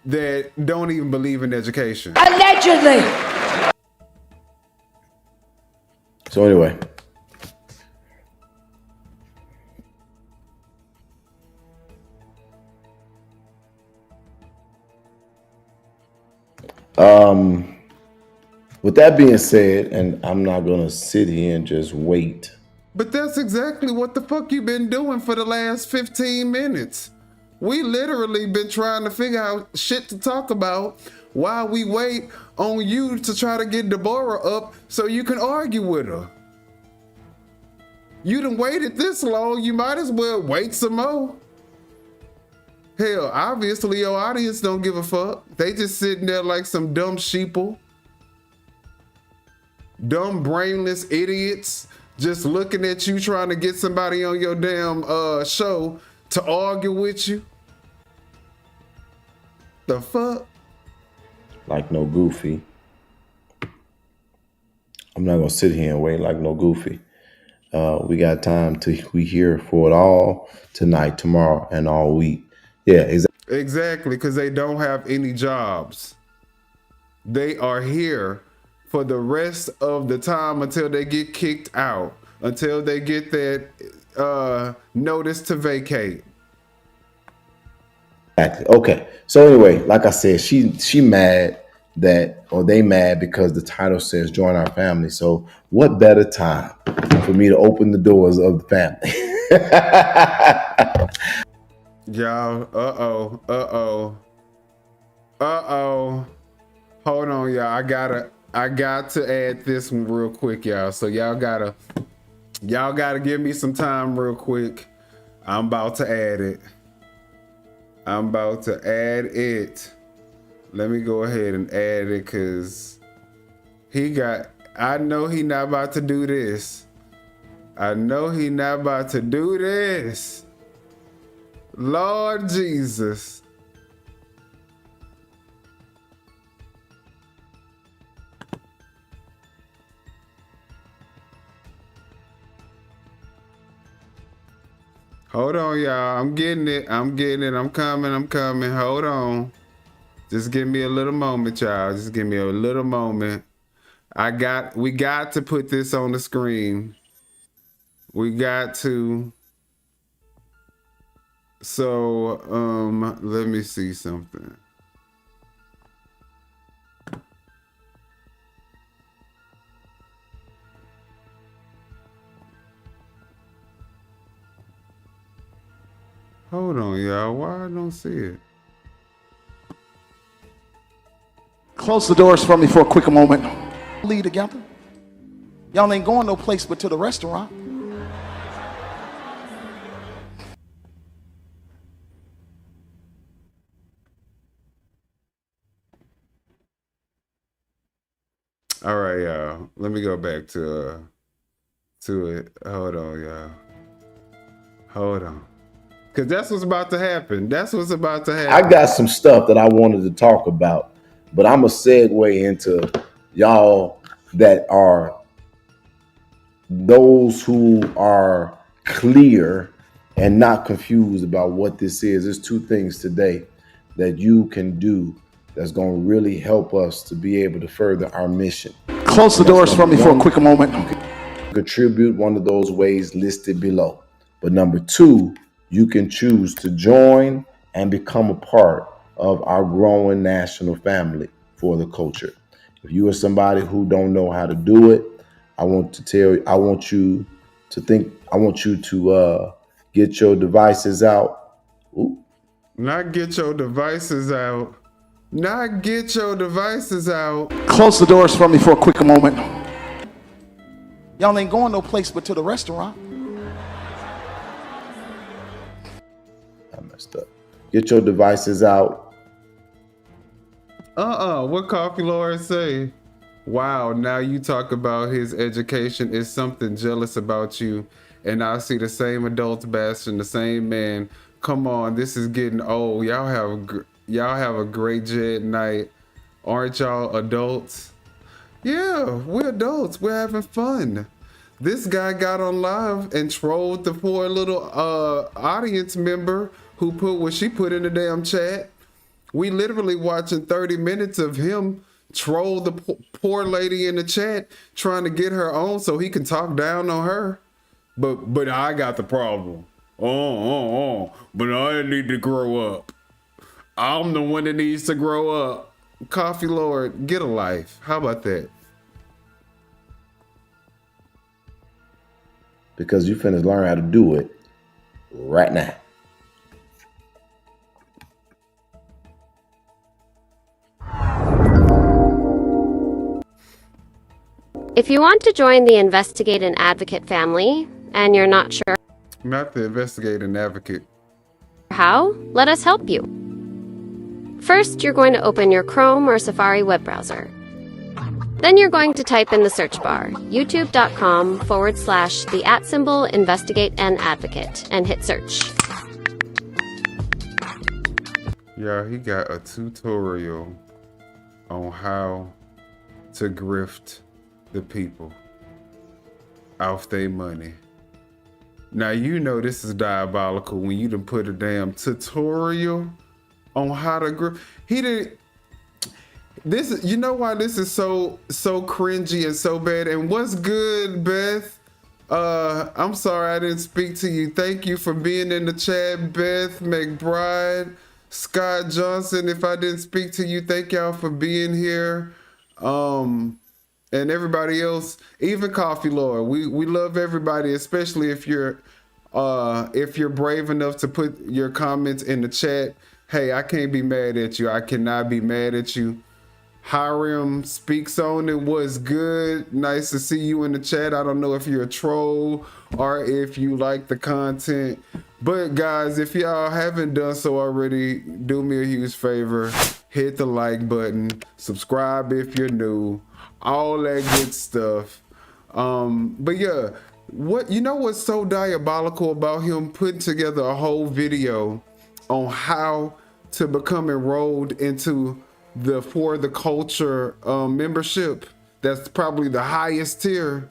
that don't even believe in education. Allegedly. So anyway, with that being said, and I'm not gonna sit here and just wait. But that's exactly what the fuck you been doing for the last 15 minutes. We literally been trying to figure out shit to talk about while we wait on you to try to get Deborah up so you can argue with her. You done waited this long, you might as well wait some more. Hell, obviously your audience don't give a fuck. They just sitting there like some dumb sheeple. Dumb, brainless idiots just looking at you trying to get somebody on your damn show to argue with you. The fuck? Like no goofy. I'm not gonna sit here and wait like no goofy. We got time we here for it all tonight, tomorrow, and all week. Yeah, exactly. Exactly, because they don't have any jobs. They are here for the rest of the time until they get kicked out, until they get that notice to vacate. Exactly. Okay. So anyway, like I said, she mad that, or they mad because the title says join our family. So what better time for me to open the doors of the family? Y'all, hold on, y'all. I got to add this one real quick, y'all. So y'all gotta give me some time real quick. I'm about to add it. Let me go ahead and add it, cause I know he not about to do this. Lord Jesus. Hold on, y'all. I'm getting it. I'm coming. Hold on. Just give me a little moment, y'all. Just give me a little moment. We got to put this on the screen. We got to. So, let me see something. Hold on, y'all. Why I don't see it? Close the doors for me for a quick moment. Lead together. Y'all ain't going no place but to the restaurant. All right, y'all. Let me go back to it. Hold on, y'all. Hold on. Because that's what's about to happen. I got some stuff that I wanted to talk about, but I'm going to segue into y'all that are those who are clear and not confused about what this is. There's two things today that you can do that's going to really help us to be able to further our mission. Close the doors for me for a quick moment. You can contribute one of those ways listed below. But number two, you can choose to join and become a part of our growing national family for the culture. If you are somebody who don't know how to do it, I want you to get your devices out. Ooh. Not get your devices out. Close the doors for me for a quick moment. Y'all ain't going no place but to the restaurant. I messed up. Get your devices out. What Coffee Lord say? Wow, now you talk about his education is something jealous about you, and I see the same adults bashing the same man. Come on, this is getting old. Y'all have a great Jed night. Aren't y'all adults? Yeah, we're adults. We're having fun. This guy got on live and trolled the poor little audience member who put what she put in the damn chat. We literally watching 30 minutes of him troll the poor lady in the chat, trying to get her on so he can talk down on her. But I got the problem. But I need to grow up. I'm the one that needs to grow up. Coffee Lord, get a life. How about that? Because you finna learn how to do it right now. If you want to join the Investigate and Advocate family, and you're not sure Not the Investigate and Advocate. how, let us help you. First, you're going to open your Chrome or Safari web browser. Then you're going to type in the search bar, youtube.com/the @ Investigate and Advocate, and hit search. Yeah, he got a tutorial on how to grift the people off their money. Now, you know this is diabolical when you done put a damn tutorial on how to grift. He didn't. This is, you know why this is so cringy and so bad. And what's good, Beth? I'm sorry I didn't speak to you. Thank you for being in the chat, Beth McBride, Scott Johnson. If I didn't speak to you, thank y'all for being here. And everybody else, even Coffee Lord, we love everybody, especially if you're brave enough to put your comments in the chat. Hey, I can't be mad at you. I cannot be mad at you. Hiram speaks on it. What's good? Nice to see you in the chat. I don't know if you're a troll or if you like the content, but guys, if y'all haven't done so already, do me a huge favor. Hit the like button, subscribe if you're new, all that good stuff. But yeah, what's so diabolical about him putting together a whole video on how to become enrolled into the For the Culture membership? That's probably the highest tier.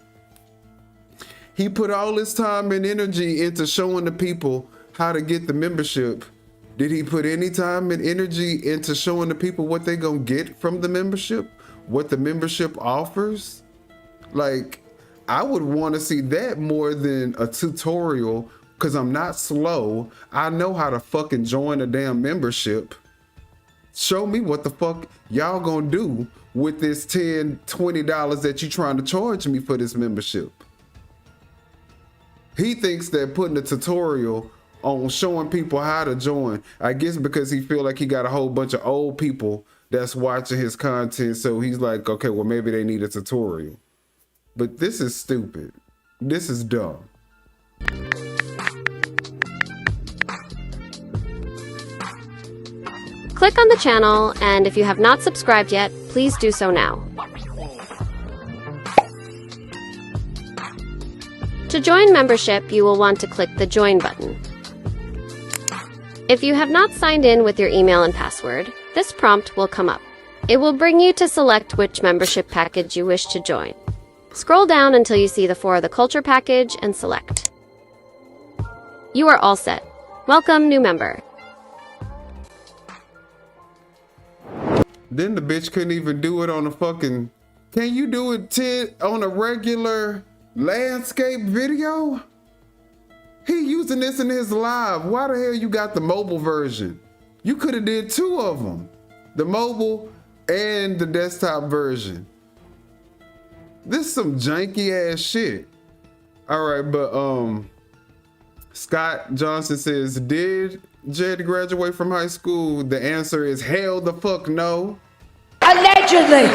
He put all his time and energy into showing the people how to get the membership. Did he put any time and energy into showing the people what they gonna get from the membership? What the membership offers? Like, I would want to see that more than a tutorial, because I'm not slow. I know how to fucking join a damn membership. Show me what the fuck y'all gonna do with this $10, $20 that you trying to charge me for this membership. He thinks that putting a tutorial on showing people how to join, I guess because he feel like he got a whole bunch of old people that's watching his content, so he's like, okay, well, maybe they need a tutorial. But this is stupid. This is dumb. Click on the channel, and if you have not subscribed yet, please do so now. To join membership, you will want to click the Join button. If you have not signed in with your email and password, this prompt will come up. It will bring you to select which membership package you wish to join. Scroll down until you see the For the Culture package and select. You are all set. Welcome, new member. Then the bitch couldn't even do it on a fucking... Can you do it on a regular landscape video? He using this in his live. Why the hell you got the mobile version? You could have did two of them. The mobile and the desktop version. This is some janky ass shit. All right, but Scott Johnson says, did Jed graduate from high school? The answer is hell the fuck no. Allegedly.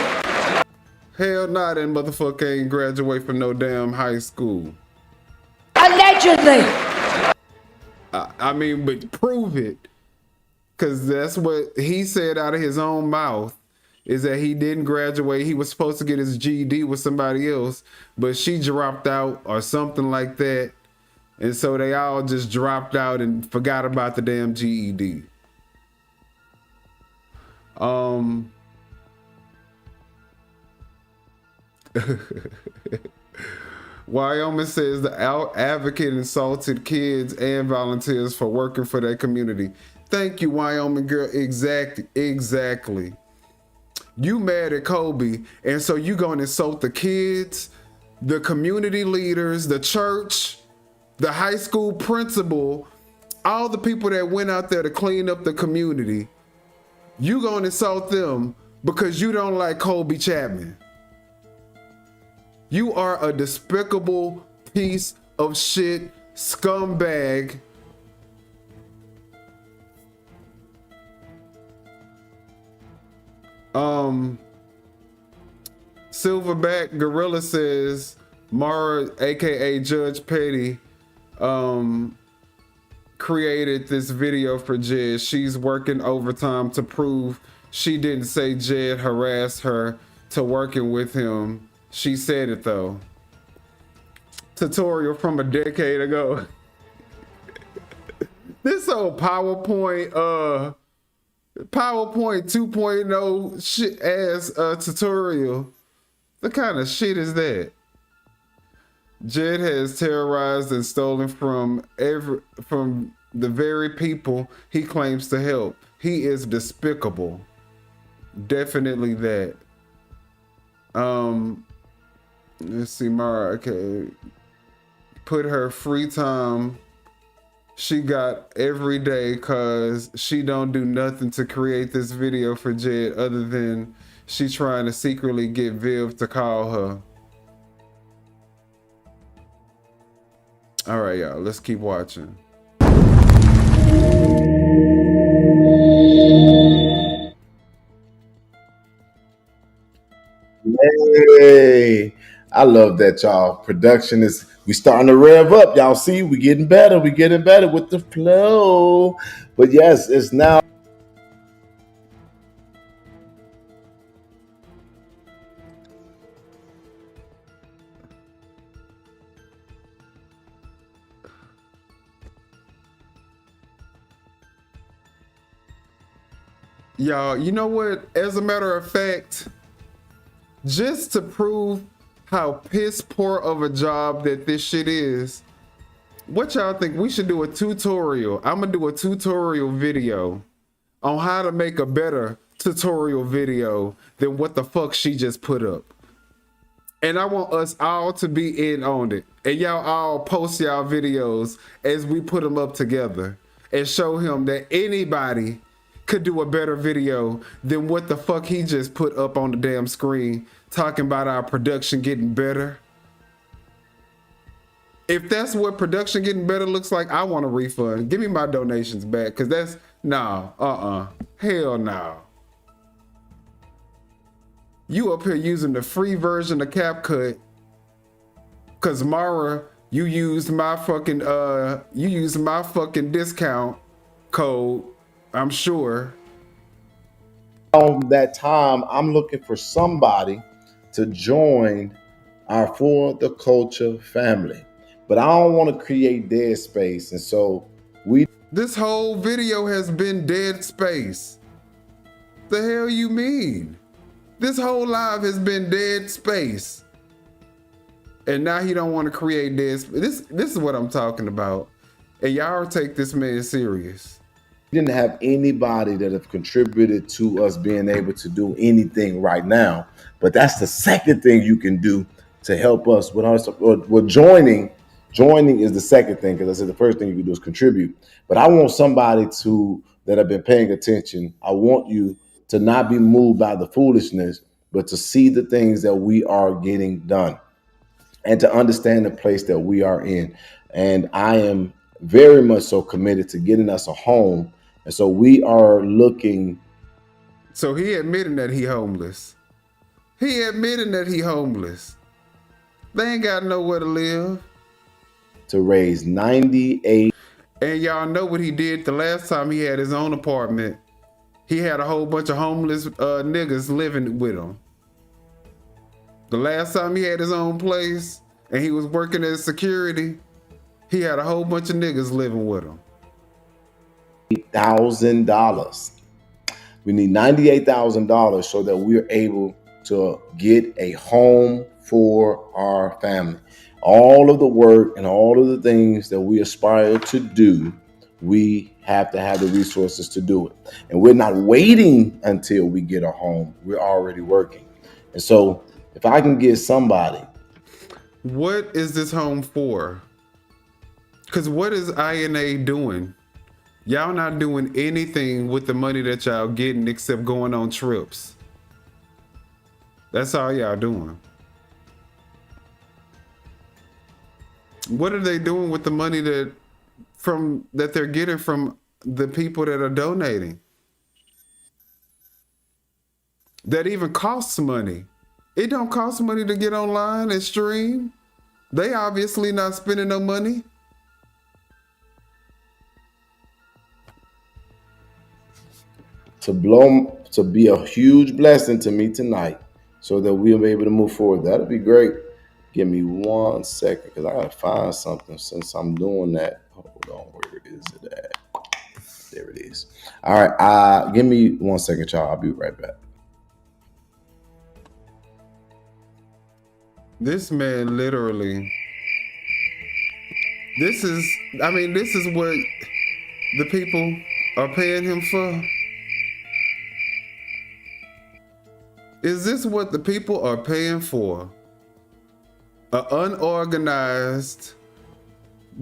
Hell nah, that motherfucker ain't graduate from no damn high school. Allegedly. I mean, but prove it. Because that's what he said out of his own mouth, is that he didn't graduate. He was supposed to get his GED with somebody else, but she dropped out or something like that. And so they all just dropped out and forgot about the damn GED. Wyoming says the advocate insulted kids and volunteers for working for their community. Thank you, Wyoming girl. Exactly. You mad at Kobe, and so you gonna insult the kids, the community leaders, the church, the high school principal, all the people that went out there to clean up the community. You gonna insult them because you don't like Kobe Chapman. You are a despicable piece of shit scumbag. Silverback Gorilla says Mara, aka Judge Petty, created this video for Jed. She's working overtime to prove she didn't say Jed harassed her to working with him. She said it though. Tutorial from a decade ago. This whole PowerPoint 2.0 shit ass tutorial. What kind of shit is that? Jed has terrorized and stolen from the very people he claims to help. He is despicable. Definitely that. Let's see, Mara. Okay, put her free time she got every day because she don't do nothing to create this video for Jed other than she trying to secretly get Viv to call her. All right, y'all, let's keep watching. Hey, I love that, y'all. Production is, we starting to rev up. Y'all see, we getting better. We getting better with the flow. But yes, it's now. Y'all, you know what? As a matter of fact, just to prove how piss poor of a job that this shit is, what y'all think? We should do a tutorial. I'm gonna do a tutorial video on how to make a better tutorial video than what the fuck she just put up. And I want us all to be in on it. And y'all all post y'all videos as we put them up together and show him that anybody could do a better video than what the fuck he just put up on the damn screen talking about our production getting better. If that's what production getting better looks like, I want a refund. Give me my donations back, because that's, no, hell no. You up here using the free version of CapCut, because Mara, you used my fucking discount code, I'm sure. On that time, I'm looking for somebody to join our For the Culture family. But I don't want to create dead space. And so this whole video has been dead space. The hell you mean? This whole live has been dead space. And now he don't want to create dead space. This is what I'm talking about. And y'all take this man serious. We didn't have anybody that have contributed to us being able to do anything right now. But that's the second thing you can do to help us with us. Well, joining is the second thing, because I said the first thing you can do is contribute. But I want somebody that have been paying attention. I want you to not be moved by the foolishness, but to see the things that we are getting done and to understand the place that we are in. And I am very much so committed to getting us a home. And so we are looking. So he admitting that he homeless. He admitting that he homeless. They ain't got nowhere to live. To raise 98. And y'all know what he did the last time he had his own apartment. He had a whole bunch of homeless niggas living with him. The last time he had his own place and he was working as security, he had a whole bunch of niggas living with him. $1,000. We need $98,000 so that we're able to get a home for our family. All of the work and all of the things that we aspire to do, we have to have the resources to do it. And we're not waiting until we get a home. We're already working. And so if I can get somebody. What is this home for? Because what is INA doing? Y'all not doing anything with the money that y'all getting except going on trips. That's all y'all doing. What are they doing with the money that they're getting from the people that are donating? That even costs money. It don't cost money to get online and stream. They obviously not spending no money. To be a huge blessing to me tonight so that we'll be able to move forward. That'll be great. Give me 1 second because I gotta find something since I'm doing that. Hold on, where is it at? There it is. All right, give me 1 second, y'all. I'll be right back. This man literally, this is what the people are paying him for. Is this what the people are paying for? Unorganized.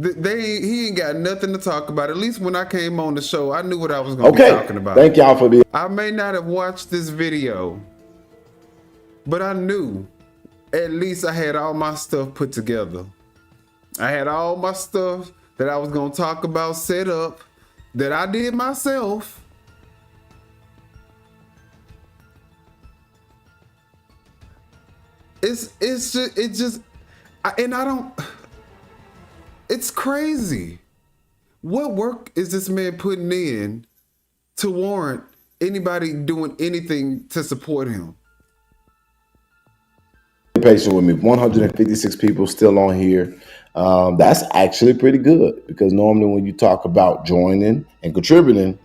He ain't got nothing to talk about. At least when I came on the show, I knew what I was going to be talking about. Thank y'all for being. I may not have watched this video, but I knew at least I had all my stuff put together. I had all my stuff that I was going to talk about set up that I did myself. It's crazy. What work is this man putting in to warrant anybody doing anything to support him? Be patient with me. 156 people still on here. That's actually pretty good because normally when you talk about joining and contributing,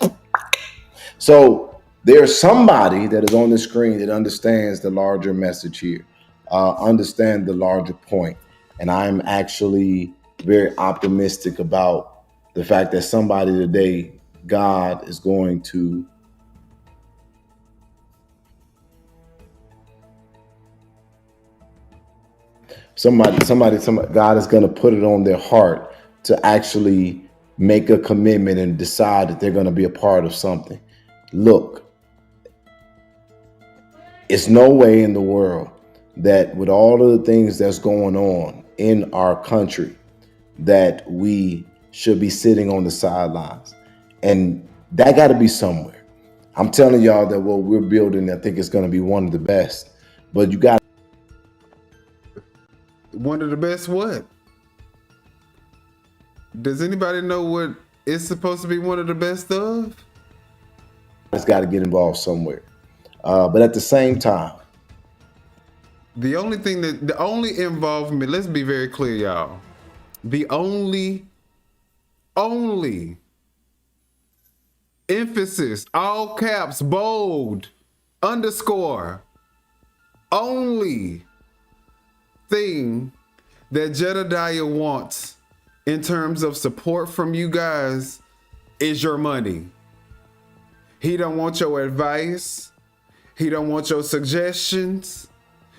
so there's somebody that is on the screen that understands the larger message here, understand the larger point. And I'm actually very optimistic about the fact that somebody today, God is going to somebody, God is going to put it on their heart to actually make a commitment and decide that they're going to be a part of something. Look, it's no way in the world that with all of the things that's going on in our country that we should be sitting on the sidelines. And that got to be somewhere. I'm telling y'all that what we're building, I think it's going to be one of the best. But you got one of the best what? Does anybody know what it's supposed to be one of the best of? It's got to get involved somewhere. But at the same time, the only involvement, let's be very clear, y'all. The only emphasis, all caps, bold, underscore, only thing that Jedidiah wants in terms of support from you guys is your money. He don't want your advice. He don't want your suggestions.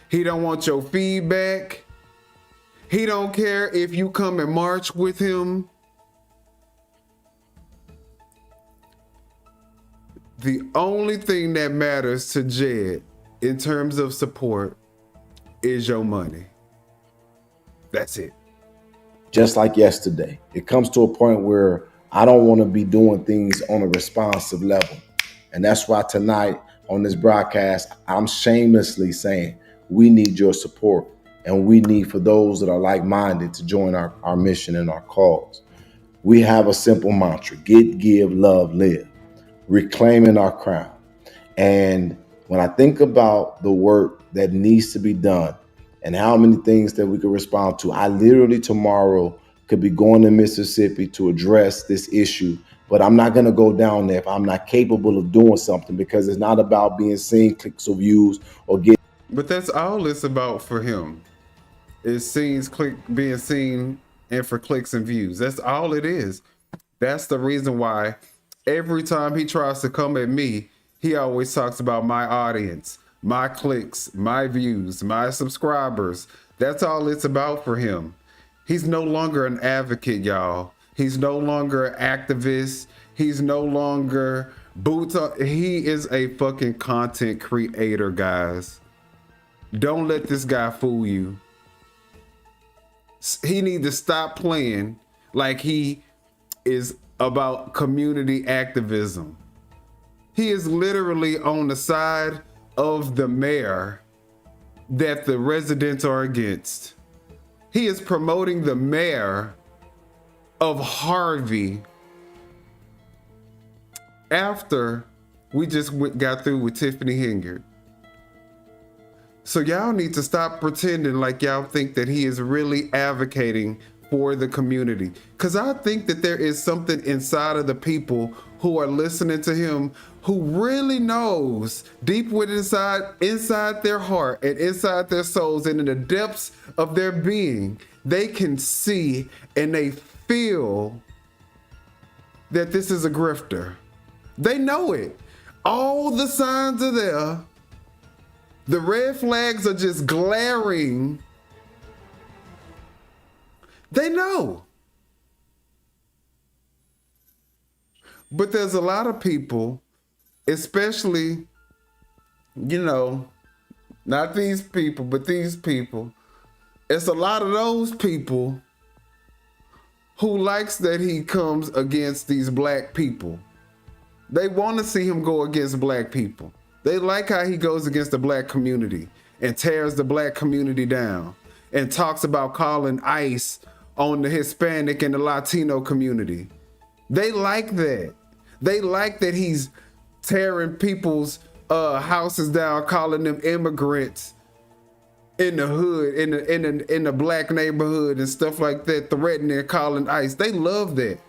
He don't want your feedback. He don't care if you come and march with him. The only thing that matters to Jed in terms of support is your money. That's it. Just like yesterday, it comes to a point where I don't want to be doing things on a responsive level. And that's why tonight on this broadcast, I'm shamelessly saying we need your support. And we need for those that are like-minded to join our mission and our cause. We have a simple mantra: get, give, love, live, reclaiming our crown. And when I think about the work that needs to be done and how many things that we could respond to, I literally tomorrow could be going to Mississippi to address this issue, but I'm not going to go down there if I'm not capable of doing something, because it's not about being seen, clicks or views, or getting. But that's all it's about for him. Is being seen and for clicks and views. That's all it is. That's the reason why every time he tries to come at me, he always talks about my audience, my clicks, my views, my subscribers. That's all it's about for him. He's no longer an advocate, y'all. He's no longer an activist. He's no longer he is a fucking content creator, guys. Don't let this guy fool you. He needs to stop playing like he is about community activism. He is literally on the side of the mayor that the residents are against. He is promoting the mayor of Harvey after we just got through with Tiffany Hingard. So y'all need to stop pretending like y'all think that he is really advocating for the community. Because I think that there is something inside of the people who are listening to him who really knows deep within inside their heart and inside their souls and in the depths of their being, they can see and they feel that this is a grifter. They know it. All the signs are there. The red flags are just glaring. They know. But there's a lot of people, especially, not these people, but these people. It's a lot of those people who likes that he comes against these black people. They want to see him go against black people. They like how he goes against the black community and tears the black community down and talks about calling ICE on the Hispanic and the Latino community. They like that. They like that he's tearing people's houses down, calling them immigrants in the hood, in the black neighborhood and stuff like that, threatening and calling ICE. They love that.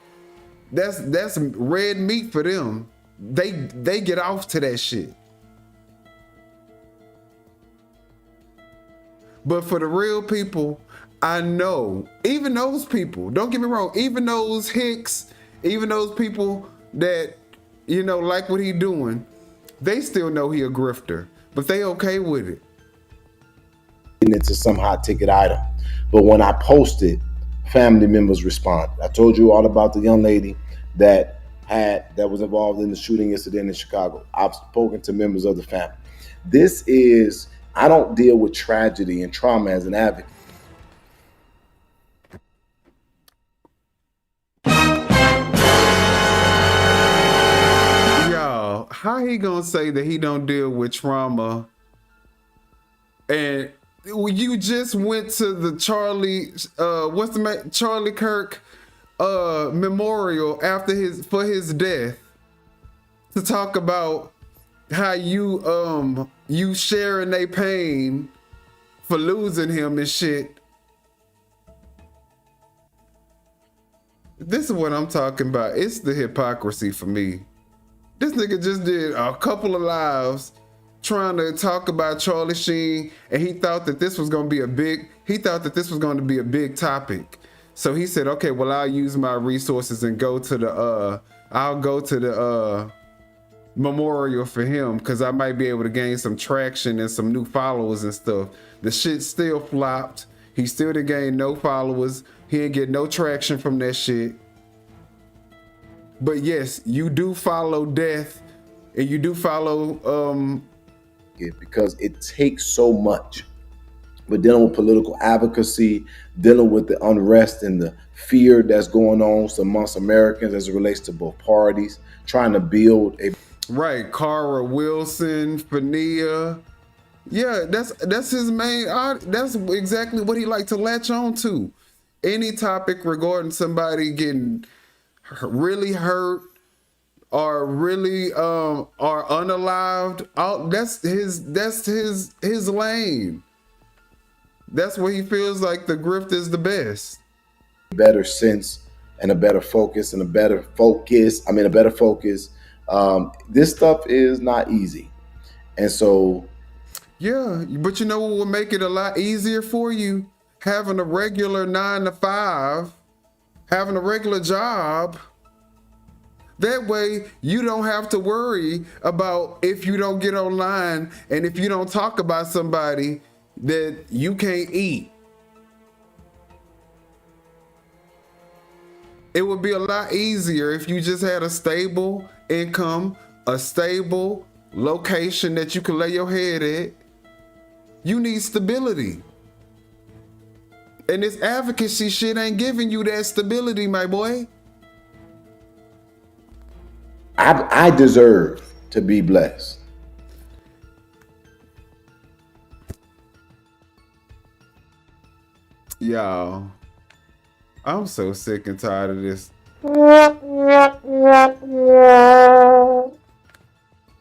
That's red meat for them. They get off to that shit. But for the real people, I know, even those people, don't get me wrong, even those hicks, even those people that, like what he doing, they still know he a grifter, but they okay with it. Into some hot ticket item. But when I posted, family members responded. I told you all about the young lady that was involved in the shooting incident in Chicago. I've spoken to members of the family. I don't deal with tragedy and trauma as an advocate. Y'all, how he gonna say that he don't deal with trauma? And you just went to the Charlie Kirk memorial for his death to talk about how you sharing their pain for losing him and shit. This is what I'm talking about. It's the hypocrisy for me. This nigga just did a couple of lives trying to talk about Charlie Sheen, and he thought that this was going to be a big topic. So he said, okay, well, I'll use my resources and go to the memorial for him because I might be able to gain some traction and some new followers and stuff. The shit still flopped. He still didn't gain no followers. He didn't get no traction from that shit. But yes, you do follow death and you do follow because it takes so much. But dealing with political advocacy, dealing with the unrest and the fear that's going on amongst Americans as it relates to both parties, trying to build a right, Cara Wilson, Fania. Yeah, that's his main. That's exactly what he like to latch on to. Any topic regarding somebody getting really hurt or really are unalived, that's his lane. That's where he feels like the grift is the best. Better sense and a better focus and a better focus. This stuff is not easy. And so, yeah, but you know what will make it a lot easier for you? Having a regular 9 to 5, having a regular job. That way you don't have to worry about if you don't get online and if you don't talk about somebody that you can't eat. It would be a lot easier if you just had a stable income, a stable location that you can lay your head at. You need stability. And this advocacy shit ain't giving you that stability, my boy. I deserve to be blessed. Y'all, I'm so sick and tired of this.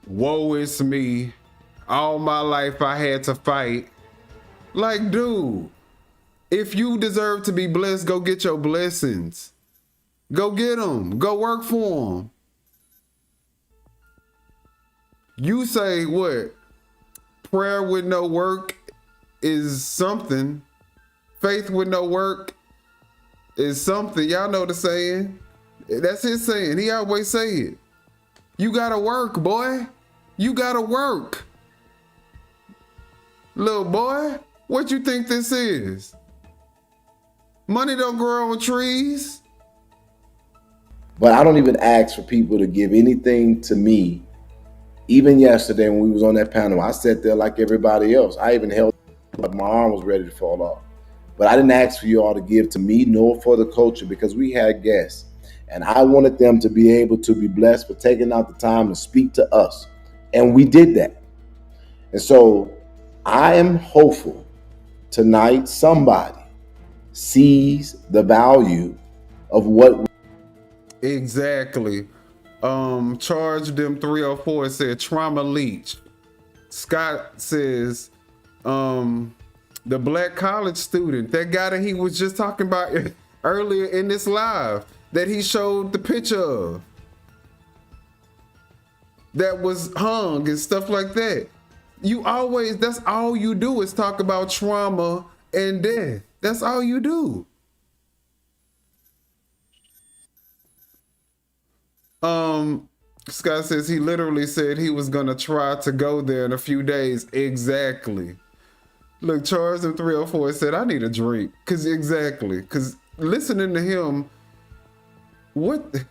Woe is me. All my life I had to fight. Like, dude, if you deserve to be blessed, go get your blessings. Go get them. Go work for them. You say what? Prayer with no work is something. Faith with no work is something. Y'all know the saying. That's his saying. He always say it. You gotta work, boy. You gotta work. Little boy, what you think this is? Money don't grow on trees. But I don't even ask for people to give anything to me. Even yesterday when we was on that panel, I sat there like everybody else. I even held like my arm was ready to fall off. But I didn't ask for you all to give to me nor for the culture because we had guests. And I wanted them to be able to be blessed for taking out the time to speak to us. And we did that. And so I am hopeful tonight somebody sees the value of what. Exactly. Charge them 304 said trauma leech. Scott says, the black college student, that guy that he was just talking about earlier in this live, that he showed the picture of, that was hung and stuff like that. You always, that's all you do is talk about trauma and death. That's all you do. Scott says he literally said he was gonna try to go there in a few days. Exactly. Look, Charles in 304 said, I need a drink. Cause listening to him, what?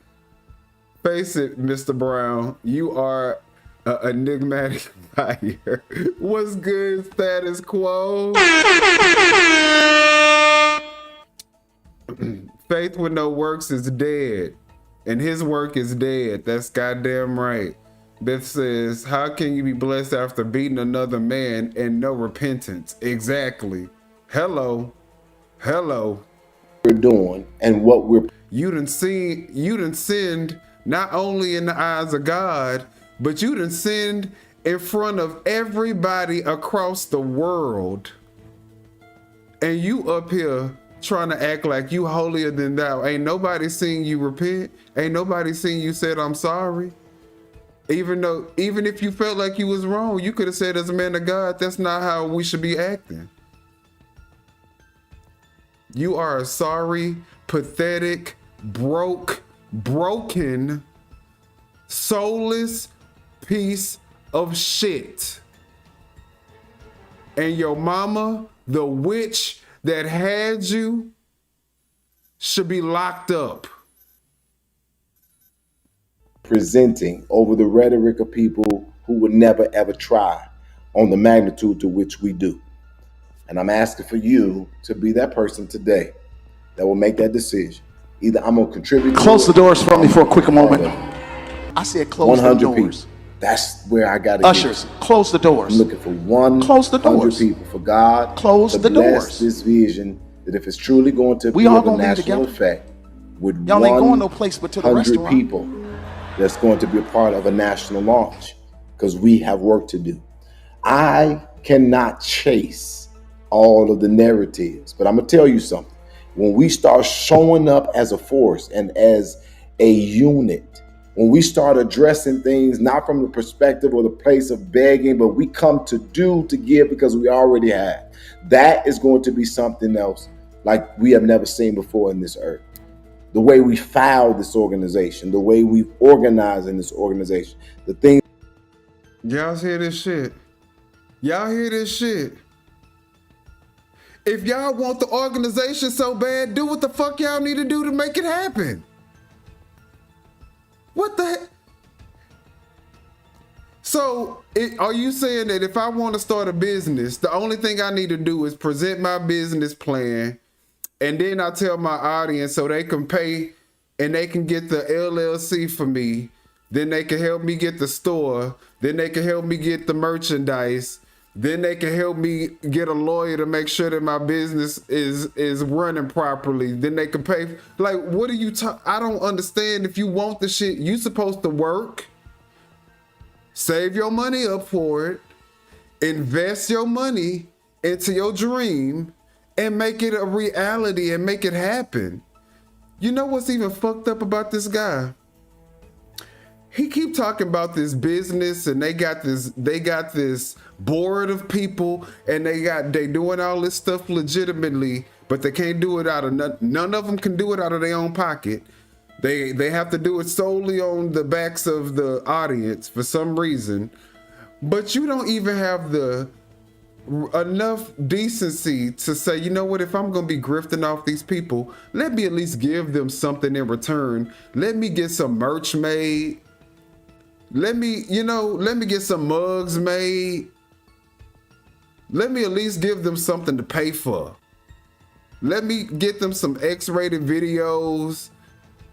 Face it, Mr. Brown, you are an enigmatic fire. What's good, status quo? Faith with no works is dead. And his work is dead. That's goddamn right. Beth says, how can you be blessed after beating another man and no repentance? Exactly. Hello. We're doing and what we're. You done sinned not only in the eyes of God, but you done sinned in front of everybody across the world. And you up here trying to act like you holier than thou. Ain't nobody seen you repent. Ain't nobody seen you said, I'm sorry. Even if you felt like you was wrong, you could have said as a man of God, that's not how we should be acting. You are a sorry, pathetic, broken, soulless piece of shit. And your mama, the witch that had you, should be locked up. Presenting over the rhetoric of people who would never ever try on the magnitude to which we do. And I'm asking for you to be that person today that will make that decision. Either I'm gonna contribute. Close the doors for me for a quick moment. I said close 100 the doors. people. That's where I gotta Ushers, close the doors. I'm looking for 100 people for God close to the bless doors. this vision, that if it's truly going to We be all of a gonna be national together. effect, with Y'all ain't going no place but to the 100 restaurant. people that's going to be a part of a national launch, because we have work to do. I cannot chase all of the narratives, but I'm gonna tell you something. When we start showing up as a force and as a unit, when we start addressing things not from the perspective or the place of begging, but we come to do, to give because we already have, that is going to be something else like we have never seen before in this earth. The way we found this organization, the way we organize in this organization, the things. Y'all hear this shit? Y'all hear this shit? If y'all want the organization so bad, do what the fuck y'all need to do to make it happen. What the heck? So, are you saying that if I want to start a business, the only thing I need to do is present my business plan, and then I tell my audience so they can pay and they can get the LLC for me, then they can help me get the store, then they can help me get the merchandise, then they can help me get a lawyer to make sure that my business is running properly. Then they can pay. Like, what are you talking? I don't understand. If you want the shit, you supposed to work, save your money up for it, invest your money into your dream, and make it a reality and make it happen. You know what's even fucked up about this guy? He keep talking about this business, and they got this board of people, and they doing all this stuff legitimately, but they can't do it out of none of them can do it out of their own pocket. They have to do it solely on the backs of the audience for some reason. But you don't even have enough decency to say, you know what, if I'm gonna be grifting off these people, let me at least give them something in return. Let me get some merch made. Let me get some mugs made. Let me at least give them something to pay for. Let me get them some X-rated videos,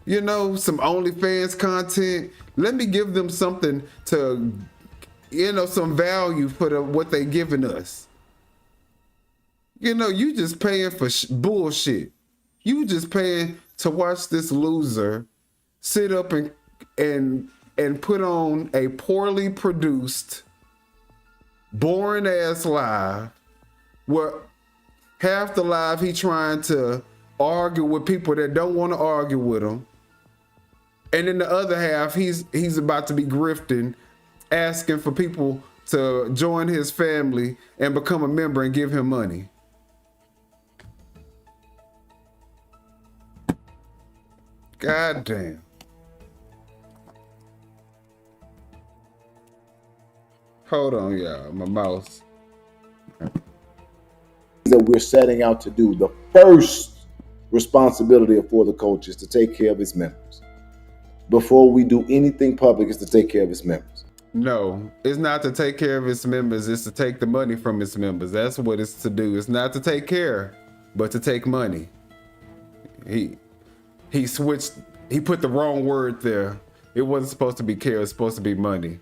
some OnlyFans content. Let me give them something to, some value for what they giving us. You just paying for bullshit. You just paying to watch this loser sit up and put on a poorly produced, boring ass live where half the live he trying to argue with people that don't want to argue with him. And in the other half, he's about to be grifting, asking for people to join his family and become a member and give him money. God damn. Hold on, y'all. My mouse. That we're setting out to do. The first responsibility for the coach is to take care of its members. Before we do anything public, is to take care of its members. No, it's not to take care of its members. It's to take the money from its members. That's what it's to do. It's not to take care, but to take money. He switched. He put the wrong word there. It wasn't supposed to be care. It's supposed to be money.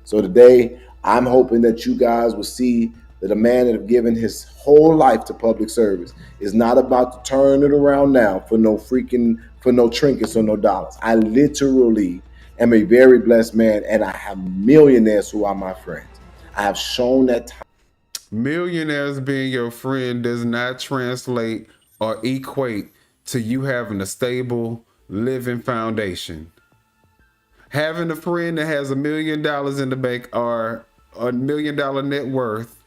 So today, I'm hoping that you guys will see that a man that have given his whole life to public service is not about to turn it around now for no trinkets or no dollars. I literally am a very blessed man, and I have millionaires who are my friends. I have shown that time. Millionaires being your friend does not translate or equate to you having a stable living foundation. Having a friend that has $1 million in the bank or $1 million net worth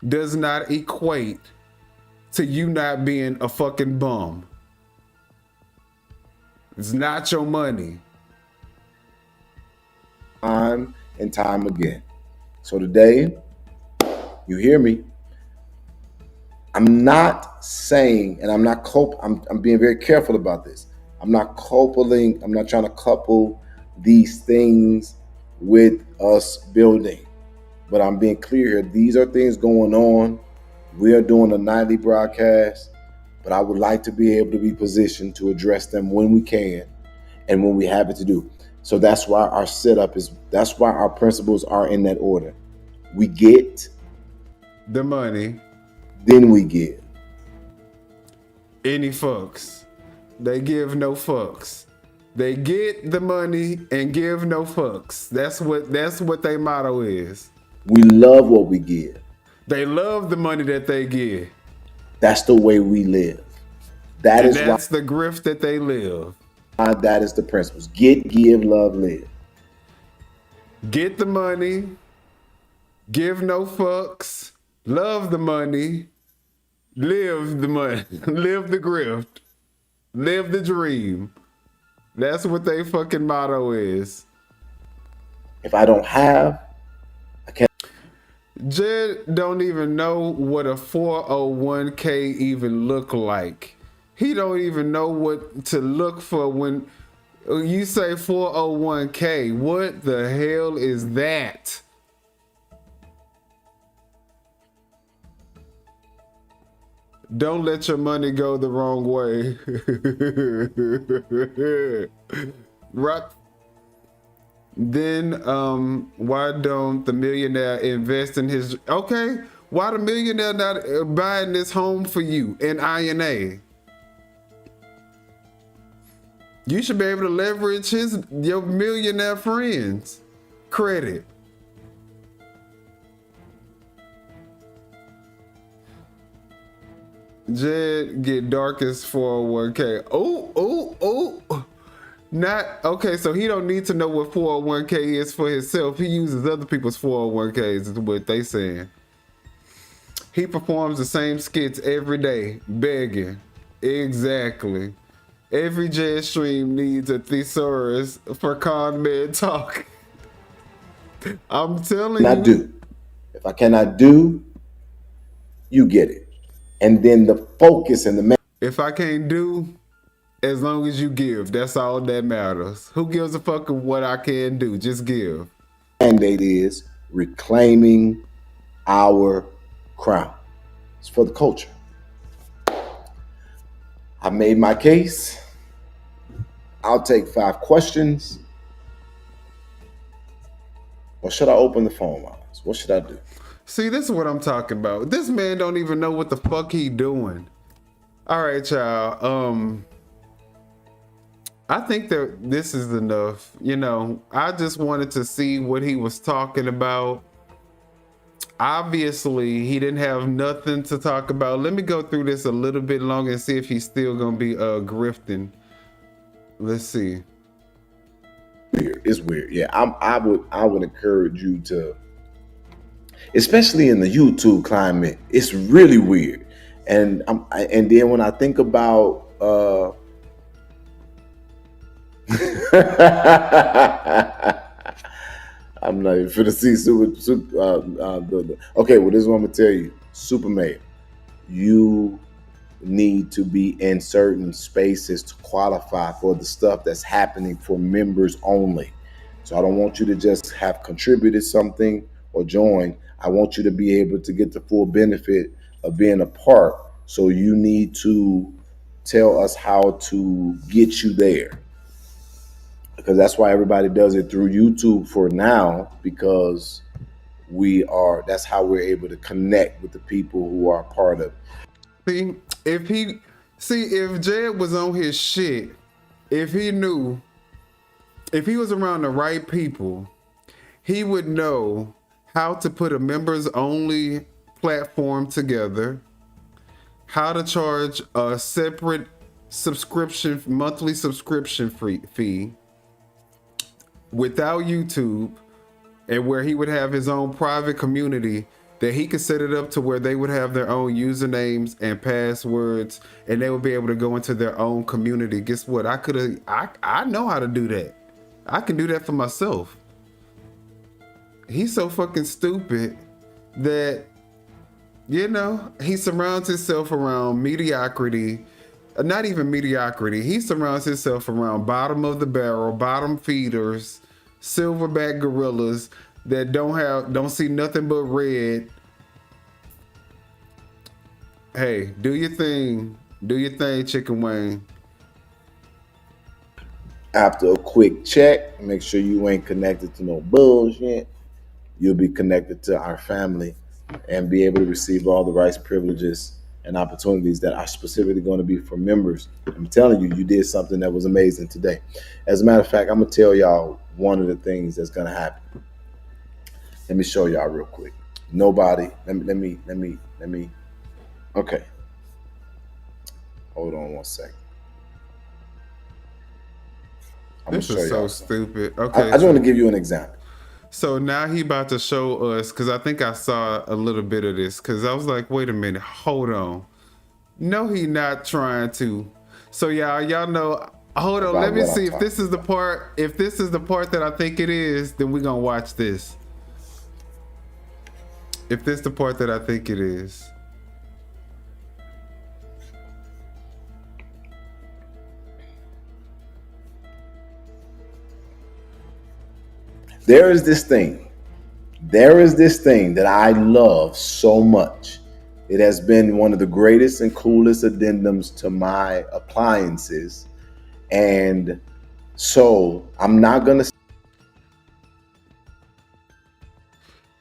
does not equate to you not being a fucking bum. It's not your money. Time and time again. So today, you hear me. I'm not saying, and I'm being very careful about this. I'm not trying to couple these things with us building. But I'm being clear here. These are things going on. We are doing a nightly broadcast, but I would like to be able to be positioned to address them when we can and when we have it to do. So that's why our setup that's why our principles are in that order. We get the money, then we give. Any fucks. They give no fucks. They get the money and give no fucks. That's what their motto is. We love what we give. They love the money that they give. That's the way we live. That's the grift that they live. That is the principles. Get, give, love, live. Get the money. Give no fucks. Love the money. Live the money. Live the grift. Live the dream. That's what they fucking motto is. If I don't have, I can't. Jed don't even know what a 401k even look like. He don't even know what to look for when you say 401k. What the hell is that? Don't let your money go the wrong way. Right. Then why don't the millionaire invest in his why the millionaire not buying this home for you in INA? You should be able to leverage your millionaire friends credit. Jed get darkest 401k. Oh. Not okay, so he don't need to know what 401k is for himself. He uses other people's 401ks, is what they saying. He performs the same skits every day, begging. Exactly. Every Jed stream needs a thesaurus for con man talk. I'm telling you. If I cannot do, you get it. And then the focus and the if I can't do, as long as you give, that's all that matters. Who gives a fuck of what I can do? Just give. Mandate is reclaiming our crown. It's for the culture. I made my case. I'll take 5 questions. Or should I open the phone lines? What should I do? See, this is what I'm talking about. This man don't even know what the fuck he doing. All right, y'all. I think that this is enough. You know, I just wanted to see what he was talking about. Obviously, he didn't have nothing to talk about. Let me go through this a little bit longer and see if he's still gonna be grifting. Let's see. It's weird. Yeah, I would encourage you to, especially in the YouTube climate, it's really weird. And then when I think about I'm not even finna see okay, well, this is what I'm gonna tell you. Super Mayor, you need to be in certain spaces to qualify for the stuff that's happening for members only. So I don't want you to just have contributed something or joined. I want you to be able to get the full benefit of being a part. So you need to tell us how to get you there. Because that's why everybody does it through YouTube for now, because that's how we're able to connect with the people who are part of it. If Jed was on his shit, if he was around the right people, he would know how to put a members only platform together, how to charge a separate monthly subscription fee without YouTube, and where he would have his own private community that he could set it up to where they would have their own usernames and passwords, and they would be able to go into their own community. Guess what? I know how to do that. I can do that for myself. He's so fucking stupid that, you know, he surrounds himself around mediocrity. Not even mediocrity. He surrounds himself around bottom of the barrel, bottom feeders, silverback gorillas that don't see nothing but red. Hey, do your thing. Do your thing, Chicken Wing. After a quick check, make sure you ain't connected to no bullshit. You'll be connected to our family and be able to receive all the rights, privileges, and opportunities that are specifically going to be for members. I'm telling you, you did something that was amazing today. As a matter of fact, I'm gonna tell y'all one of the things that's gonna happen. Let me show y'all real quick. Nobody, let me. Okay, hold on one second. This is so stupid. Okay, I just want to give you an example. So now he about to show us, because I think I saw a little bit of this, because I was like, wait a minute, hold on. No, he not trying to. So y'all know, hold on, let me see if this is the part, if this is the part that I think it is, then we're gonna watch this. If this is the part that I think it is. There is this thing that I love so much. It has been one of the greatest and coolest addendums to my appliances. And so I'm not going to.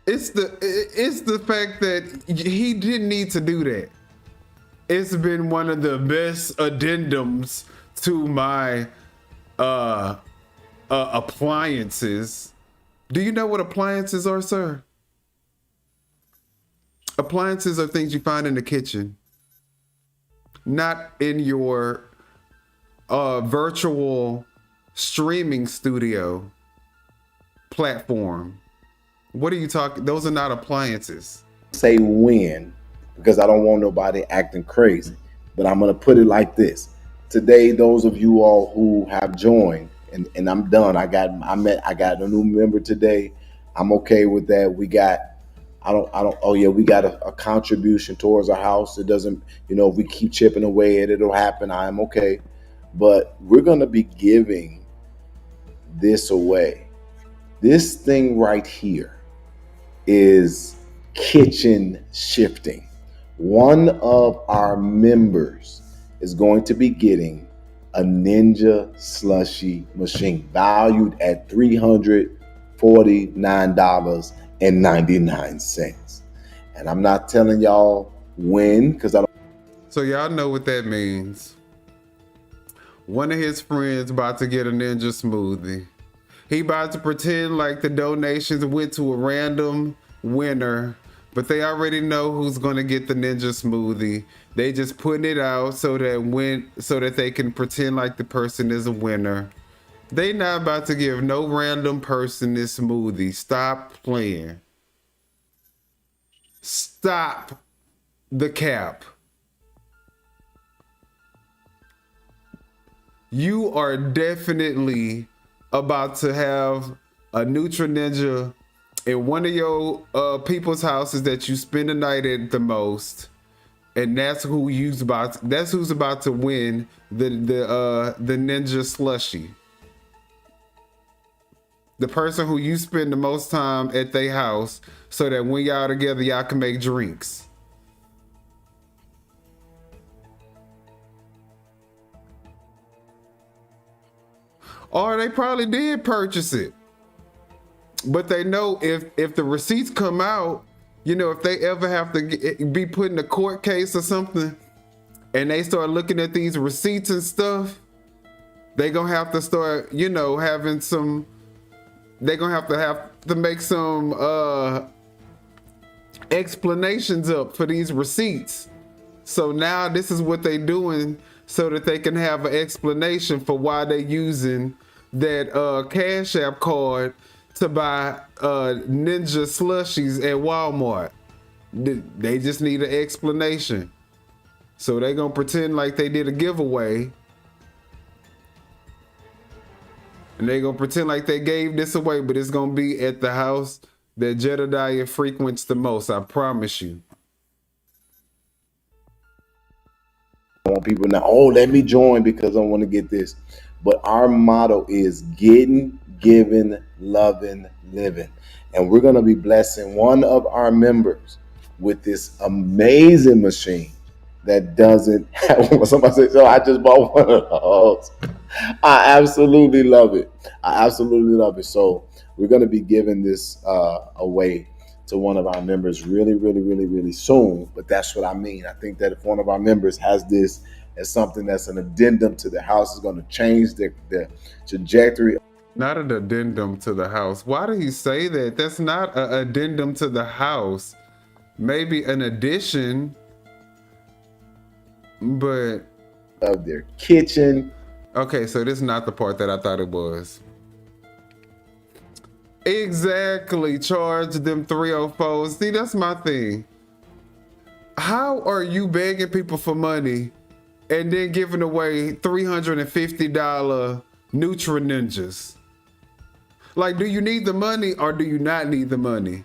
It's the fact that he didn't need to do that. It's been one of the best addendums to my appliances. Do you know what appliances are, sir? Appliances are things you find in the kitchen, not in your virtual streaming studio platform. What are you talking? Those are not appliances. Say when, because I don't want nobody acting crazy, but I'm going to put it like this. Today, those of you all who have joined, and I'm done. I got a new member today. I'm okay with that. We got a contribution towards our house. It doesn't, if we keep chipping away at it, it'll happen. I am okay. But we're gonna be giving this away. This thing right here is kitchen shifting. One of our members is going to be getting a Ninja slushy machine valued at $349.99. And I'm not telling y'all when, because I don't. So y'all know what that means. One of his friends about to get a Ninja smoothie. He about to pretend like the donations went to a random winner, but they already know who's gonna get the Ninja smoothie. They just putting it out so that they can pretend like the person is a winner. They not about to give no random person this smoothie. Stop playing. Stop the cap. You are definitely about to have a Nutra Ninja in one of your people's houses that you spend the night at the most, and that's who's about to win the Ninja slushie. The person who you spend the most time at their house, so that when y'all together, y'all can make drinks. Or they probably did purchase it. But they know if the receipts come out, if they ever have to be put in a court case or something, and they start looking at these receipts and stuff, they gonna have to start, having some. They gonna have to make some explanations up for these receipts. So now this is what they doing so that they can have an explanation for why they using that Cash App card to buy Ninja slushies at Walmart. They just need an explanation. So they gonna pretend like they did a giveaway. And they gonna pretend like they gave this away, but it's gonna be at the house that Jedidiah frequents the most. I promise you. I want people now, let me join because I want to get this. But our motto is getting, giving, loving, living. And we're going to be blessing one of our members with this amazing machine that doesn't have. Somebody said, so I just bought one of those. I absolutely love it. So we're going to be giving this away to one of our members really, really, really, really soon. But that's what I mean. I think that if one of our members has this as something that's an addendum to the house, is going to change the trajectory. Not an addendum to the house. Why did he say that? That's not an addendum to the house. Maybe an addition, but of their kitchen. Okay, so this is not the part that I thought it was. Exactly. Charge them 304s. See, that's my thing. How are you begging people for money and then giving away $350 Nutra Ninjas? Like, do you need the money or do you not need the money?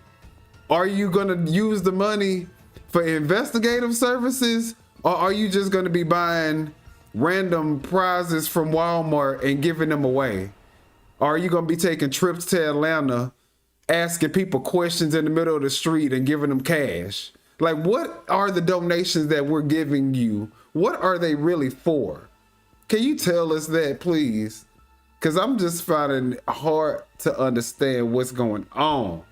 Are you gonna use the money for investigative services, or are you just gonna be buying random prizes from Walmart and giving them away? Or are you gonna be taking trips to Atlanta, asking people questions in the middle of the street and giving them cash? Like, what are the donations that we're giving you? What are they really for? Can you tell us that, please? Because I'm just finding it hard to understand what's going on.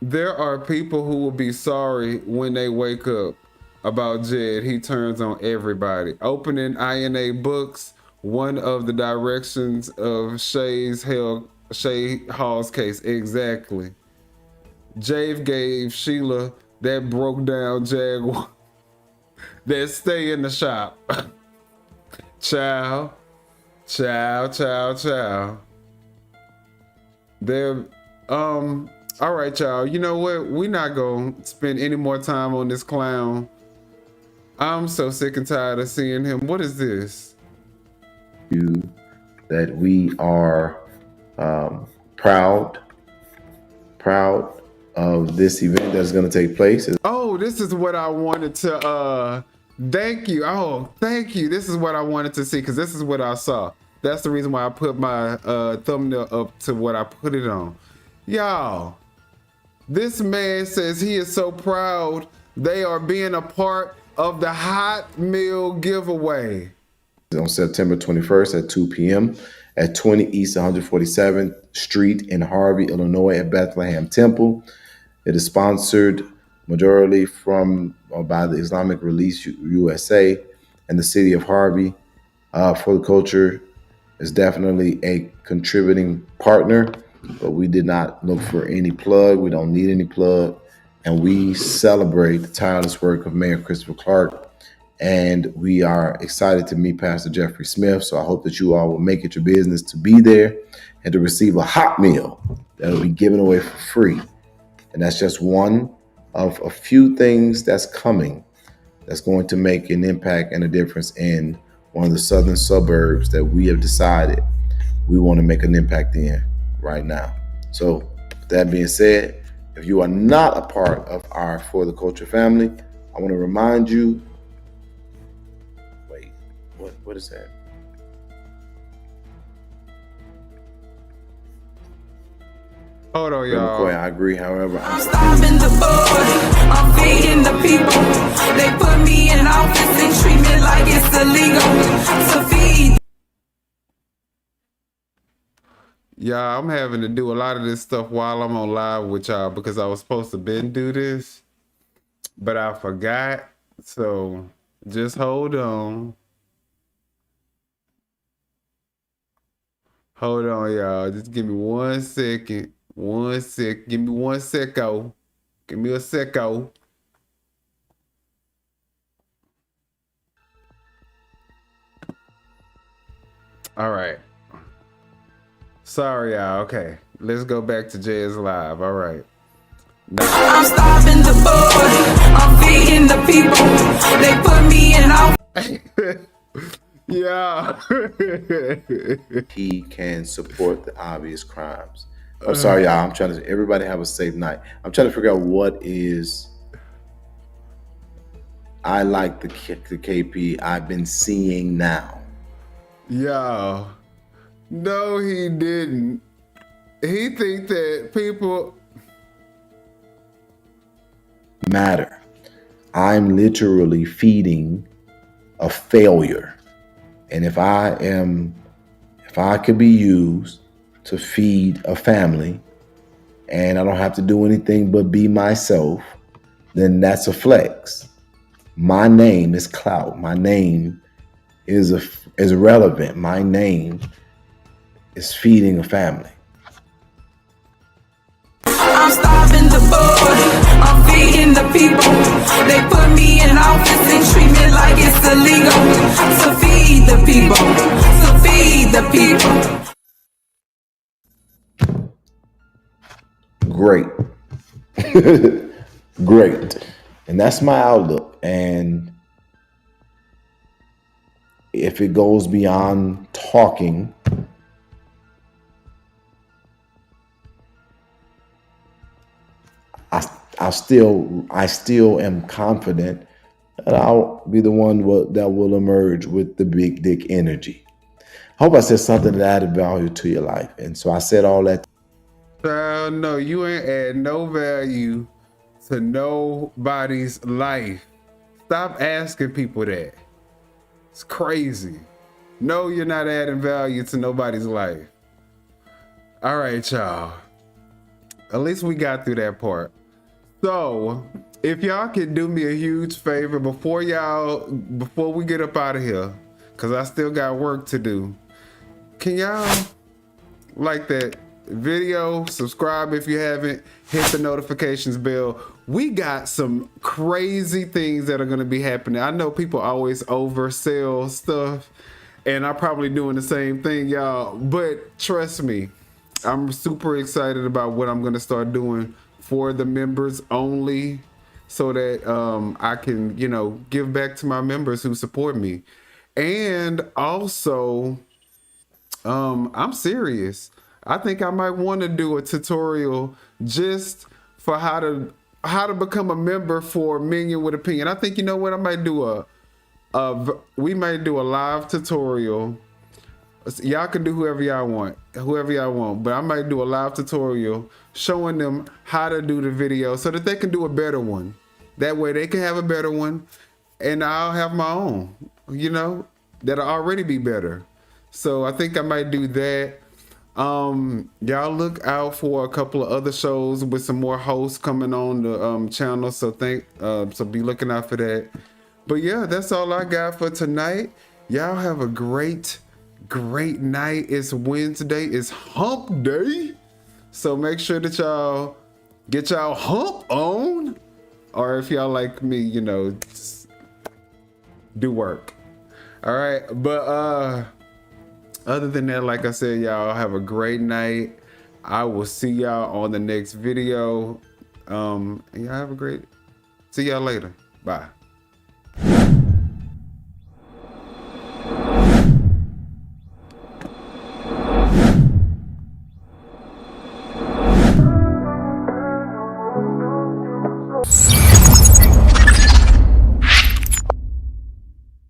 There are people who will be sorry when they wake up about Jed. He turns on everybody. Opening INA books, one of the directions of Shay Hall's case. Exactly. Jave gave Sheila that broke down Jaguar that stay in the shop. Child. They're, all right, y'all. You know what? We're not going to spend any more time on this clown. I'm so sick and tired of seeing him. What is this? That we are proud of this event that's going to take place. Oh, this is what I wanted to, thank you. Oh, thank you. This is what I wanted to see, because this is what I saw. That's the reason why I put my thumbnail up to what I put it on. Y'all, this man says he is so proud they are being a part of the hot meal giveaway. On September 21st at 2 p.m. at 20 East 147th Street in Harvey, Illinois at Bethlehem Temple. It is sponsored majorly by the Islamic Relief USA and the city of Harvey. For the Culture is definitely a contributing partner, but we did not look for any plug. We don't need any plug. And we celebrate the tireless work of Mayor Christopher Clark. And we are excited to meet Pastor Jeffrey Smith. So I hope that you all will make it your business to be there and to receive a hot meal that will be given away for free. And that's just one of a few things that's coming that's going to make an impact and a difference in one of the southern suburbs that we have decided we want to make an impact in right now. So that being said, if you are not a part of our For the Culture family, I want to remind you, wait, what is that? Hold on, y'all. I agree, however. I'm stopping the board, I'm feeding the people. They put me in office and treat me like it's illegal to feed. Yeah, I'm having to do a lot of this stuff while I'm on live with y'all because I was supposed to do this, but I forgot. So just hold on. Hold on, y'all. Just give me 1 second. 1 sec. Give me 1 second. Give me a second. All right. Sorry, y'all. Okay. Let's go back to Jay's live. All right. I'm stopping the board, I'm feeding the people. They put me in office. Yeah. He can support the obvious crimes. I'm sorry, y'all. I'm trying to. Everybody have a safe night. I'm trying to figure out what is. I like the KP I've been seeing now. Yeah. No, he didn't. He think that people matter. I'm literally feeding a failure. And if I could be used to feed a family and I don't have to do anything but be myself, then that's a flex. My name is clout. My name is relevant. My name is feeding a family. I'm starving the board, I'm feeding the people. They put me in office and treat me like it's illegal. To feed the people, to feed the people. Great. Great. And that's my outlook. And if it goes beyond talking, I still am confident that I'll be the one that will emerge with the big dick energy. I hope I said something that added value to your life. And so I said all that. No, you ain't add no value to nobody's life. Stop asking people that. It's crazy. No, you're not adding value to nobody's life. All right, y'all. At least we got through that part. So, if y'all can do me a huge favor before we get up out of here, because I still got work to do. Can y'all like that video, subscribe if you haven't, hit the notifications bell. We got some crazy things that are going to be happening. I know people always oversell stuff, and I'm probably doing the same thing, y'all, but trust me, I'm super excited about what I'm going to start doing for the members only, so that I can, give back to my members who support me. And also, I'm serious. I think I might want to do a tutorial just for how to become a member for Minion with Opinion. I think, you know what, I might do we might do a live tutorial. Y'all can do whoever y'all want, but I might do a live tutorial showing them how to do the video so that they can do a better one. That way they can have a better one and I'll have my own, that'll already be better. So I think I might do that. Y'all look out for a couple of other shows with some more hosts coming on the channel. So be looking out for that. But yeah, that's all I got for tonight. Y'all have a great night. It's Wednesday. It's hump day. So make sure that y'all get y'all hump on. Or if y'all like me, just do work. All right. But other than that, like I said, y'all have a great night. I will see y'all on the next video. And y'all have a great, see y'all later. Bye.